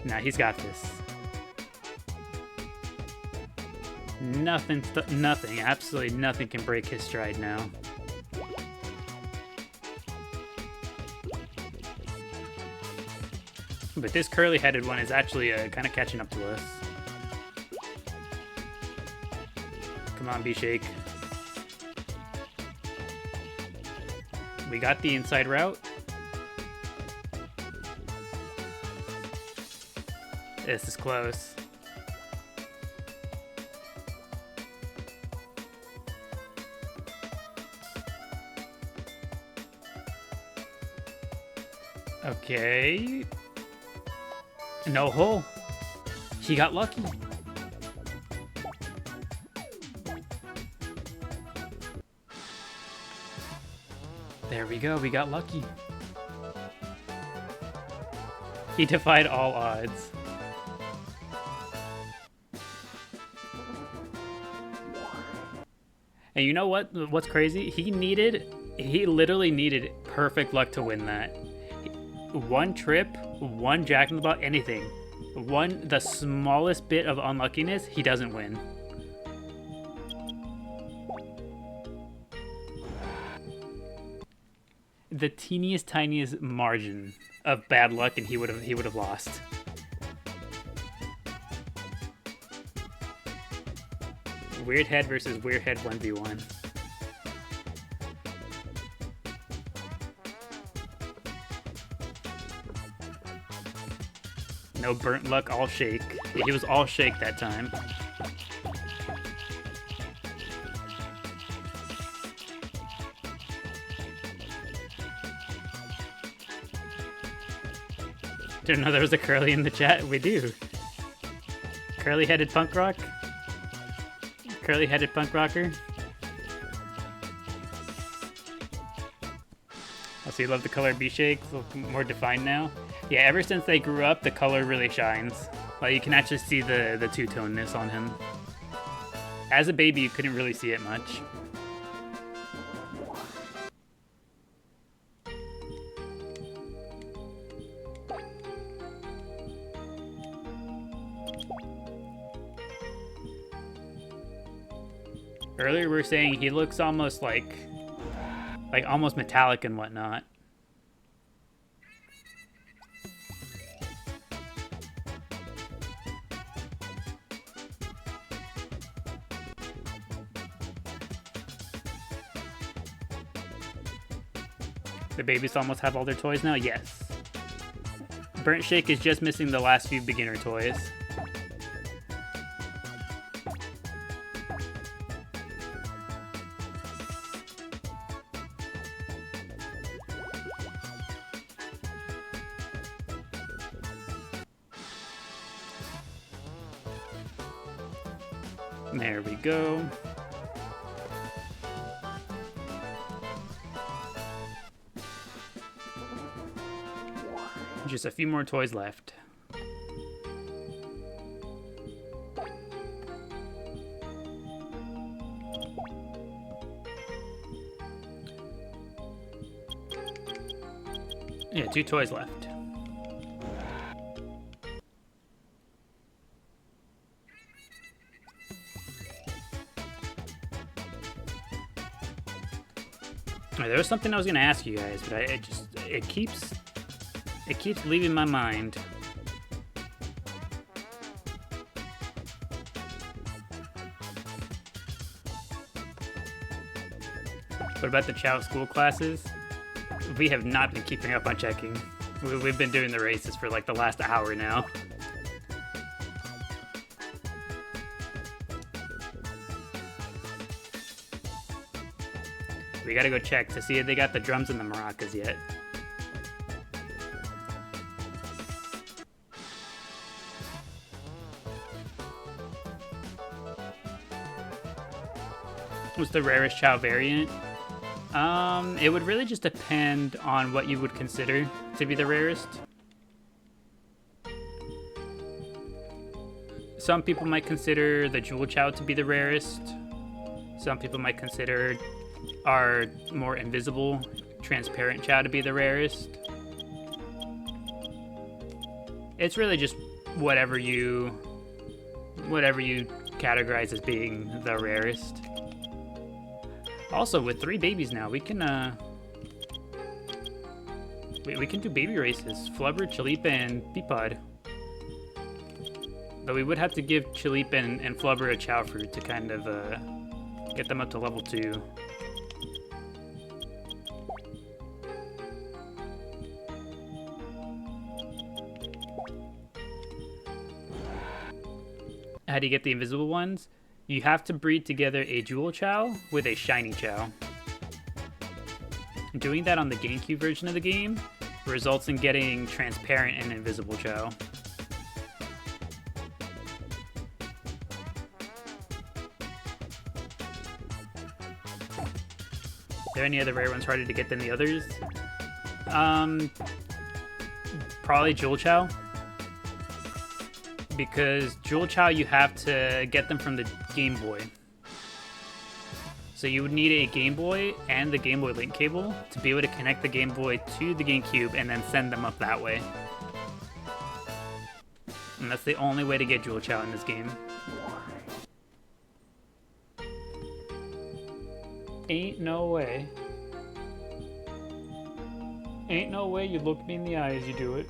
Nah, he's got this. Nothing, absolutely nothing can break his stride now. But this curly-headed one is actually kind of catching up to us. Come on, B-Shake. We got the inside route. This is close. Okay. No hole. He got lucky. There we go. We got lucky. He defied all odds. And you know what? What's crazy? He literally needed perfect luck to win that. One trip, one jack in the box, anything. The smallest bit of unluckiness, he doesn't win. The teeniest, tiniest margin of bad luck, and he would have lost. Weird head versus weird head 1v1. No burnt luck, all shake. Yeah, he was all shake that time. Didn't know there was a curly in the chat. We do. Curly-headed punk rock. Curly-headed punk rocker. Oh, so you love the color B-Shake? It's a little more defined now. Yeah, ever since they grew up, the color really shines. Like, you can actually see the two-toneness on him. As a baby, you couldn't really see it much. Earlier we were saying he looks almost like almost metallic and whatnot. The babies almost have all their toys now? Yes. Burnt Shake is just missing the last few beginner toys. There we go. Just a few more toys left. Yeah, 2 toys left. There was something I was gonna ask you guys, but it keeps leaving my mind. What about the Chao school classes? We have not been keeping up on checking. We've been doing the races for like the last hour now. We gotta go check to see if they got the drums and the maracas yet. was the rarest Chao variant. It would really just depend on what you would consider to be the rarest. Some people might consider the Jewel Chao to be the rarest. Some people might consider our more invisible, transparent Chao to be the rarest. It's really just whatever you categorize as being the rarest. Also, with 3 babies now, we can we can do baby races. Flubber, Chalipa, and Peapod. But we would have to give Chalipa and Flubber a Chao fruit to kind of get them up to level 2. How do you get the invisible ones? You have to breed together a Jewel Chao with a Shiny Chao. Doing that on the GameCube version of the game results in getting transparent and invisible Chao. Are there any other rare ones harder to get than the others? Probably Jewel Chao. Because Jewel Chao, you have to get them from the Game Boy. So you would need a Game Boy and the Game Boy link cable to be able to connect the Game Boy to the GameCube and then send them up that way. And that's the only way to get Jewel Chao in this game. Ain't no way. Ain't no way you look me in the eye as you do it.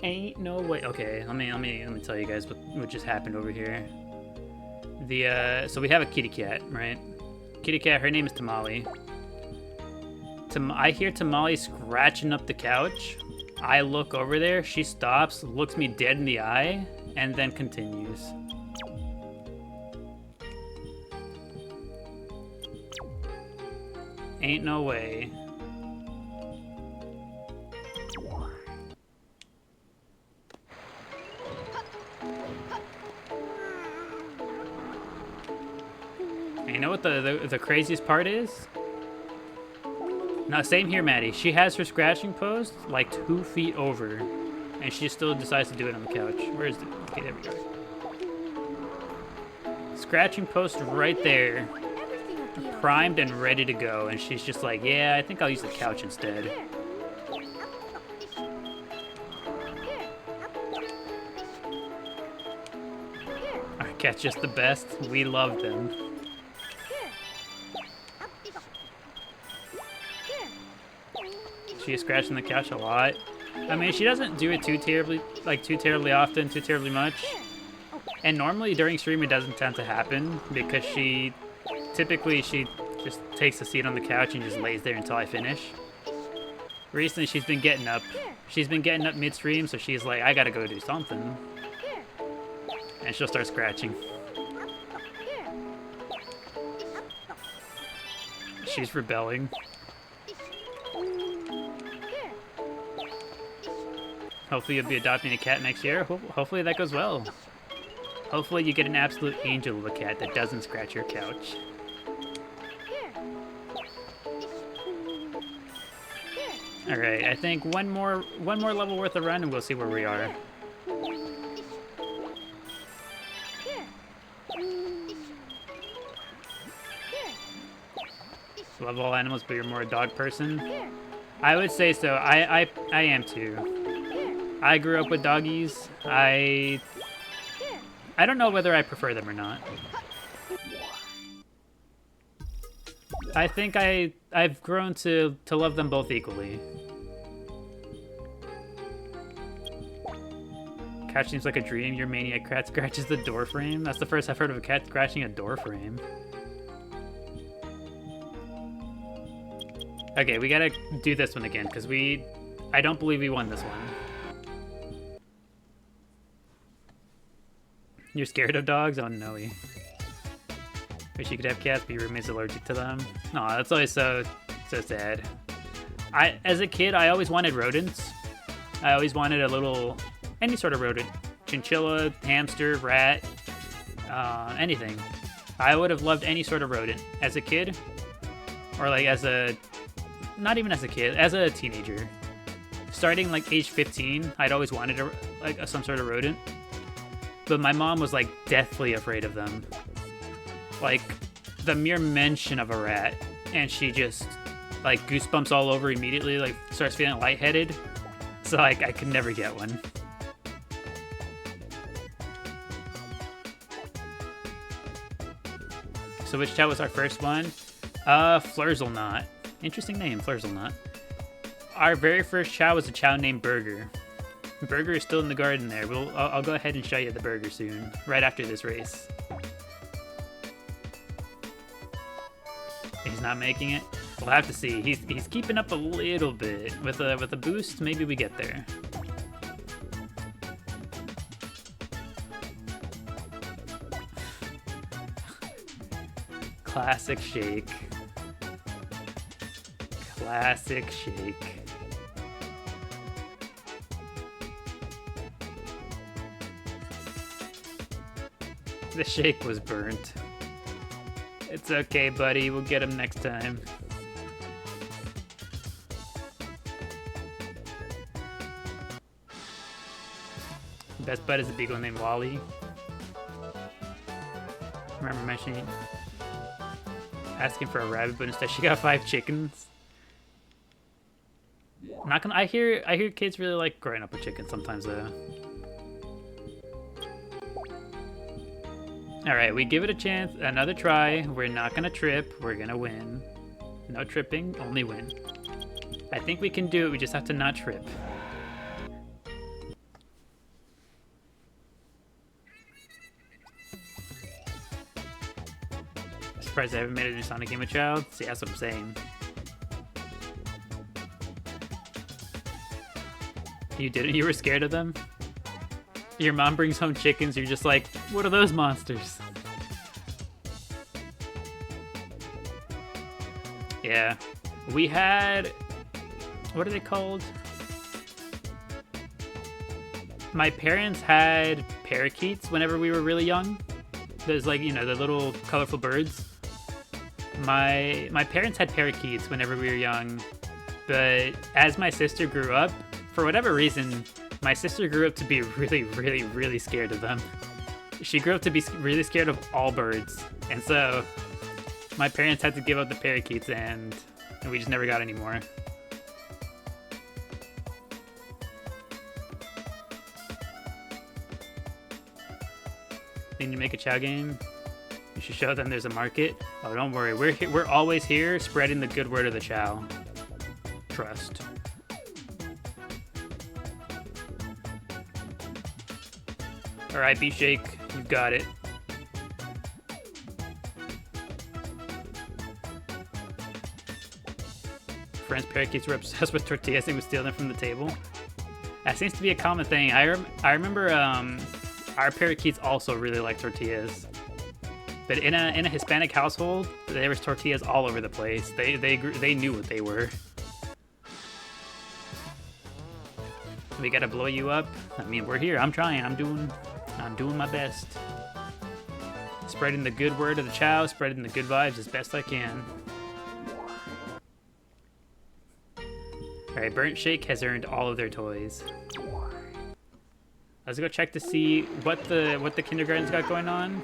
Ain't no way. Okay, let me tell you guys what just happened over here. So we have a kitty cat, right? Kitty cat, her name is Tamale. I hear Tamale scratching up the couch. I look over there, she stops, looks me dead in the eye, and then continues. Ain't no way. You know what the craziest part is? No, same here, Maddie. She has her scratching post like 2 feet over, and she still decides to do it on the couch. Where is it? Okay, there we go. Scratching post right there, primed and ready to go, and she's just like, yeah, I think I'll use the couch instead. Our cat's just the best. We love them. She is scratching the couch a lot. I mean, she doesn't do it too terribly often, too terribly much. And normally during stream it doesn't tend to happen because she just takes a seat on the couch and just lays there until I finish. Recently she's been getting up. She's been getting up mid-stream, so she's like, I gotta go do something. And she'll start scratching. She's rebelling. Hopefully you'll be adopting a cat next year. Hopefully that goes well. Hopefully you get an absolute angel of a cat that doesn't scratch your couch. Alright, I think one more level worth of run and we'll see where we are. Love all animals, but you're more a dog person? I would say so. I am too. I grew up with doggies. I don't know whether I prefer them or not. I think I've grown to love them both equally. Cat seems like a dream. Your maniac cat scratches the door frame. That's the first I've heard of a cat scratching a door frame. Okay, we gotta do this one again, because I don't believe we won this one. You're scared of dogs? Oh, no. Wish you could have cats, but your roommate's allergic to them. No, that's always so sad. As a kid, I always wanted rodents. I always wanted any sort of rodent. Chinchilla, hamster, rat, anything. I would have loved any sort of rodent as a kid, or like as a, not even as a kid, as a teenager. Starting like age 15, I'd always wanted some sort of rodent, but my mom was like deathly afraid of them. Like the mere mention of a rat, and she just like goosebumps all over immediately, like starts feeling lightheaded. So like I could never get one. So which Chao was our first one? Flurzelnut. Interesting name, Flurzelnut. Our very first Chao was a Chao named Burger. Burger is still in the garden there. I'll go ahead and show you the Burger soon, right after this race. He's not making it. We'll have to see. He's keeping up a little bit with a boost. Maybe we get there. Classic shake. Classic shake. The shake was burnt. It's okay, buddy. We'll get him next time. Best bud is a beagle named Wally. Remember mentioning asking for a rabbit, but instead she got 5 chickens. Not gonna. I hear kids really like growing up with chickens sometimes though. All right, we give it a chance, another try. We're not gonna trip. We're gonna win. No tripping, only win. I think we can do it. We just have to not trip. Surprised I haven't made a new Sonic game with Chao. See, that's what I'm saying. You didn't? You were scared of them? Your mom brings home chickens, you're just like, what are those monsters? Yeah. We had... what are they called? My parents had parakeets whenever we were really young. There's like, you know, the little colorful birds. My parents had parakeets whenever we were young, but as my sister grew up, for whatever reason, my sister grew up to be really scared of them. She grew up to be really scared of all birds, and so my parents had to give up the parakeets, and we just never got any more. Need to make a Chao game? You should show them there's a market. Oh, don't worry. We're always here spreading the good word of the Chao. Trust. All right, B-Shake. You've got it. Friends parakeets were obsessed with tortillas and would steal them from the table. That seems to be a common thing. I remember our parakeets also really like tortillas. But in a Hispanic household, there was tortillas all over the place. They knew what they were. We gotta blow you up. I mean, we're here. I'm trying. I'm doing my best. Spreading the good word of the Chao, spreading the good vibes as best I can. All right, Burnt Shake has earned all of their toys. Let's go check to see what the kindergarten's got going on.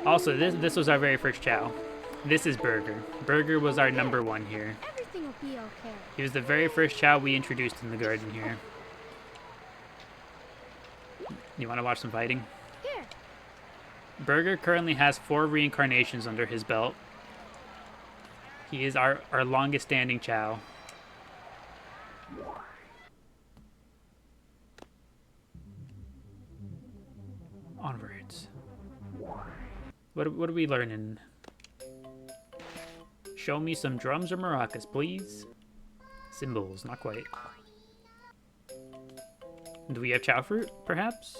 Also, this was our very first Chao. This is Burger. Burger was our number 1 here. Everything will be okay. He was the very first Chao we introduced in the garden here. You want to watch some fighting? Here. Burger currently has 4 reincarnations under his belt. He is our longest standing Chao. Onwards. What are we learning? Show me some drums or maracas, please. Cymbals, not quite. Do we have Chao fruit, perhaps?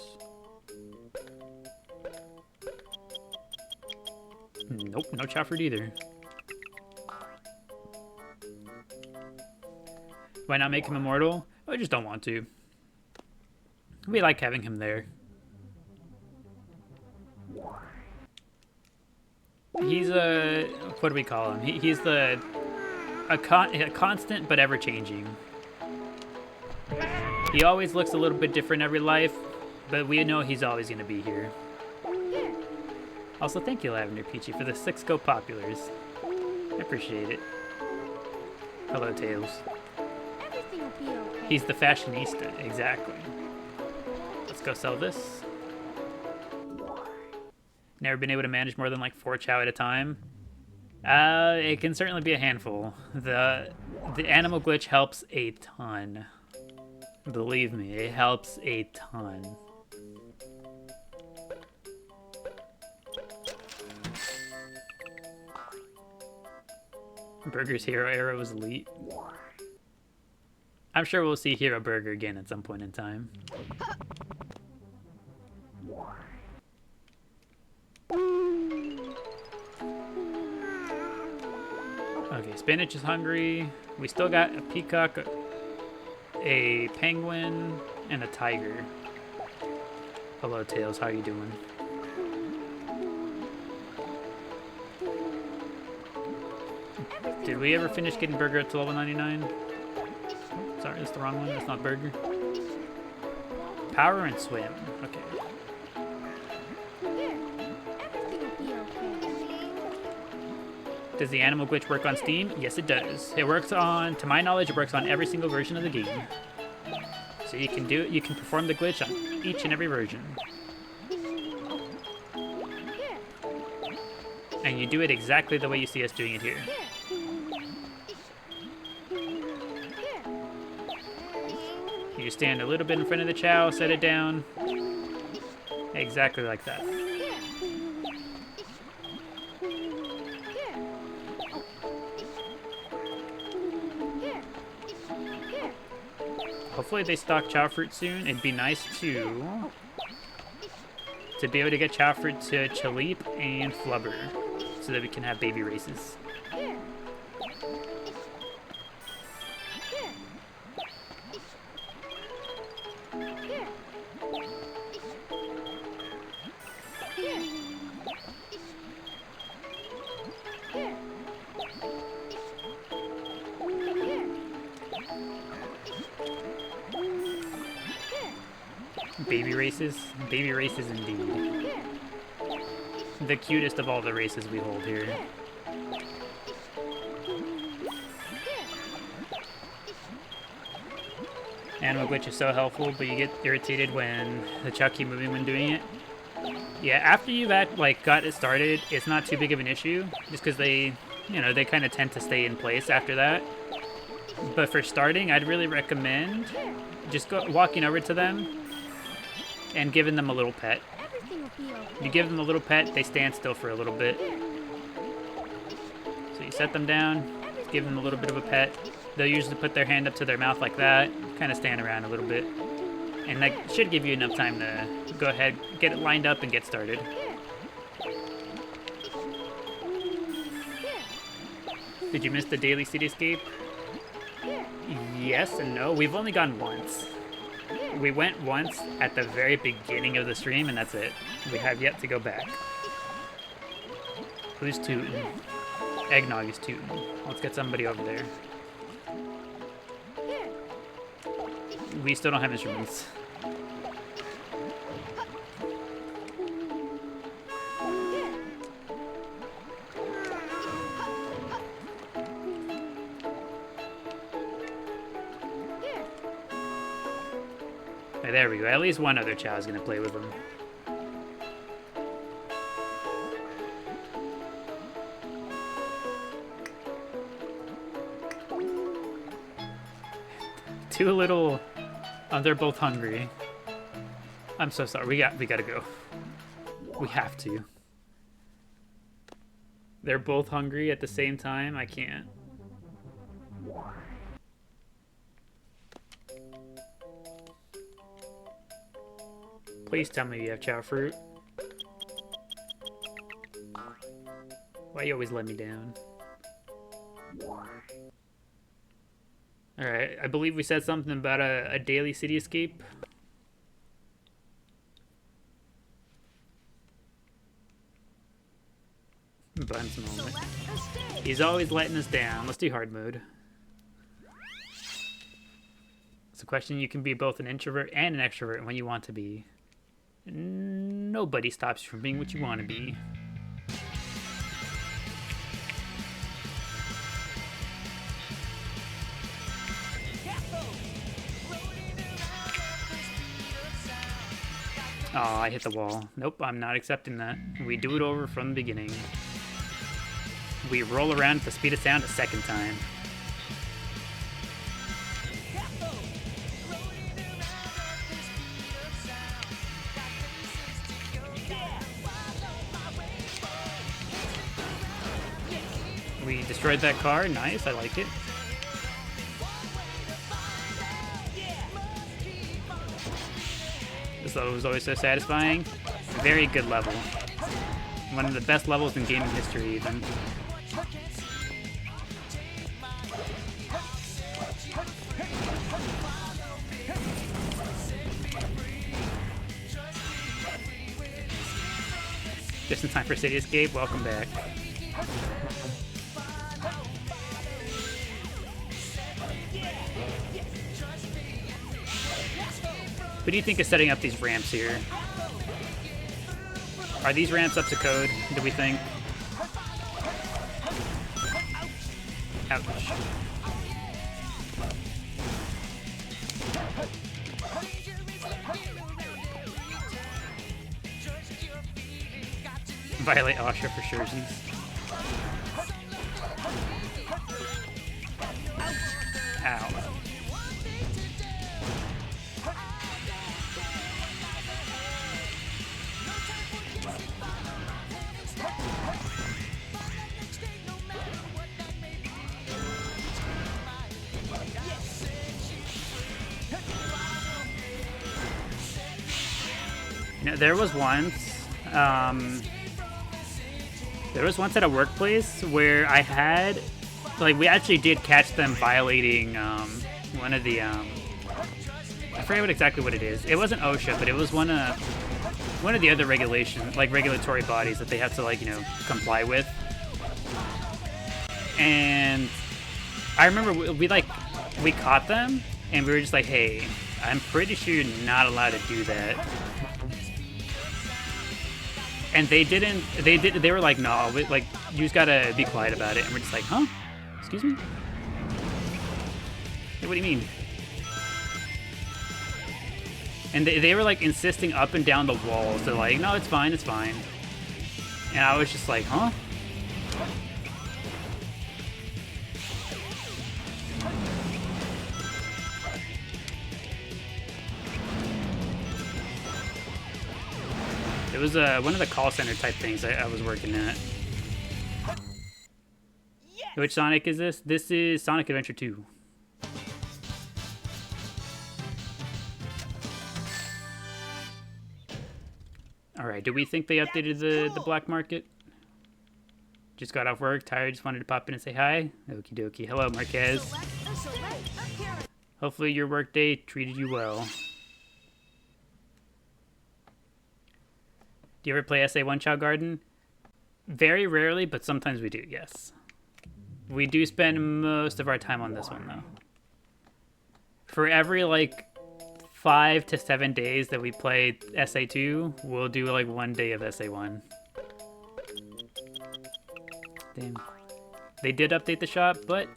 Nope, no Chao fruit either. Why not make him immortal? I just don't want to. We like having him there. He's a, what do we call him? He's a constant but ever changing. He always looks a little bit different every life, but we know he's always going to be here. Also, thank you, Lavender Peachy, for the 6 Go Populars. I appreciate it. Hello, Tails. Everything will be okay. He's the fashionista, exactly. Let's go sell this. Never been able to manage more than like 4 Chao at a time. It can certainly be a handful. The animal glitch helps a ton. Believe me, it helps a ton. Burger's Hero Era was elite. I'm sure we'll see Hero Burger again at some point in time. Okay, Spinach is hungry. We still got a peacock, a penguin, and a tiger. Hello, Tails. How you doing? Did we ever finish getting Burger up to level 99? Sorry, that's the wrong one. That's not Burger. Power and Swim. Okay. Everything will be okay. Does the animal glitch work on Steam? Yes, it does. It works on, to my knowledge, it works on every single version of the game. So you can do it. You can perform the glitch on each and every version. And you do it exactly the way you see us doing it here. You stand a little bit in front of the Chao, set it down. Exactly like that. Hopefully they stock Chao fruit soon. It'd be nice to be able to get Chao fruit to Chaleep and Flubber so that we can have baby races. Baby races? Baby races indeed. The cutest of all the races we hold here. Animal glitch is so helpful, but you get irritated when the Chao keep moving when doing it. Yeah, after you've got it started, it's not too big of an issue, just because they kind of tend to stay in place after that. But for starting, I'd really recommend just walking over to them and giving them a little pet. Everything will be okay. You give them a little pet, they stand still for a little bit. So you set them down, give them a little bit of a pet. They'll usually put their hand up to their mouth like that, kind of stand around a little bit. And that should give you enough time to go ahead, get it lined up, and get started. Did you miss the daily cityscape? Yes and no. We've only gone once. We went once at the very beginning of the stream, and that's it. We have yet to go back. Who's tootin'? Eggnog is tootin'. Let's get somebody over there. We still don't have instruments. Okay, there we go. At least one other Chao is going to play with them. Too little. Oh, they're both hungry. I'm so sorry. We gotta go. We have to. They're both hungry at the same time. I can't. Please tell me you have Chao fruit. Why you always let me down? Alright, I believe we said something about a daily cityscape. But He's always letting us down. Let's do hard mode. It's a question you can be both an introvert and an extrovert when you want to be. Nobody stops you from being what you want to be. Oh, I hit the wall. Nope, I'm not accepting that. We do it over from the beginning. We roll around at the speed of sound a second time. We destroyed that car. Nice, I like it. This level was always so satisfying. Very good level. One of the best levels in gaming history, even. Just in time for City Escape, welcome back. What do you think of setting up these ramps here? Are these ramps up to code, do we think? Ouch. Violate OSHA for surezies. Ow. You know, there was once at a workplace where I had, like, we actually did catch them violating one of the, I forget exactly what it is. It wasn't OSHA, but it was one of the other regulatory bodies that they have to, like, you know, comply with. And I remember we caught them, and we were just like, hey, I'm pretty sure you're not allowed to do that. And they were like, no, like, you just gotta be quiet about it. And we're just like, huh? Excuse me? Hey, what do you mean? And they were like insisting up and down the walls. They're like, no, it's fine, it's fine. And I was just like, huh? It was one of the call center type things I was working at. Yes! Which Sonic is this? This is Sonic Adventure 2. Alright, do we think they updated the black market? Just got off work, tired, just wanted to pop in and say hi. Okie dokie. Hello, Marquez. Hopefully your workday treated you well. Do you ever play SA1 Chao Garden? Very rarely, but sometimes we do, yes. We do spend most of our time on this one, though. For every, like, 5 to 7 days that we play SA2, we'll do, like, 1 day of SA1. Damn. They did update the shop, but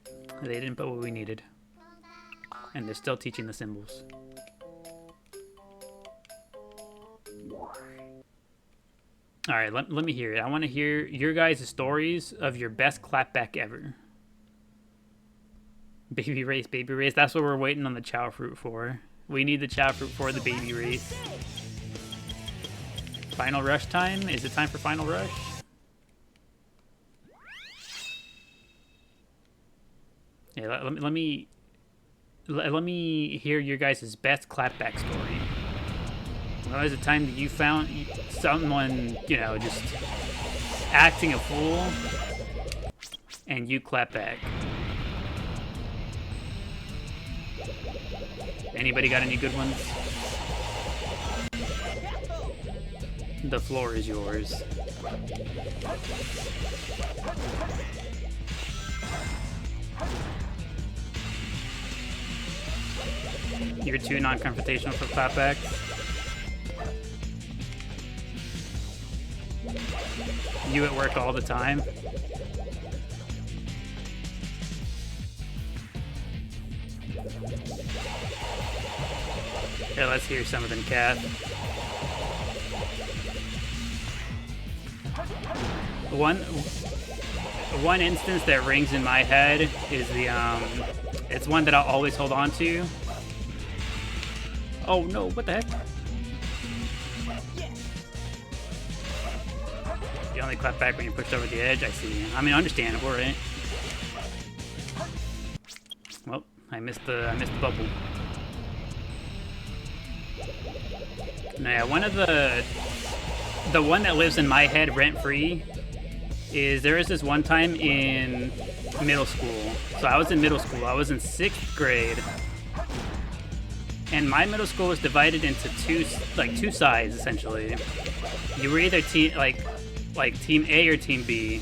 they didn't put what we needed. And they're still teaching the symbols. Alright, let me hear it. I want to hear your guys' stories of your best clapback ever. Baby race, baby race. That's what we're waiting on the Chao fruit for. We need the Chao fruit for the baby race. Final rush time? Is it time for final rush? Yeah, let me hear your guys' best clapback story. When was the time that you found someone, you know, just acting a fool, and you clap back? Anybody got any good ones? The floor is yours. You're too non-confrontational for clapbacks. You at work all the time. Here, let's hear some of them, Kath. One instance that rings in my head is the it's one that I'll always hold on to. Oh no, what the heck? You only clap back when you're pushed over the edge. I see. I mean, understandable, right? Well, I missed the bubble. No, yeah, one of the one that lives in my head rent-free is there was this one time in middle school. So I was in middle school. I was in 6th grade. And my middle school was divided into two sides, essentially. You were either Team A or Team B.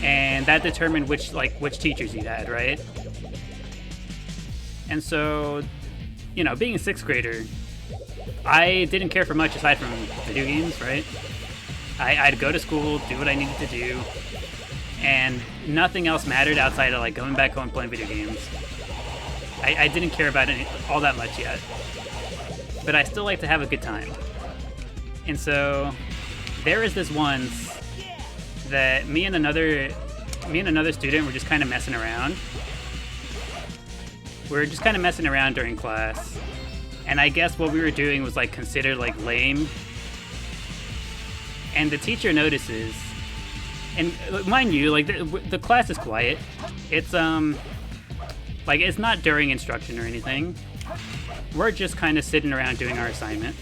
And that determined which teachers you had, right? And so, you know, being a 6th grader, I didn't care for much aside from video games, right? I'd go to school, do what I needed to do, and nothing else mattered outside of like going back home and playing video games. I didn't care about it all that much yet, but I still like to have a good time. And so there was this once that me and another student were just kind of messing around. We were just kind of messing around during class. And I guess what we were doing was like considered like lame. And the teacher notices. And mind you, like the class is quiet. It's like it's not during instruction or anything. We're just kind of sitting around doing our assignment.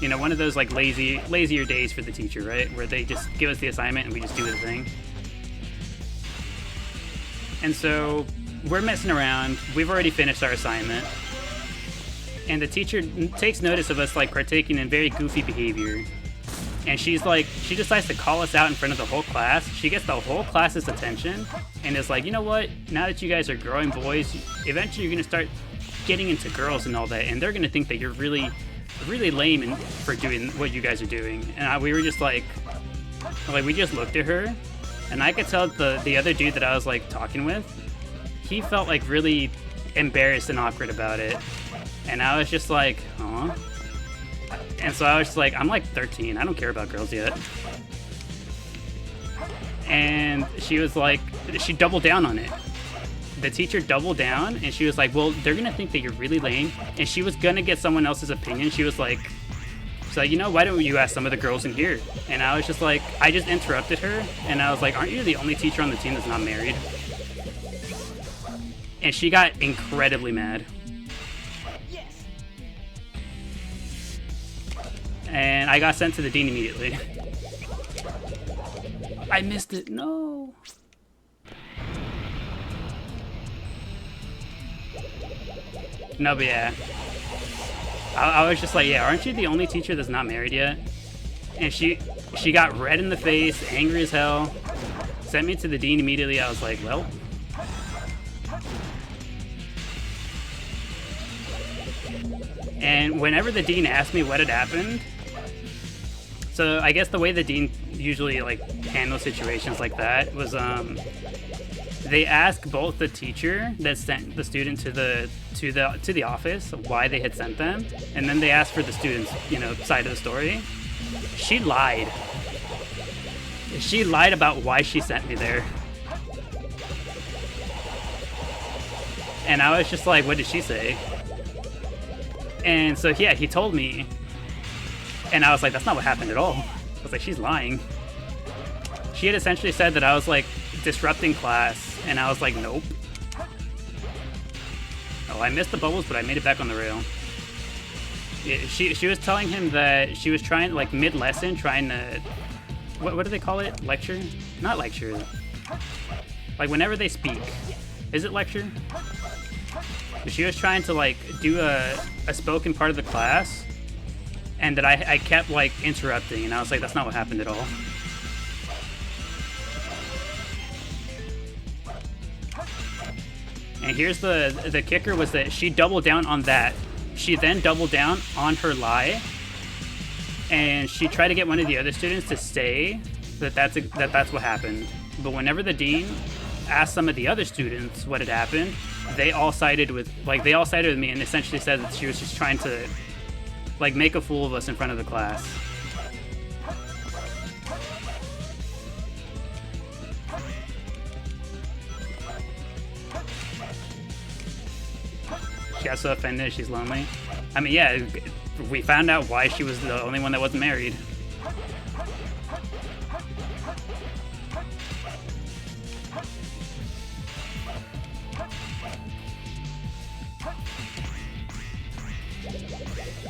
You know, one of those like lazier days for the teacher, right? Where they just give us the assignment and we just do the thing. And so we're messing around. We've already finished our assignment. And the teacher takes notice of us like partaking in very goofy behavior. And she decides to call us out in front of the whole class. She gets the whole class's attention and is like, you know what? Now that you guys are growing boys, eventually you're gonna start getting into girls and all that, and they're gonna think that you're really lame for doing what you guys are doing. And we were just like we just looked at her, and I could tell the other dude that I was like talking with, he felt like really embarrassed and awkward about it. And I was just like, huh? And so I was just like, I'm like 13. I don't care about girls yet. And she was like, she doubled down on it. The teacher doubled down, and she was like, well, they're going to think that you're really lame. And she was going to get someone else's opinion. She was like, so, you know, why don't you ask some of the girls in here? And I was just like, I just interrupted her. And I was like, aren't you the only teacher on the team that's not married? And she got incredibly mad. And I got sent to the dean immediately. I missed it. No. No, but yeah. I was just like, yeah, aren't you the only teacher that's not married yet? And she got red in the face, angry as hell, sent me to the dean immediately. I was like, well. And whenever the dean asked me what had happened, so I guess the way the dean usually like handles situations like that was they ask both the teacher that sent the student to the office why they had sent them, and then they ask for the student's, you know, side of the story. She lied. She lied about why she sent me there. And I was just like, what did she say? And so yeah, he told me. And I was like, that's not what happened at all. I was like, she's lying. She had essentially said that I was like disrupting class, and I was like, nope. Oh, I missed the bubbles, but I made it back on the rail. Yeah, she was telling him that she was trying, like mid-lesson, trying to, what do they call it? Lecture? Not lecture. Like whenever they speak. Is it lecture? But she was trying to like do a spoken part of the class, and that I kept like interrupting, and I was like, that's not what happened at all. And here's the kicker was that she doubled down on that. She then doubled down on her lie, and she tried to get one of the other students to say that's what happened. But whenever the dean asked some of the other students what had happened, they all sided with me and essentially said that she was just trying to like make a fool of us in front of the class. She got so offended she's lonely. I mean, yeah, we found out why she was the only one that wasn't married.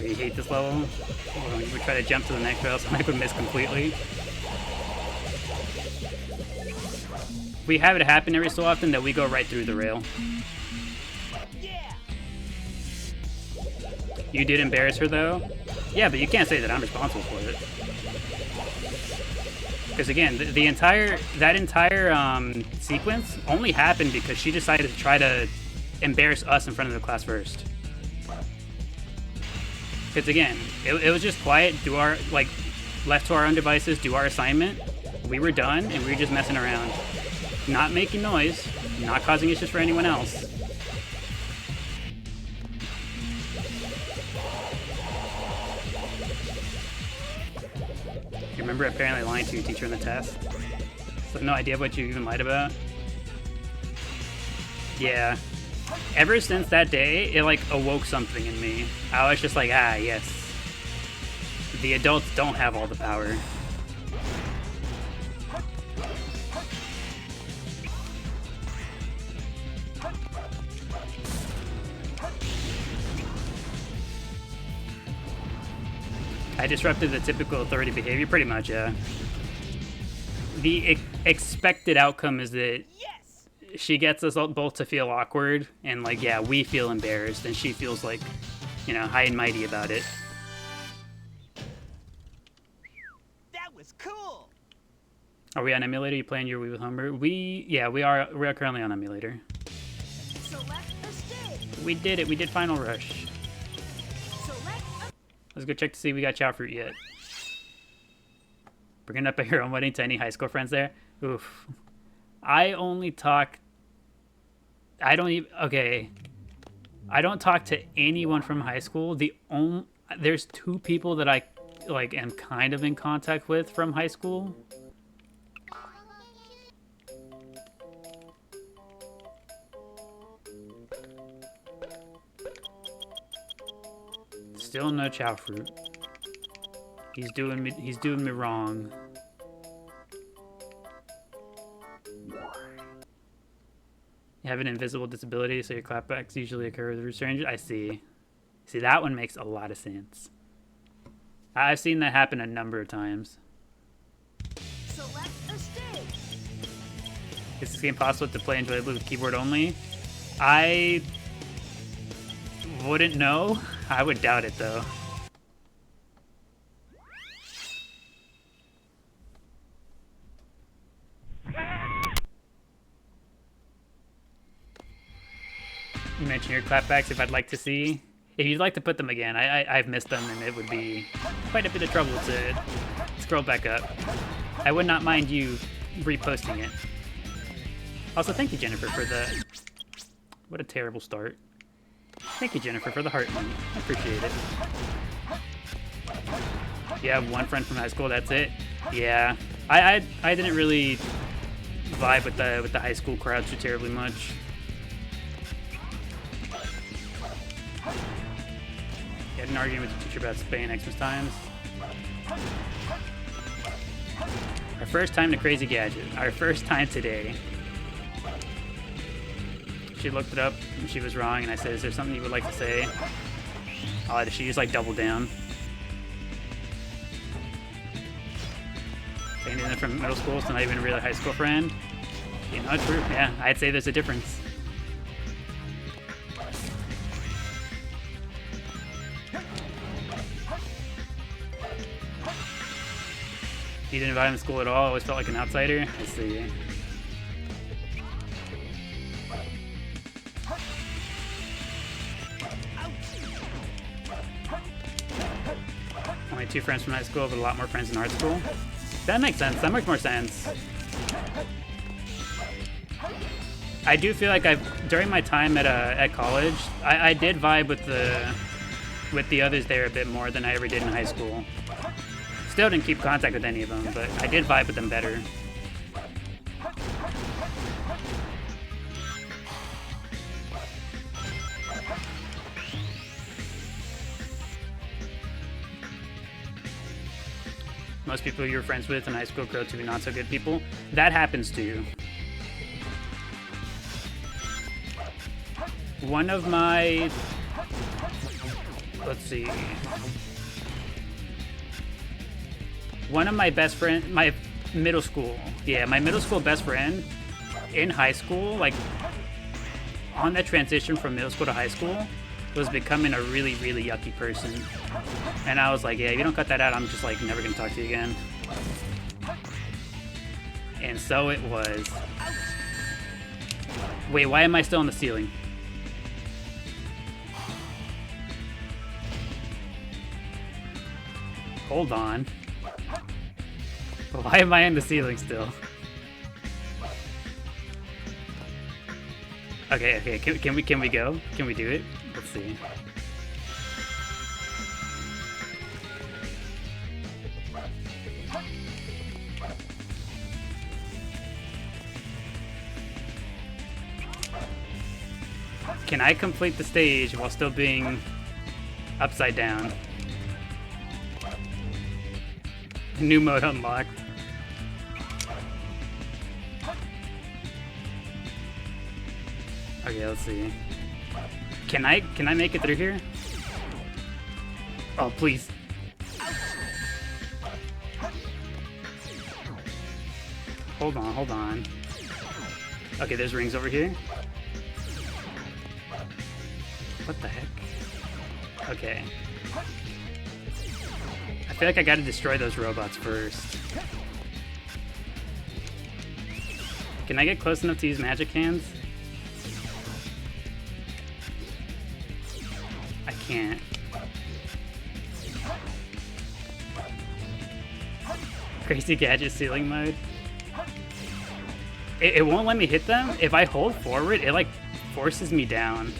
We hate this level. We try to jump to the next rail, so Mike would miss completely. We have it happen every so often that we go right through the rail. Yeah. You did embarrass her though? Yeah, but you can't say that I'm responsible for it. Because again, that entire sequence only happened because she decided to try to embarrass us in front of the class first. Because again, it was just quiet, do our, like, left to our own devices, do our assignment. We were done, and we were just messing around. Not making noise, not causing issues for anyone else. You remember apparently lying to your teacher in the test? So no idea what you even lied about? Yeah. Ever since that day, it like awoke something in me. I was just like, ah, yes. The adults don't have all the power. I disrupted the typical authority behavior, pretty much, yeah. The expected outcome is that Yes. she gets us both to feel awkward, and like, yeah, we feel embarrassed, and she feels like, you know, high and mighty about it. That was cool. Are we on emulator? You playing your Wii with Homer? We are currently on emulator. Select a stage. We did it. We did Final Rush. Select a Let's go check to see if we got Chao fruit yet. Bringing up at your own wedding to any high school friends there? Oof. I don't talk to anyone from high school. There's two people that I like am kind of in contact with from high school. Still no Chao fruit. He's doing me wrong. You have an invisible disability, so your clapbacks usually occur with strangers. I see. See, that one makes a lot of sense. I've seen that happen a number of times. select a stage. Is this game possible to play enjoyably with keyboard only? I wouldn't know. I would doubt it, though. You mentioned your clapbacks if I'd like to see. If you'd like to put them again, I've missed them and it would be quite a bit of trouble to scroll back up. I would not mind you reposting it. Also, thank you, Jennifer, for the... What a terrible start. Thank you, Jennifer, for the heart one. I appreciate it. You have one friend from high school, that's it? Yeah. I didn't really vibe with the high school crowd too terribly much. You had an argument with the teacher about Spain Xmas times. Our first time to Crazy Gadget. Our first time today. She looked it up and she was wrong, and I said, is there something you would like to say? Oh, she just like doubled down. Saying anything from middle school, so not even a real high school friend. You know, true. Yeah, I'd say there's a difference. You didn't invite him to school at all, always felt like an outsider? I see. 2 friends from high school, but a lot more friends in art school. That makes sense. That makes more sense. I do feel like during my time at college, I did vibe with the others there a bit more than I ever did in high school. Still didn't keep contact with any of them, but I did vibe with them better. Most people you were friends with in high school grow to be not so good people. That happens to you. One of my... Let's see. One of my best friends... My middle school. Yeah, my middle school best friend in high school, like, on that transition from middle school to high school, was becoming a really, really yucky person. And I was like, yeah, if you don't cut that out, I'm just, like, never gonna talk to you again. And so it was. Wait, why am I still on the ceiling? Hold on. Why am I in the ceiling still? Okay, can we go? Can we do it? Let's see. Can I complete the stage while still being upside down? New mode unlocked. Okay, let's see. Can I make it through here? Oh, please. Hold on. Okay, there's rings over here. What the heck? Okay. I feel like I gotta destroy those robots first. Can I get close enough to use magic hands? I can't. Crazy gadget ceiling mode. It won't let me hit them. If I hold forward, it like forces me down.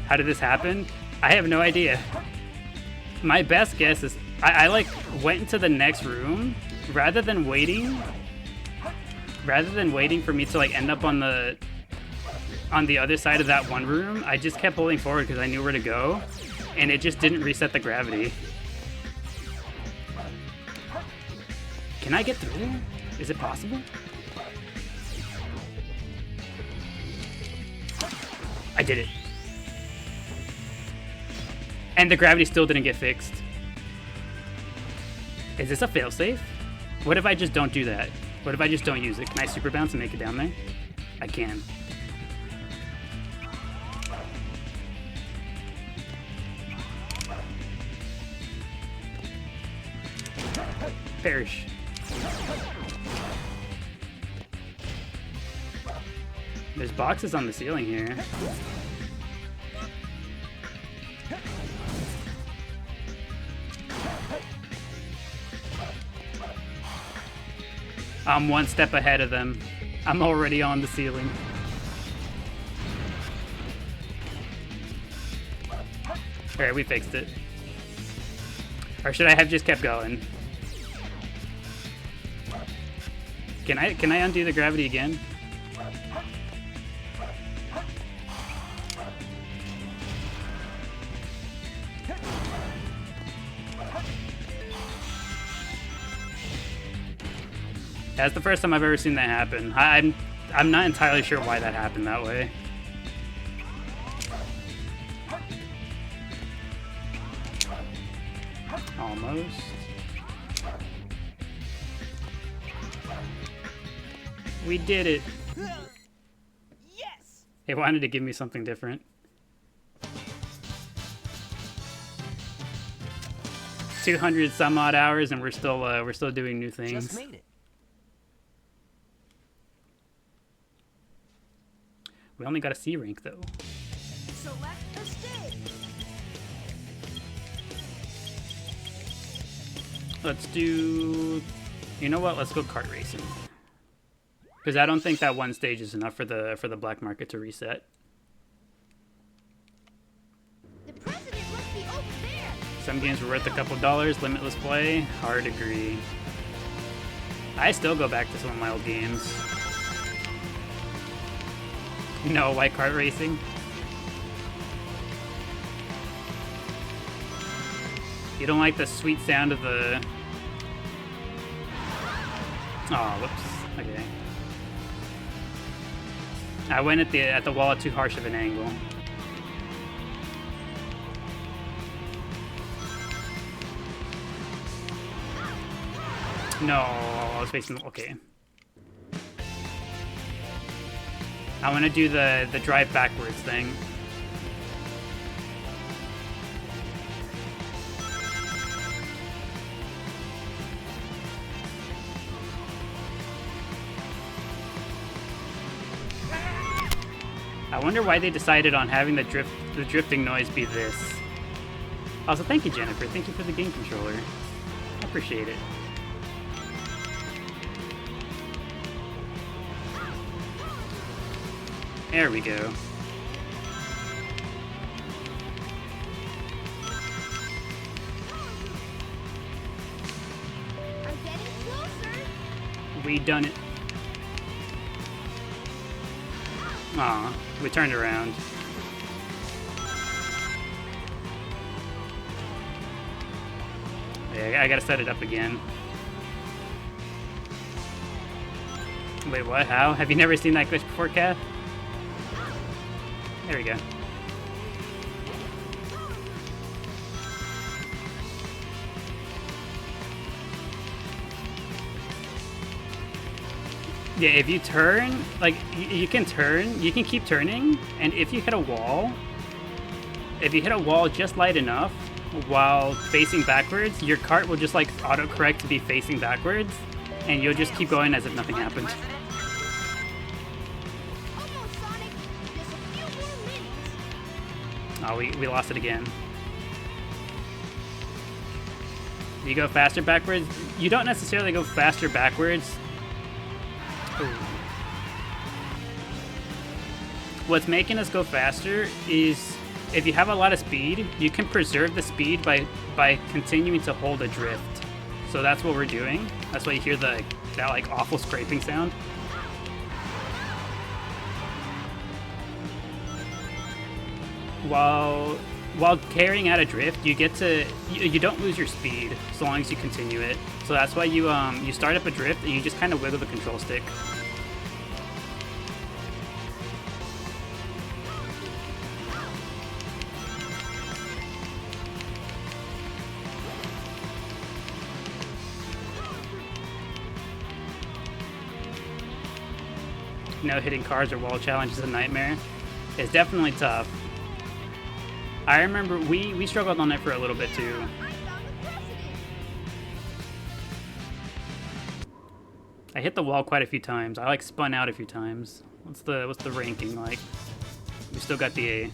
How did this happen? I have no idea. My best guess is I like went into the next room rather than waiting for me to like end up on the other side of that one room. I just kept holding forward because I knew where to go, and it just didn't reset the gravity. Can I get through there? Is it possible? I did it. And the gravity still didn't get fixed. Is this a failsafe? What if I just don't do that? What if I just don't use it? Can I super bounce and make it down there? I can. Perish. There's boxes on the ceiling here. I'm one step ahead of them. I'm already on the ceiling. Alright, we fixed it. Or should I have just kept going? Can I undo the gravity again? That's the first time I've ever seen that happen. I'm not entirely sure why that happened that way. Almost. We did it. Yes! They wanted to give me something different. $200 some odd hours, and we're still doing new things. Just made it. We only got a C rank though. Select a stage. Let's do... You know what? Let's go kart racing. Because I don't think that one stage is enough for the black market to reset. The president must be over there. Some games were worth a couple dollars. Limitless play. Hard agree. I still go back to some of my old games. No, white kart racing. You don't like the sweet sound of the... Oh, whoops. Okay. I went at the wall at too harsh of an angle. No, I was facing... Okay. I want to do the drive backwards thing. I wonder why they decided on having the drifting noise be this. Also, thank you, Jennifer. Thank you for the game controller. I appreciate it. There we go. I'm getting closer. We done it. Aw, we turned around. Yeah, I gotta set it up again. Wait, what? How? Have you never seen that glitch before, Kath? There we go. Yeah, if you turn, like, you can turn, you can keep turning, and if you hit a wall just light enough while facing backwards, your cart will just, like, autocorrect to be facing backwards, and you'll just keep going as if nothing happened. Almost, Sonic. Just a few more minutes. Oh, we lost it again. You go faster backwards? You don't necessarily go faster backwards. Ooh. What's making us go faster is if you have a lot of speed, you can preserve the speed by continuing to hold a drift. So that's what we're doing. That's why you hear that like awful scraping sound. While carrying out a drift, you get to you don't lose your speed so long as you continue it. So that's why you start up a drift and you just kind of wiggle the control stick. No hitting cars or wall challenge is a nightmare. It's definitely tough. I remember we struggled on it for a little bit too. I found the president. I hit the wall quite a few times. I like spun out a few times. What's the ranking like? We still got the A.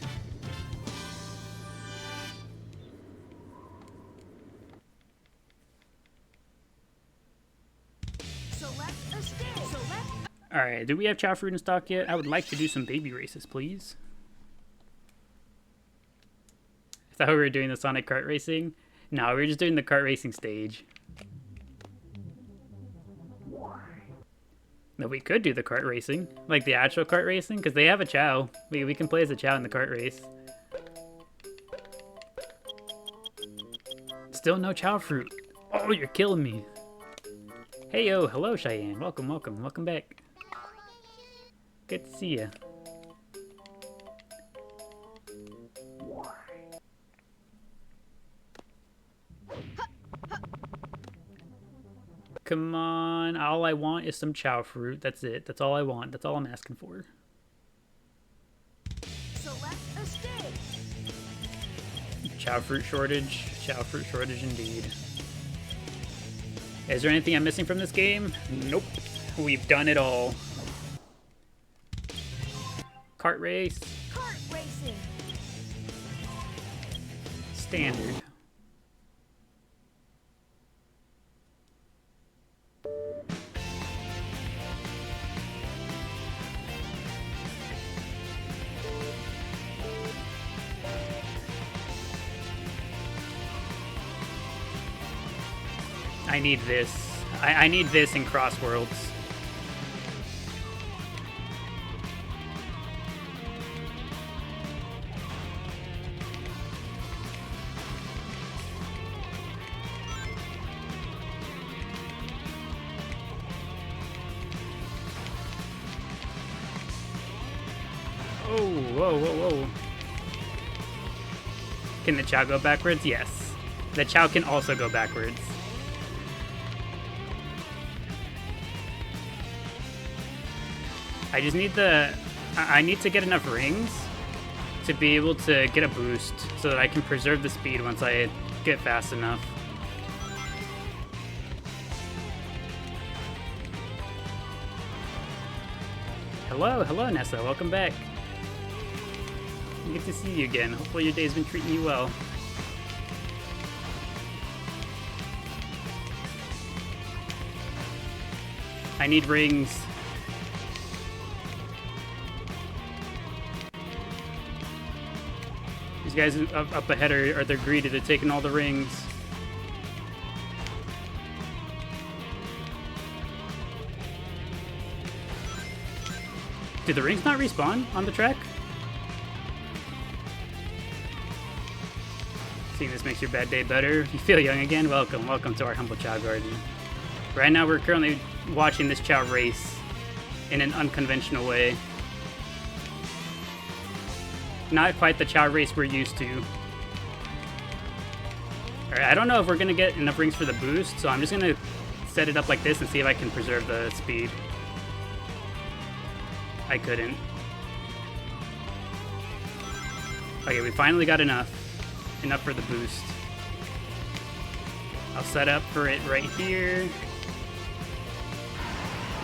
Select a stage. Select All right, do we have Chao fruit in stock yet? I would like to do some baby races, please. I thought we were doing the Sonic kart racing. No, we were just doing the kart racing stage. No, we could do the kart racing, like the actual kart racing, because they have a Chao. We can play as a Chao in the kart race. Still no Chao fruit. Oh, you're killing me. Hey yo, hello Cheyenne. Welcome, welcome, welcome back. Good to see ya. Come on, all I want is some Chao fruit. That's it. That's all I want. That's all I'm asking for. select a stage. Chao fruit shortage. Chao fruit shortage indeed. Is there anything I'm missing from this game? Nope. We've done it all. Kart race. Kart racing. standard. I need this. I need this in Cross Worlds. Oh, whoa, whoa, whoa. Can the Chao go backwards? Yes. The Chao can also go backwards. I just need I need to get enough rings to be able to get a boost so that I can preserve the speed once I get fast enough. Hello Nessa, welcome back. Good to see you again. Hopefully your day's been treating you well. I need rings. These guys up ahead are they're greedy. They're taking all the rings. Did the rings not respawn on the track? Seeing this makes your bad day better. You feel young again? Welcome to our humble Chao garden. Right now we're currently watching this Chao race in an unconventional way. Not quite the Chao race we're used to. Alright, I don't know if we're gonna get enough rings for the boost, so I'm just gonna set it up like this and see if I can preserve the speed. I couldn't. Okay, we finally got enough. Enough for the boost. I'll set up for it right here.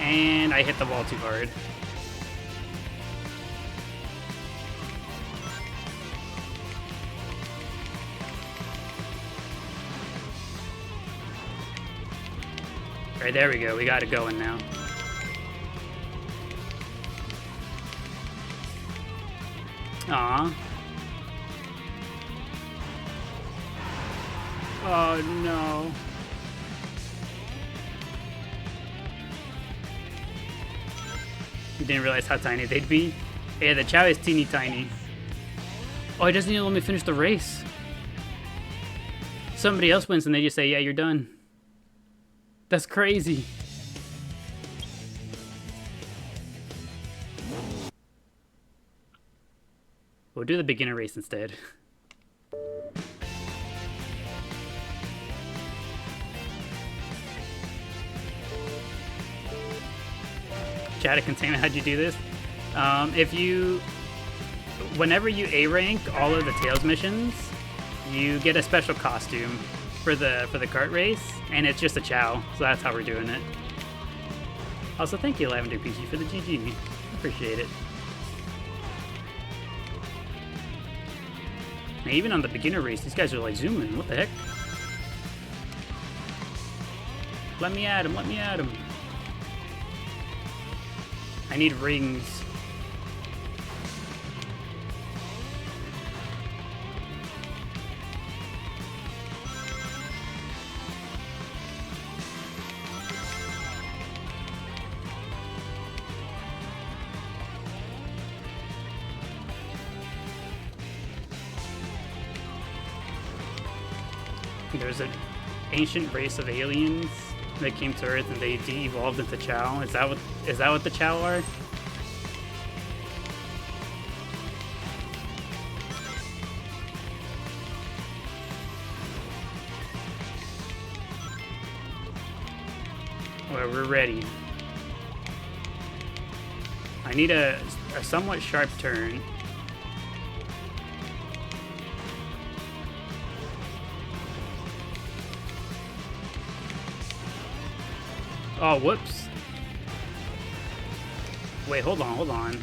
And I hit the wall too hard. Alright, there we go. We got it going now. Aww. Oh no. You didn't realize how tiny they'd be? Yeah, the Chao is teeny tiny. Oh, he doesn't even let me finish the race. Somebody else wins and they just say, yeah, you're done. That's crazy. We'll do the beginner race instead. Chat of containment, how'd you do this? Whenever you A rank all of the Tails missions, you get a special costume for the kart race, and it's just a Chao, so that's how we're doing it. Also, thank you, Lavender PG, for the GG. Appreciate it. Now, even on the beginner race, these guys are like zooming. What the heck? Let me at him. Let me at him. I need rings. There's an ancient race of aliens that came to Earth and they de-evolved into Chao. Is that what the Chao are? Well, we're ready. I need a somewhat sharp turn. Oh, whoops. Wait, hold on, hold on.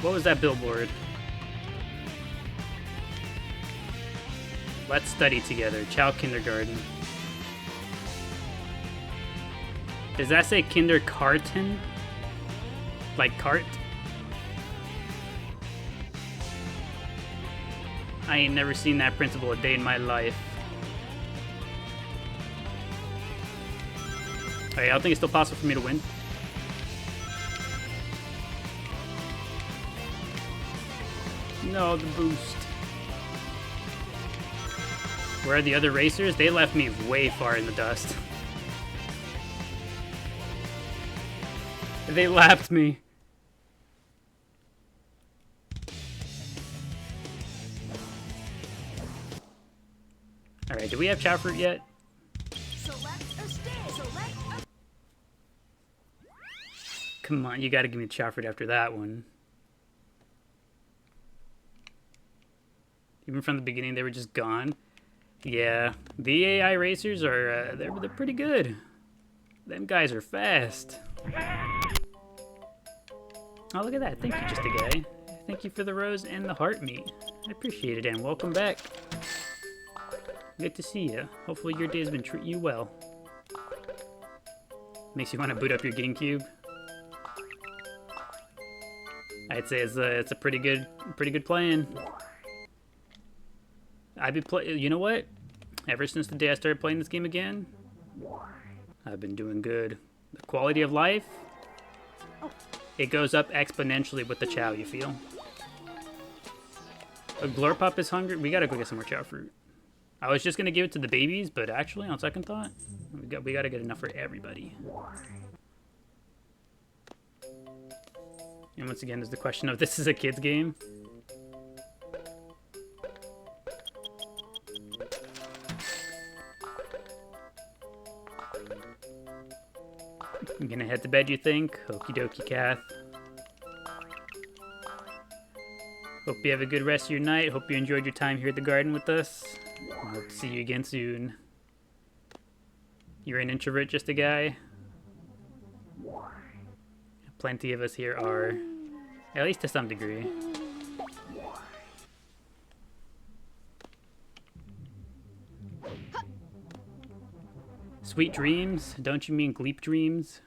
What was that billboard? Let's study together. Chao Kindergarten. Does that say kindergarten? Like cart? I ain't never seen that principal a day in my life. Alright, I don't think it's still possible for me to win. No, the boost. Where are the other racers? They left me way far in the dust. They lapped me. Alright, do we have Chao fruit yet? Select a stage. Select a... Come on, you gotta give me Chao fruit after that one. Even from the beginning, they were just gone. Yeah, the AI racers are, they're pretty good. Them guys are fast. Oh, look at that. Thank you, Just a Guy. Thank you for the rose and the heart meat. I appreciate it, and welcome back. Good to see you. Hopefully your day's been treating you well. Makes you want to boot up your GameCube. I'd say it's a pretty good plan. I've been you know what? Ever since the day I started playing this game again, I've been doing good. The quality of life, it goes up exponentially with the Chao, you feel? A Glorpop is hungry. We gotta go get some more Chao fruit. I was just gonna give it to the babies, but actually, on second thought, we gotta get enough for everybody. And once again, there's the question of this is a kid's game. I'm gonna head to bed, you think? Okie dokie, Kath. Hope you have a good rest of your night. Hope you enjoyed your time here at the garden with us. I hope to see you again soon. You're an introvert, Just a Guy? Plenty of us here are. At least to some degree. Sweet dreams? Don't you mean Gleep dreams?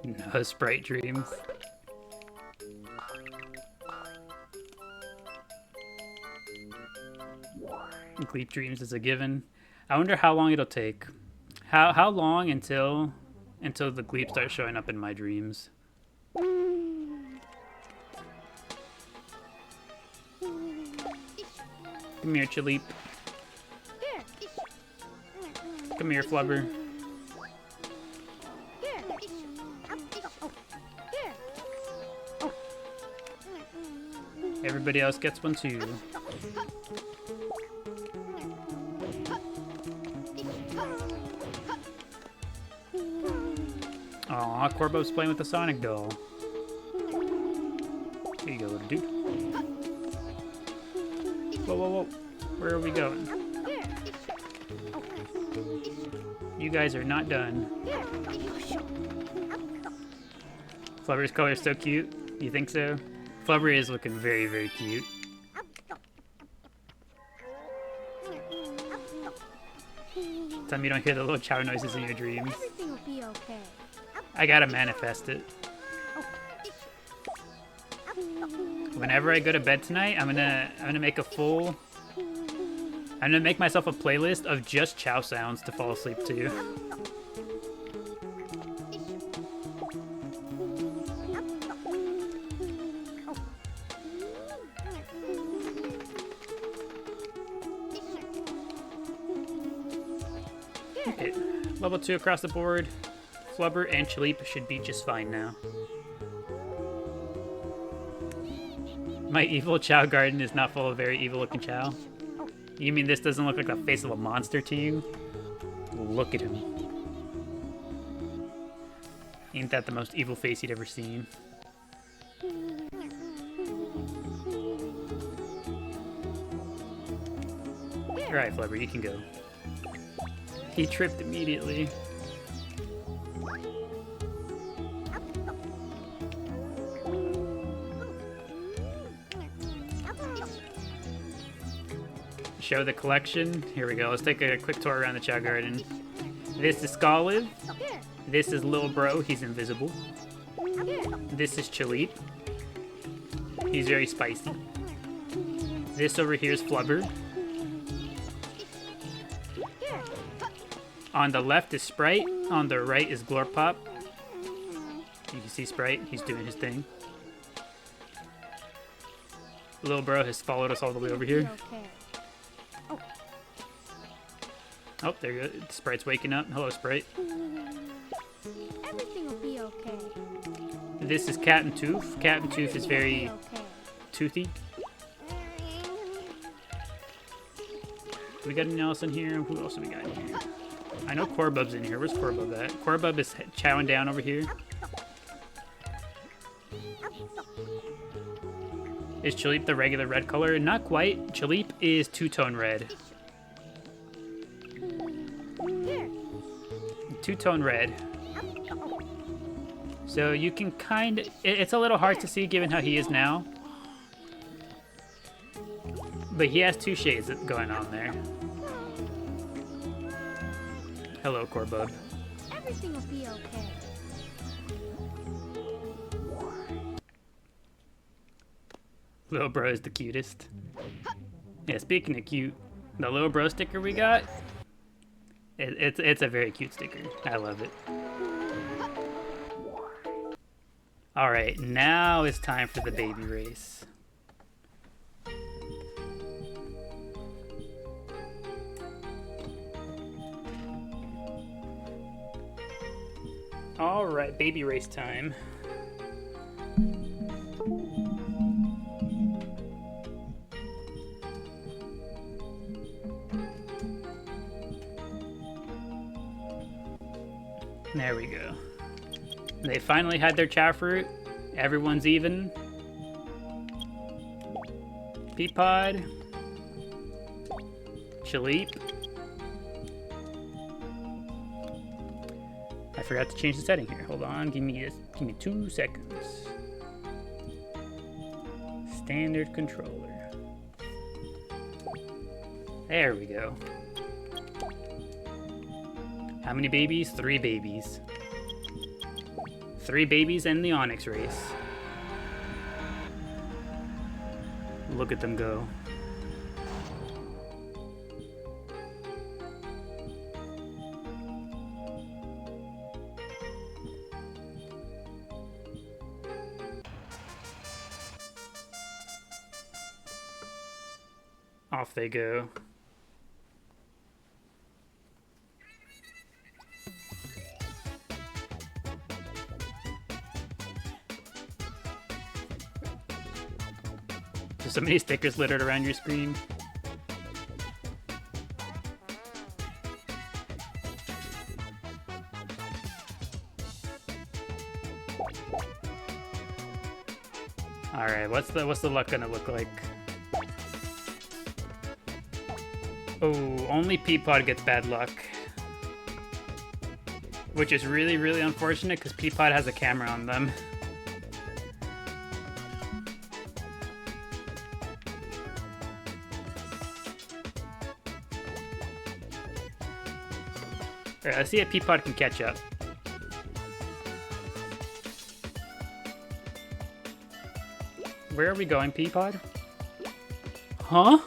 No, Sprite dreams. Gleep dreams is a given. I wonder how long it'll take. How long until the Gleep starts showing up in my dreams? Come here, Chaleep. Come here, Flubber. Everybody else gets one too. Aw, Corbo's playing with the Sonic doll. Here you go, little dude. Whoa, whoa, whoa. Where are we going? You guys are not done. Flubber's color is so cute. You think so? Flubber is looking very, very cute. Tell me you don't hear the little Chao noises in your dreams. Everything will be okay. I gotta manifest it. Whenever I go to bed tonight, I'm gonna make a full. I'm gonna make myself a playlist of just Chao sounds to fall asleep to. Okay, level 2 across the board. Flubber and Chaleep should be just fine now. My evil Chao garden is not full of very evil looking Chao. You mean this doesn't look like the face of a monster to you? Look at him. Ain't that the most evil face you'd ever seen? Alright, Flubber, you can go. He tripped immediately. Show the collection. Here we go. Let's take a quick tour around the Chao Garden. This is Scolive. This is Lil Bro. He's invisible. This is Chaleep. He's very spicy. This over here is Flubber. On the left is Sprite. On the right is Glorpop. You can see Sprite. He's doing his thing. Lil Bro has followed us all the way over here. Oh, there you go. Sprite's waking up. Hello, Sprite. Everything will be okay. This is Cat and Tooth. Cat and Tooth is very toothy. Do we got anyone else in here? Who else do we got in here? I know Corbub's in here. Where's Corbub at? Corbub is chowing down over here. Is Chaleep the regular red color? Not quite. Chaleep is two-tone red. Two-tone red. So you can kind of... It's a little hard to see given how he is now. But he has two shades going on there. Hello, Corbub. Everything will be okay. Lil Bro is the cutest. Yeah, speaking of cute, the Lil Bro sticker we got, it's a very cute sticker. I love it. Alright, now it's time for the baby race. Alright, baby race time. There we go. They finally had their chow fruit. Everyone's even. Peapod. Chaleep. I forgot to change the setting here. Hold on, give me 2 seconds. Standard controller. There we go. How many babies? 3 babies. 3 babies in the Onyx race. Look at them go. Off they go. There's so many stickers littered around your screen. All right, what's the luck gonna look like? Oh, only Peapod gets bad luck. Which is really, really unfortunate because Peapod has a camera on them. Alright, let's see if Peapod can catch up. Where are we going, Peapod? Huh?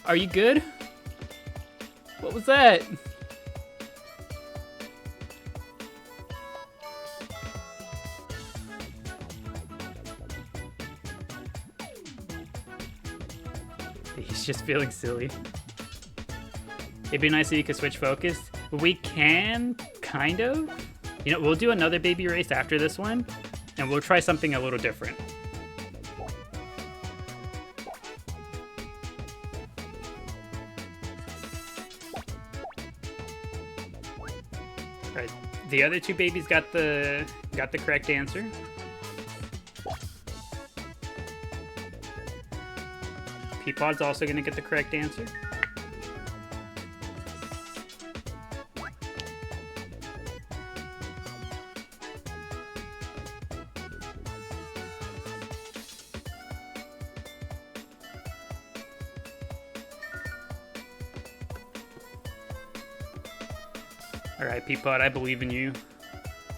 Are you good? What was that? He's just feeling silly. It'd be nice if you could switch focus. We can, kind of. You know, we'll do another baby race after this one, and we'll try something a little different. Alright, the other 2 babies got the correct answer. Peapod's also gonna get the correct answer. Alright, Peapod, I believe in you.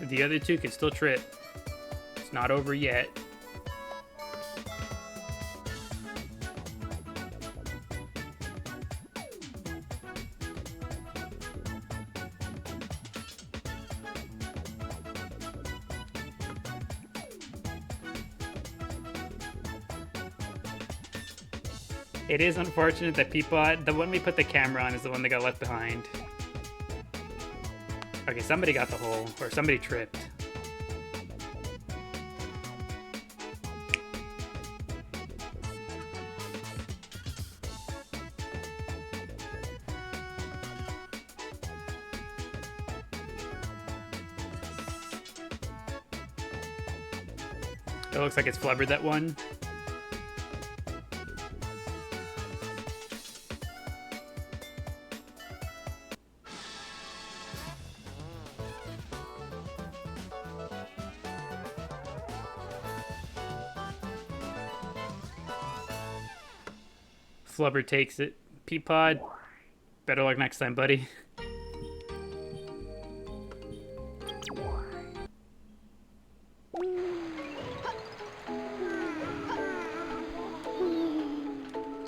The other two can still trip. It's not over yet. It is unfortunate that Peapod, the one we put the camera on, is the one that got left behind. Okay, somebody got the hole, or somebody tripped. It looks like it's flubbered that one. Flubber takes it. Peapod, better luck next time, buddy.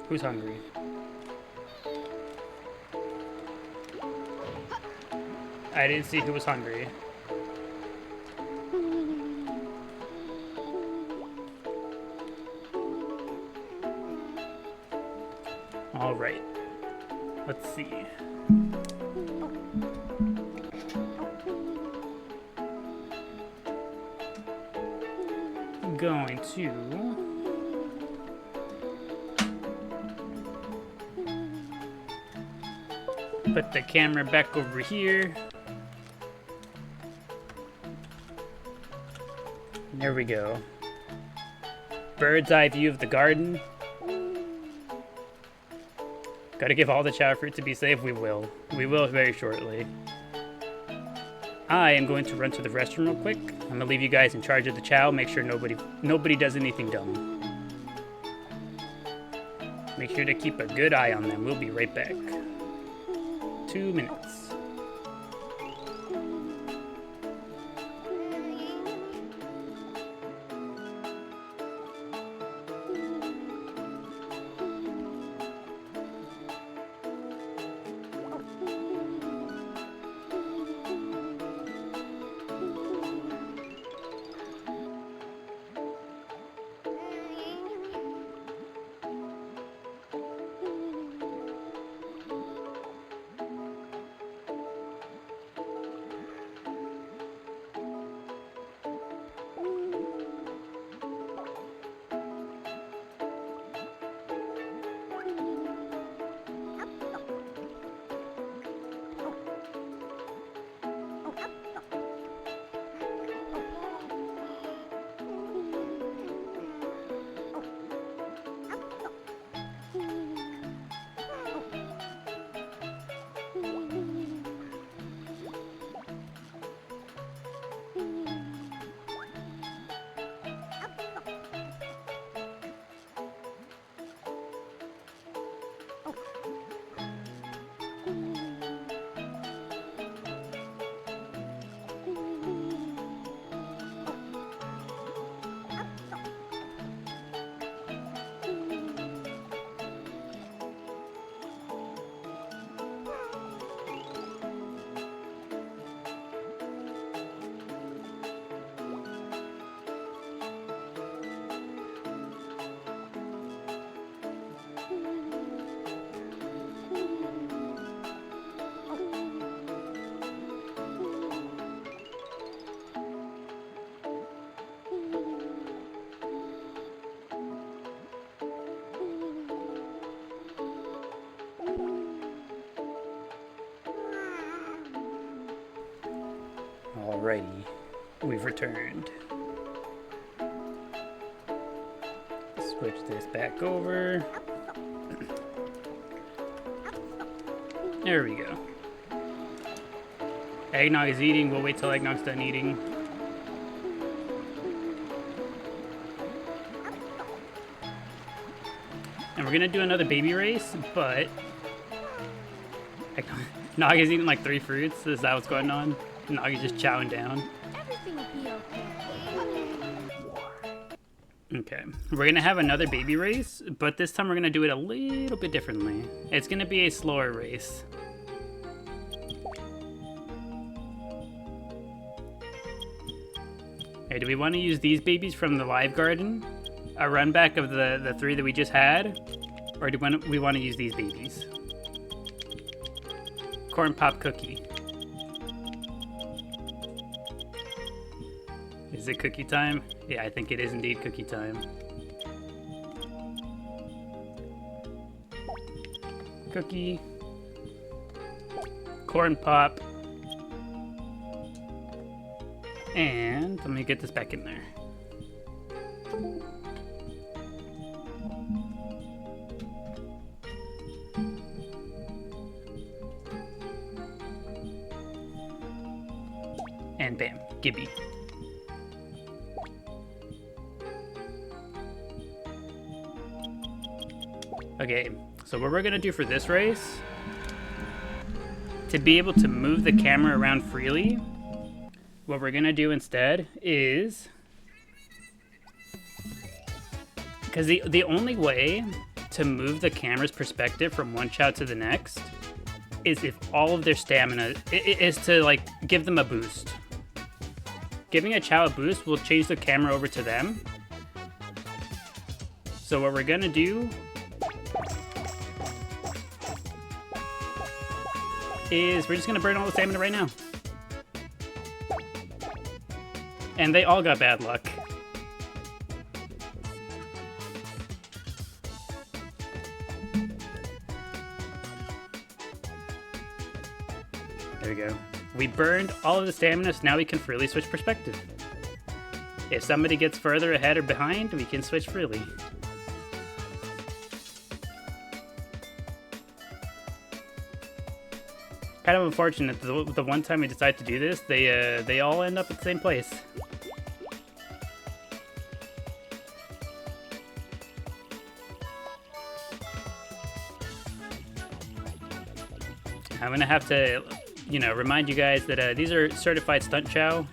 Who's hungry? I didn't see who was hungry. All right. Let's see. I'm going to put the camera back over here. There we go. Bird's eye view of the garden. Gotta give all the Chao fruit to be safe. We will. We will very shortly. I am going to run to the restroom real quick. I'm gonna leave you guys in charge of the Chao. Make sure nobody does anything dumb. Make sure to keep a good eye on them. We'll be right back. 2 minutes. Alrighty, we've returned. Switch this back over. There we go. Eggnog is eating. We'll wait till Eggnog's done eating. And we're gonna do another baby race, but Naga's eating like 3 fruits. Is that what's going on? Naga's just chowing down. Everything will be okay. Okay, we're gonna have another baby race, but this time we're gonna do it a little bit differently. It's gonna be a slower race. Hey, do we want to use these babies from the live garden? A run back of the 3 that we just had? Or do we want to use these babies? Corn Pop Cookie. Is it cookie time? Yeah, I think it is indeed cookie time. Cookie. Corn Pop. And let me get this back in there. And bam, Gibby. Okay, so what we're gonna do for this race, to be able to move the camera around freely, what we're gonna do instead is, because the only way to move the camera's perspective from one Chao to the next is if all of their stamina is to like give them a boost. Giving a Chao a boost will change the camera over to them. So what we're gonna do is we're just gonna burn all the stamina right now. And they all got bad luck. There we go. We burned all of the stamina, so now we can freely switch perspective. If somebody gets further ahead or behind, we can switch freely. Kind of unfortunate, the one time we decide to do this, they all end up at the same place. I'm gonna have to, you know, remind you guys that these are certified stunt Chao.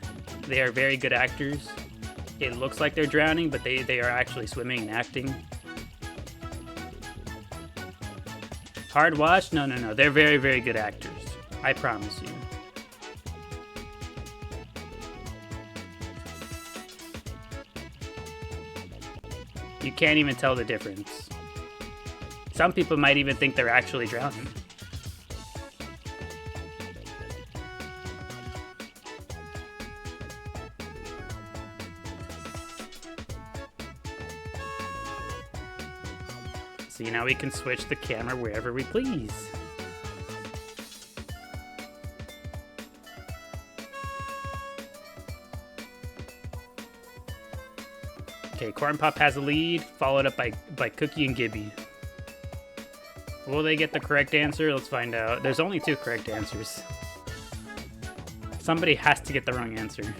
They are very good actors. It looks like they're drowning, but they are actually swimming and acting. Hard watch? No, no, no. They're very, very good actors. I promise you. You can't even tell the difference. Some people might even think they're actually drowning. See, now we can switch the camera wherever we please. Okay, Corn Pop has a lead, followed up by Cookie and Gibby. Will they get the correct answer? Let's find out. There's only 2 correct answers. Somebody has to get the wrong answer.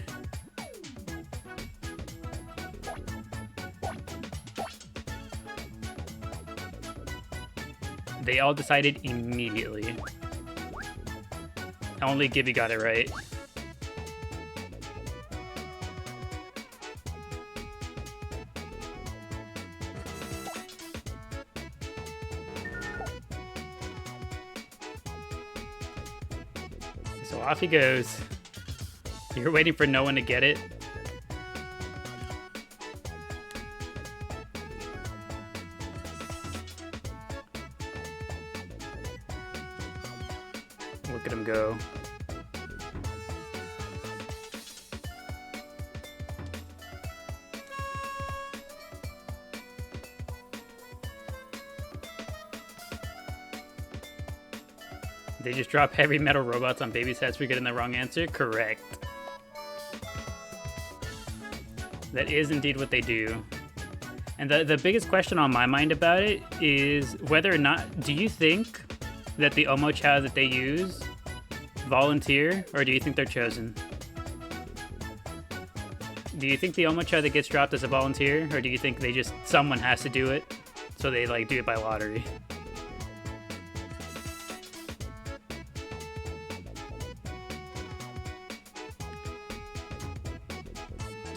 They all decided immediately. Only Gibby got it right. So off he goes. You're waiting for no one to get it. Look at him go. They just drop heavy metal robots on babies' heads for getting the wrong answer? Correct. That is indeed what they do. And the biggest question on my mind about it is whether or not, do you think that the Omo Chao that they use volunteer, or do you think they're chosen? Do you think the Omo Chao that gets dropped is a volunteer, or do you think they just, someone has to do it, so they like do it by lottery?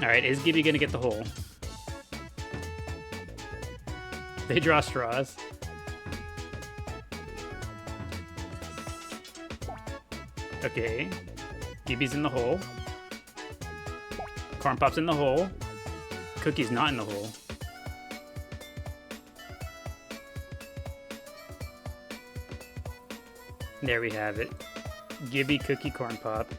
Alright, is Gibby gonna get the hole? They draw straws. Okay. Gibby's in the hole. Corn Pop's in the hole. Cookie's not in the hole. There we have it. Gibby, Cookie, Corn Pop.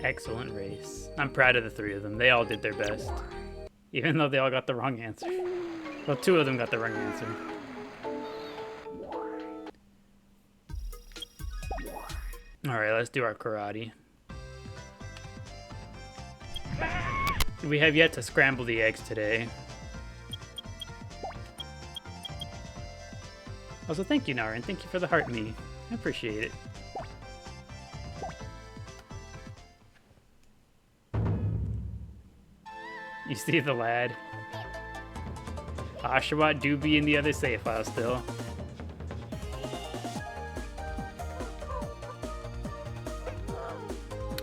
Excellent race. I'm proud of the three of them. They all did their best. Even though they all got the wrong answer. Well, two of them got the wrong answer. Alright, let's do our karate. We have yet to scramble the eggs today. Also, thank you, Naren. Thank you for the heart me. I appreciate it. You see the lad. Oshawott do be in the other save file still.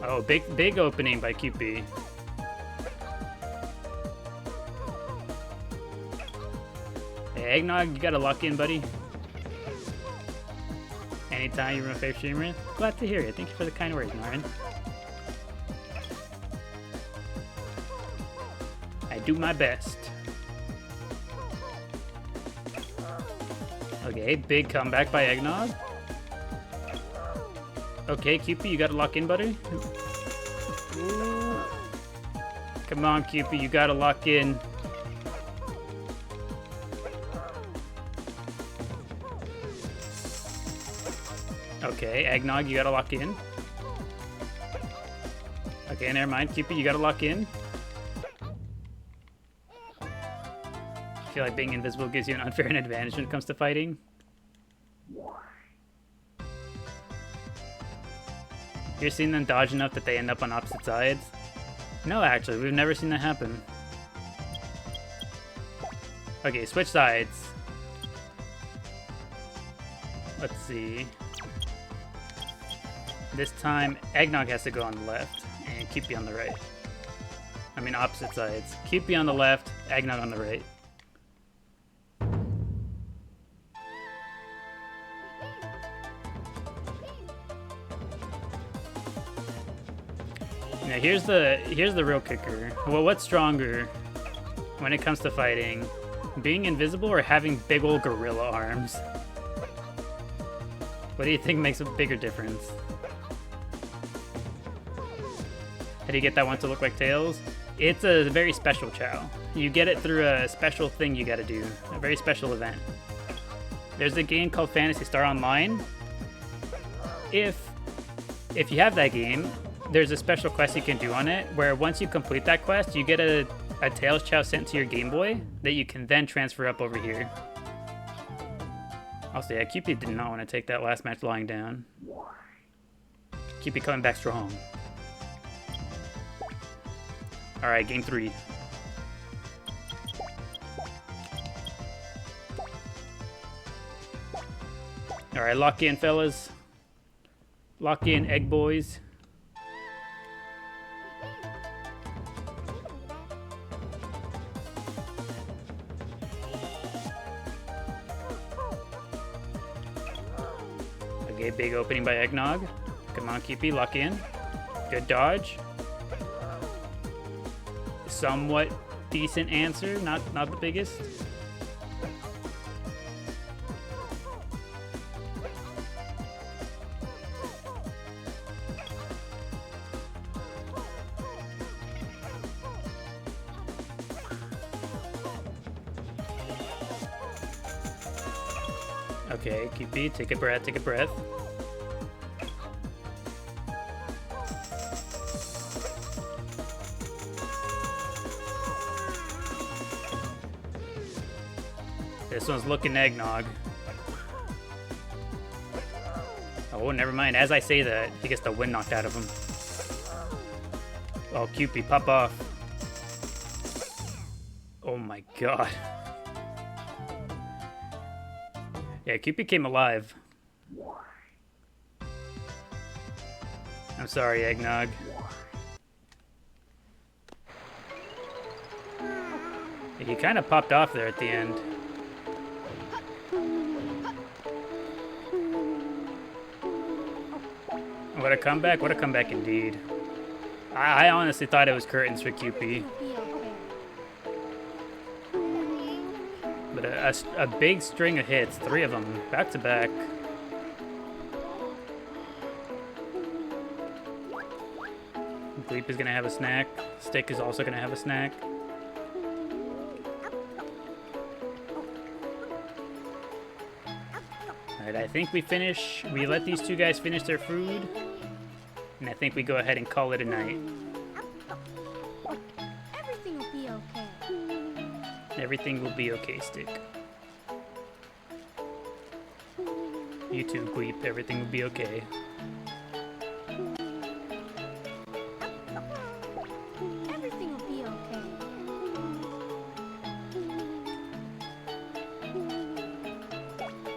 Oh, big opening by QP. Hey, Eggnog, you gotta lock in, buddy. Anytime you're my favorite streamer. Glad to hear it. Thank you for the kind words, Naren. I do my best. Okay, big comeback by Eggnog. Okay, QP, you gotta lock in, buddy. Ooh. Come on, QP, you gotta lock in. Okay, Eggnog, you gotta lock in. Okay, never mind. QP, you gotta lock in. I feel like being invisible gives you an unfair advantage when it comes to fighting. You're seeing them dodge enough that they end up on opposite sides? No, actually, we've never seen that happen. Okay, switch sides. Let's see. This time, Eggnog has to go on the left, and QP on the right. I mean, opposite sides. QP on the left, Eggnog on the right. Now here's the real kicker. Well, what's stronger when it comes to fighting? Being invisible or having big old gorilla arms? What do you think makes a bigger difference? How do you get that one to look like Tails? It's a very special Chao. You get it through a special thing you gotta do. A very special event. There's a game called Phantasy Star Online. If you have that game, there's a special quest you can do on it, where once you complete that quest, you get a Tails Chao sent to your Game Boy that you can then transfer up over here. Also, yeah, QP did not want to take that last match lying down. QP coming back strong. Alright, game 3. Alright, lock in, fellas. Lock in, egg boys. Okay, big opening by Eggnog. Come on, QP, lock in. Good dodge. Somewhat decent answer, not the biggest. Okay, QP, take a breath, take a breath. This one's looking Eggnog. Oh, never mind. As I say that, he gets the wind knocked out of him. Oh, Cupid, pop off. Oh my god. Yeah, Cupid came alive. I'm sorry, Eggnog. He kind of popped off there at the end. What a comeback! What a comeback indeed. I honestly thought it was curtains for QP. But a big string of hits, 3 of them, back to back. Bleep is gonna have a snack. Stick is also gonna have a snack. Alright, I think we let these 2 guys finish their food. And I think we go ahead and call it a night. Everything will be okay. Everything will be okay, Stick. You too, Bleep. Everything will be okay. Everything will be okay.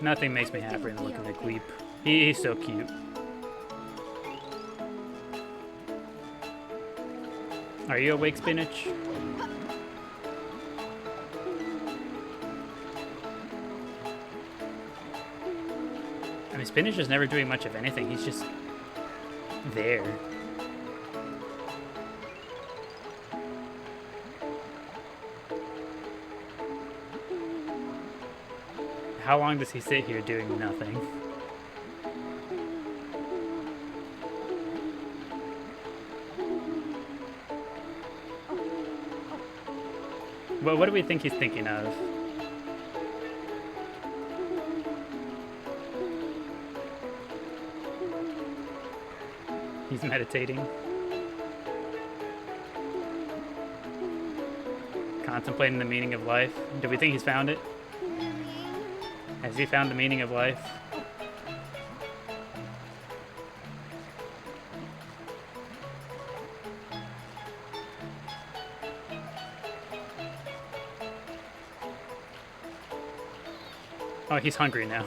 Nothing makes me happier than looking at Bleep. He's so cute. Are you awake, Spinach? I mean, Spinach is never doing much of anything. He's just there. How long does he sit here doing nothing? Well, what do we think he's thinking of? He's meditating. Contemplating the meaning of life. Do we think he's found it? Has he found the meaning of life? Oh, he's hungry now.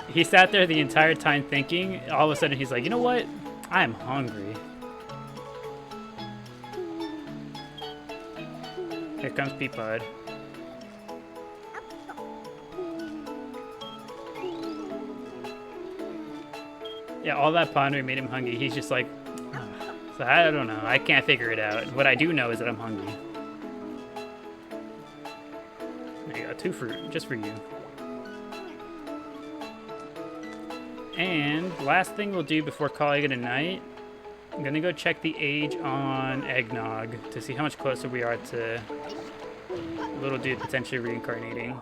He sat there the entire time thinking. All of a sudden, he's like, you know what? I'm hungry. Here comes Peapod. Yeah, all that pondering made him hungry. He's just like, "Ugh." So I don't know. I can't figure it out. What I do know is that I'm hungry. There you go, 2 fruit, just for you. And last thing we'll do before calling it a night, I'm gonna go check the age on Eggnog to see how much closer we are to little dude potentially reincarnating.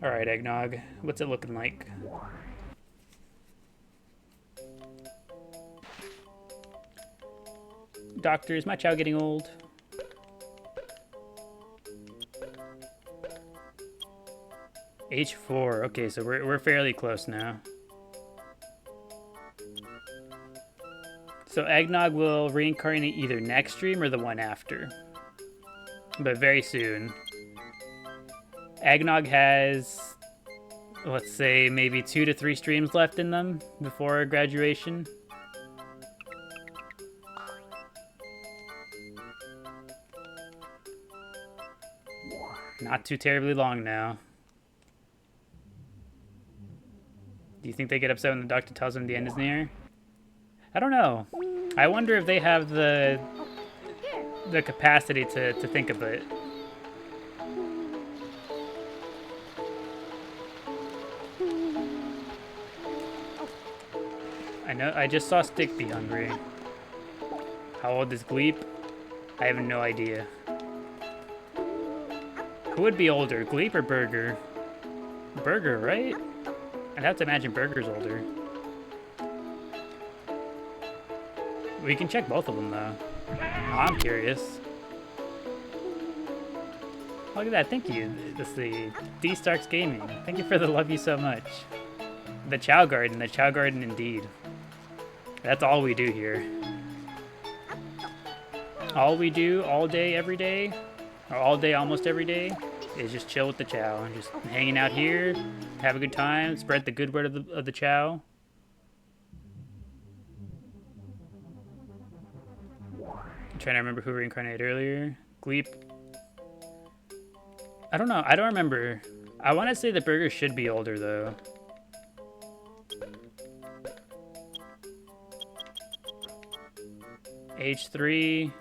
Alright, Eggnog, what's it looking like? Doctor, is my Chao getting old? Age 4. Okay, so we're fairly close now. So Eggnog will reincarnate either next stream or the one after. But very soon. Eggnog has, let's say, maybe 2 to 3 streams left in them before graduation. Not too terribly long now. Do you think they get upset when the doctor tells them the end is near? I don't know. I wonder if they have the capacity to think of it. I know. I just saw Stick be hungry. How old is Gleep? I have no idea. Who would be older, Gleep or Burger? Burger, right? I'd have to imagine Burger's older. We can check both of them, though. I'm curious. Look at that, thank you. This is the D-Starks Gaming. Thank you for the love you so much. The Chao Garden. The Chao Garden indeed. That's all we do here. All we do all day, every day, or all day, almost every day, is just chill with the Chao. Just hanging out here, have a good time, spread the good word of the Chao. I'm trying to remember who reincarnated earlier. Gleep. I don't know. I don't remember. I want to say the burger should be older, though. Age 3.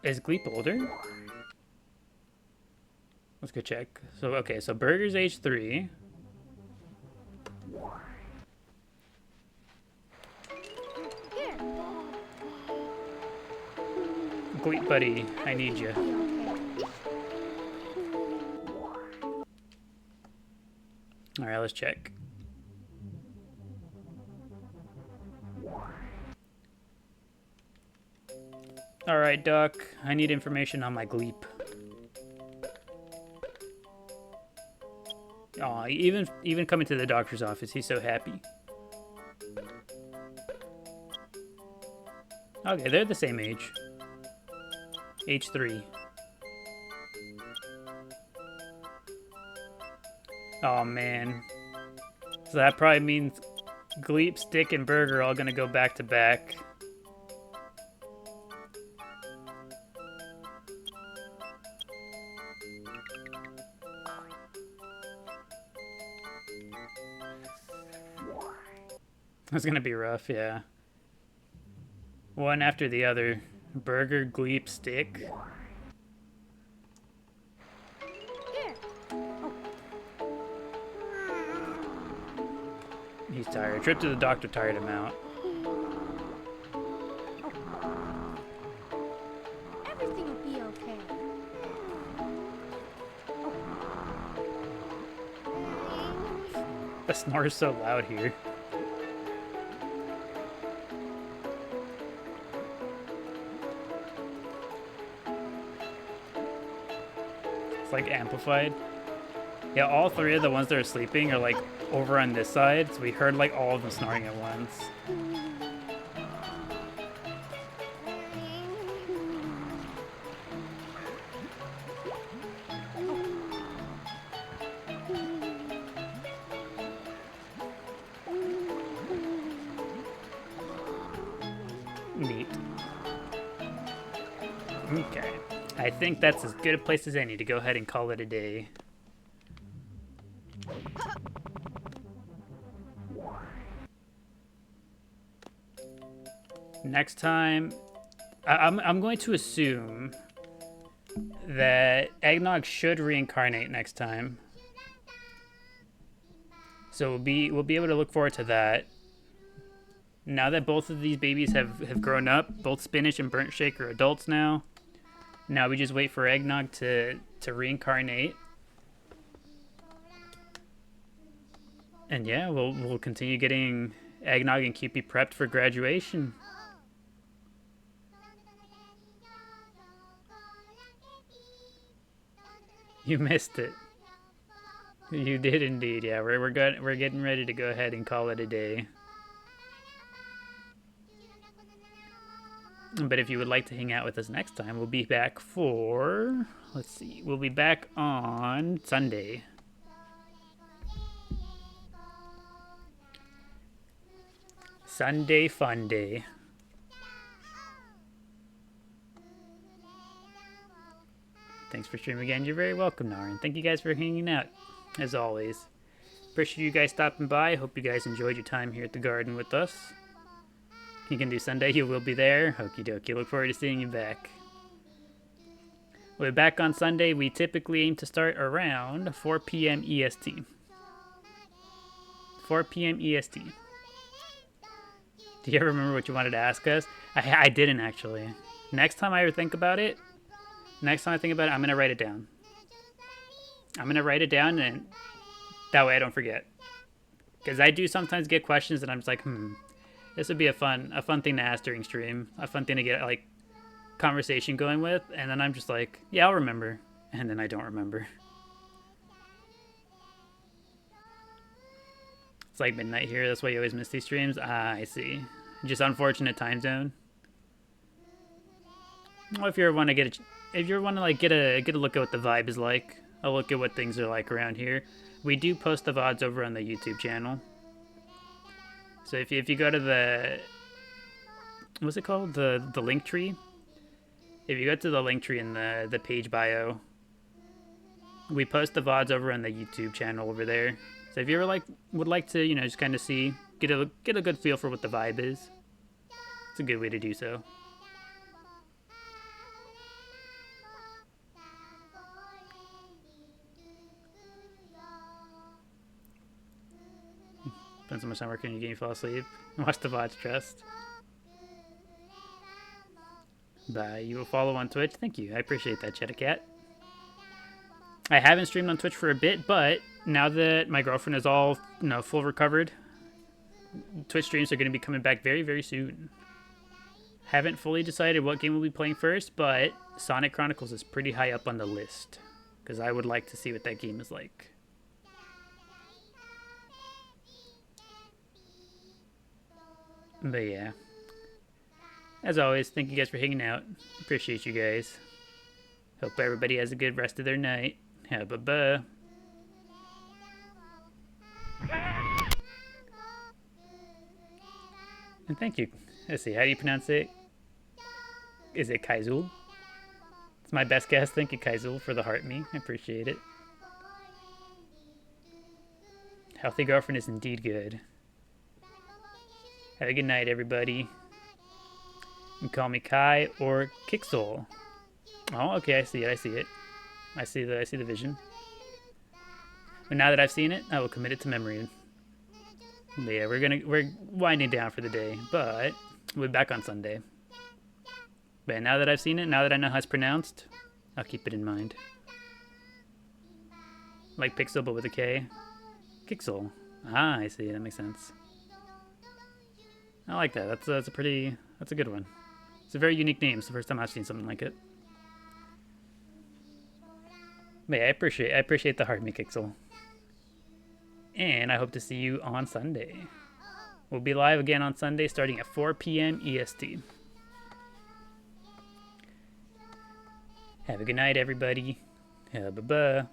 Is Gleep older? Let's go check. So, okay, so Burger's age 3. Here. Gleep, buddy, I need you. Alright, let's check. Alright, Doc. I need information on my Gleep. Aw, even coming to the doctor's office, he's so happy. Okay, they're the same age. Age 3. Oh man. So that probably means Gleep, Stick, and Burger are all gonna go back to back. It's gonna be rough, yeah. One after the other. Burger, Gleep, Stick. Here. He's tired. Trip to the doctor tired him out. Everything will be okay. The snore is so loud here. It's like amplified. Yeah, all three of the ones that are sleeping are like over on this side, so we heard like all of them snoring at once. Neat. Okay. I think that's as good a place as any to go ahead and call it a day. Next time, I'm going to assume that Eggnog should reincarnate next time. So we'll be able to look forward to that. Now that both of these babies have grown up, both Spinach and Burnt Shake are adults now. Now we just wait for Eggnog to reincarnate. And yeah, we'll continue getting Eggnog and Cupie prepped for graduation. You missed it. You did indeed. Yeah, we're getting ready to go ahead and call it a day. But if you would like to hang out with us next time, we'll be back for, let's see, we'll be back on Sunday. Sunday Fun Day. Thanks for streaming again. You're very welcome, Naren. Thank you guys for hanging out, as always. Appreciate you guys stopping by. Hope you guys enjoyed your time here at the garden with us. You can do Sunday. You will be there. Okie dokie. Look forward to seeing you back. We'll be back on Sunday. We typically aim to start around 4 p.m. EST. 4 p.m. EST. Do you ever remember what you wanted to ask us? I didn't, actually. Next time I think about it, I'm going to write it down. I'm going to write it down, and that way I don't forget. Because I do sometimes get questions, and I'm just like, this would be a fun thing to ask during stream. A fun thing to get, like, conversation going with. And then I'm just like, yeah, I'll remember. And then I don't remember. It's like midnight here. That's why you always miss these streams. Ah, I see. Just unfortunate time zone. Well, if you want to like get a look at what the vibe is like, a look at what things are like around here, we do post the VODs over on the YouTube channel. So if you go to the, what's it called, the link tree, if you go to the link tree in the page bio, we post the VODs over on the YouTube channel over there. So if you ever would like to, you know, just kind of get a good feel for what the vibe is, it's a good way to do so. Spend so much time working on your game, you fall asleep. Watch the VODs, trust. Bye. You will follow on Twitch. Thank you. I appreciate that, Cheddar. I haven't streamed on Twitch for a bit, but now that my girlfriend is all, you know, full recovered, Twitch streams are going to be coming back very, very soon. Haven't fully decided what game we'll be playing first, but Sonic Chronicles is pretty high up on the list because I would like to see what that game is like. But yeah, as always, thank you guys for hanging out. Appreciate you guys. Hope everybody has a good rest of their night. Bye-bye. And thank you. Let's see, how do you pronounce it? Is it Kaizul? It's my best guess. Thank you, Kaizul, for the heart me. I appreciate it. Healthy girlfriend is indeed good. Have a good night, everybody. You can call me Kai or Kixel. Oh, okay, I see it. I see it. I see the vision. But now that I've seen it, I will commit it to memory. But yeah, we're winding down for the day, but we'll be back on Sunday. But now that I've seen it, now that I know how it's pronounced, I'll keep it in mind. Like Pixel, but with a K. Kixel. Ah, I see. That makes sense. I like that. That's a good one. It's a very unique name. It's the first time I've seen something like it. But yeah, I appreciate the heart, me Kixel. And I hope to see you on Sunday. We'll be live again on Sunday starting at 4 p.m. EST. Have a good night, everybody. Bye-bye.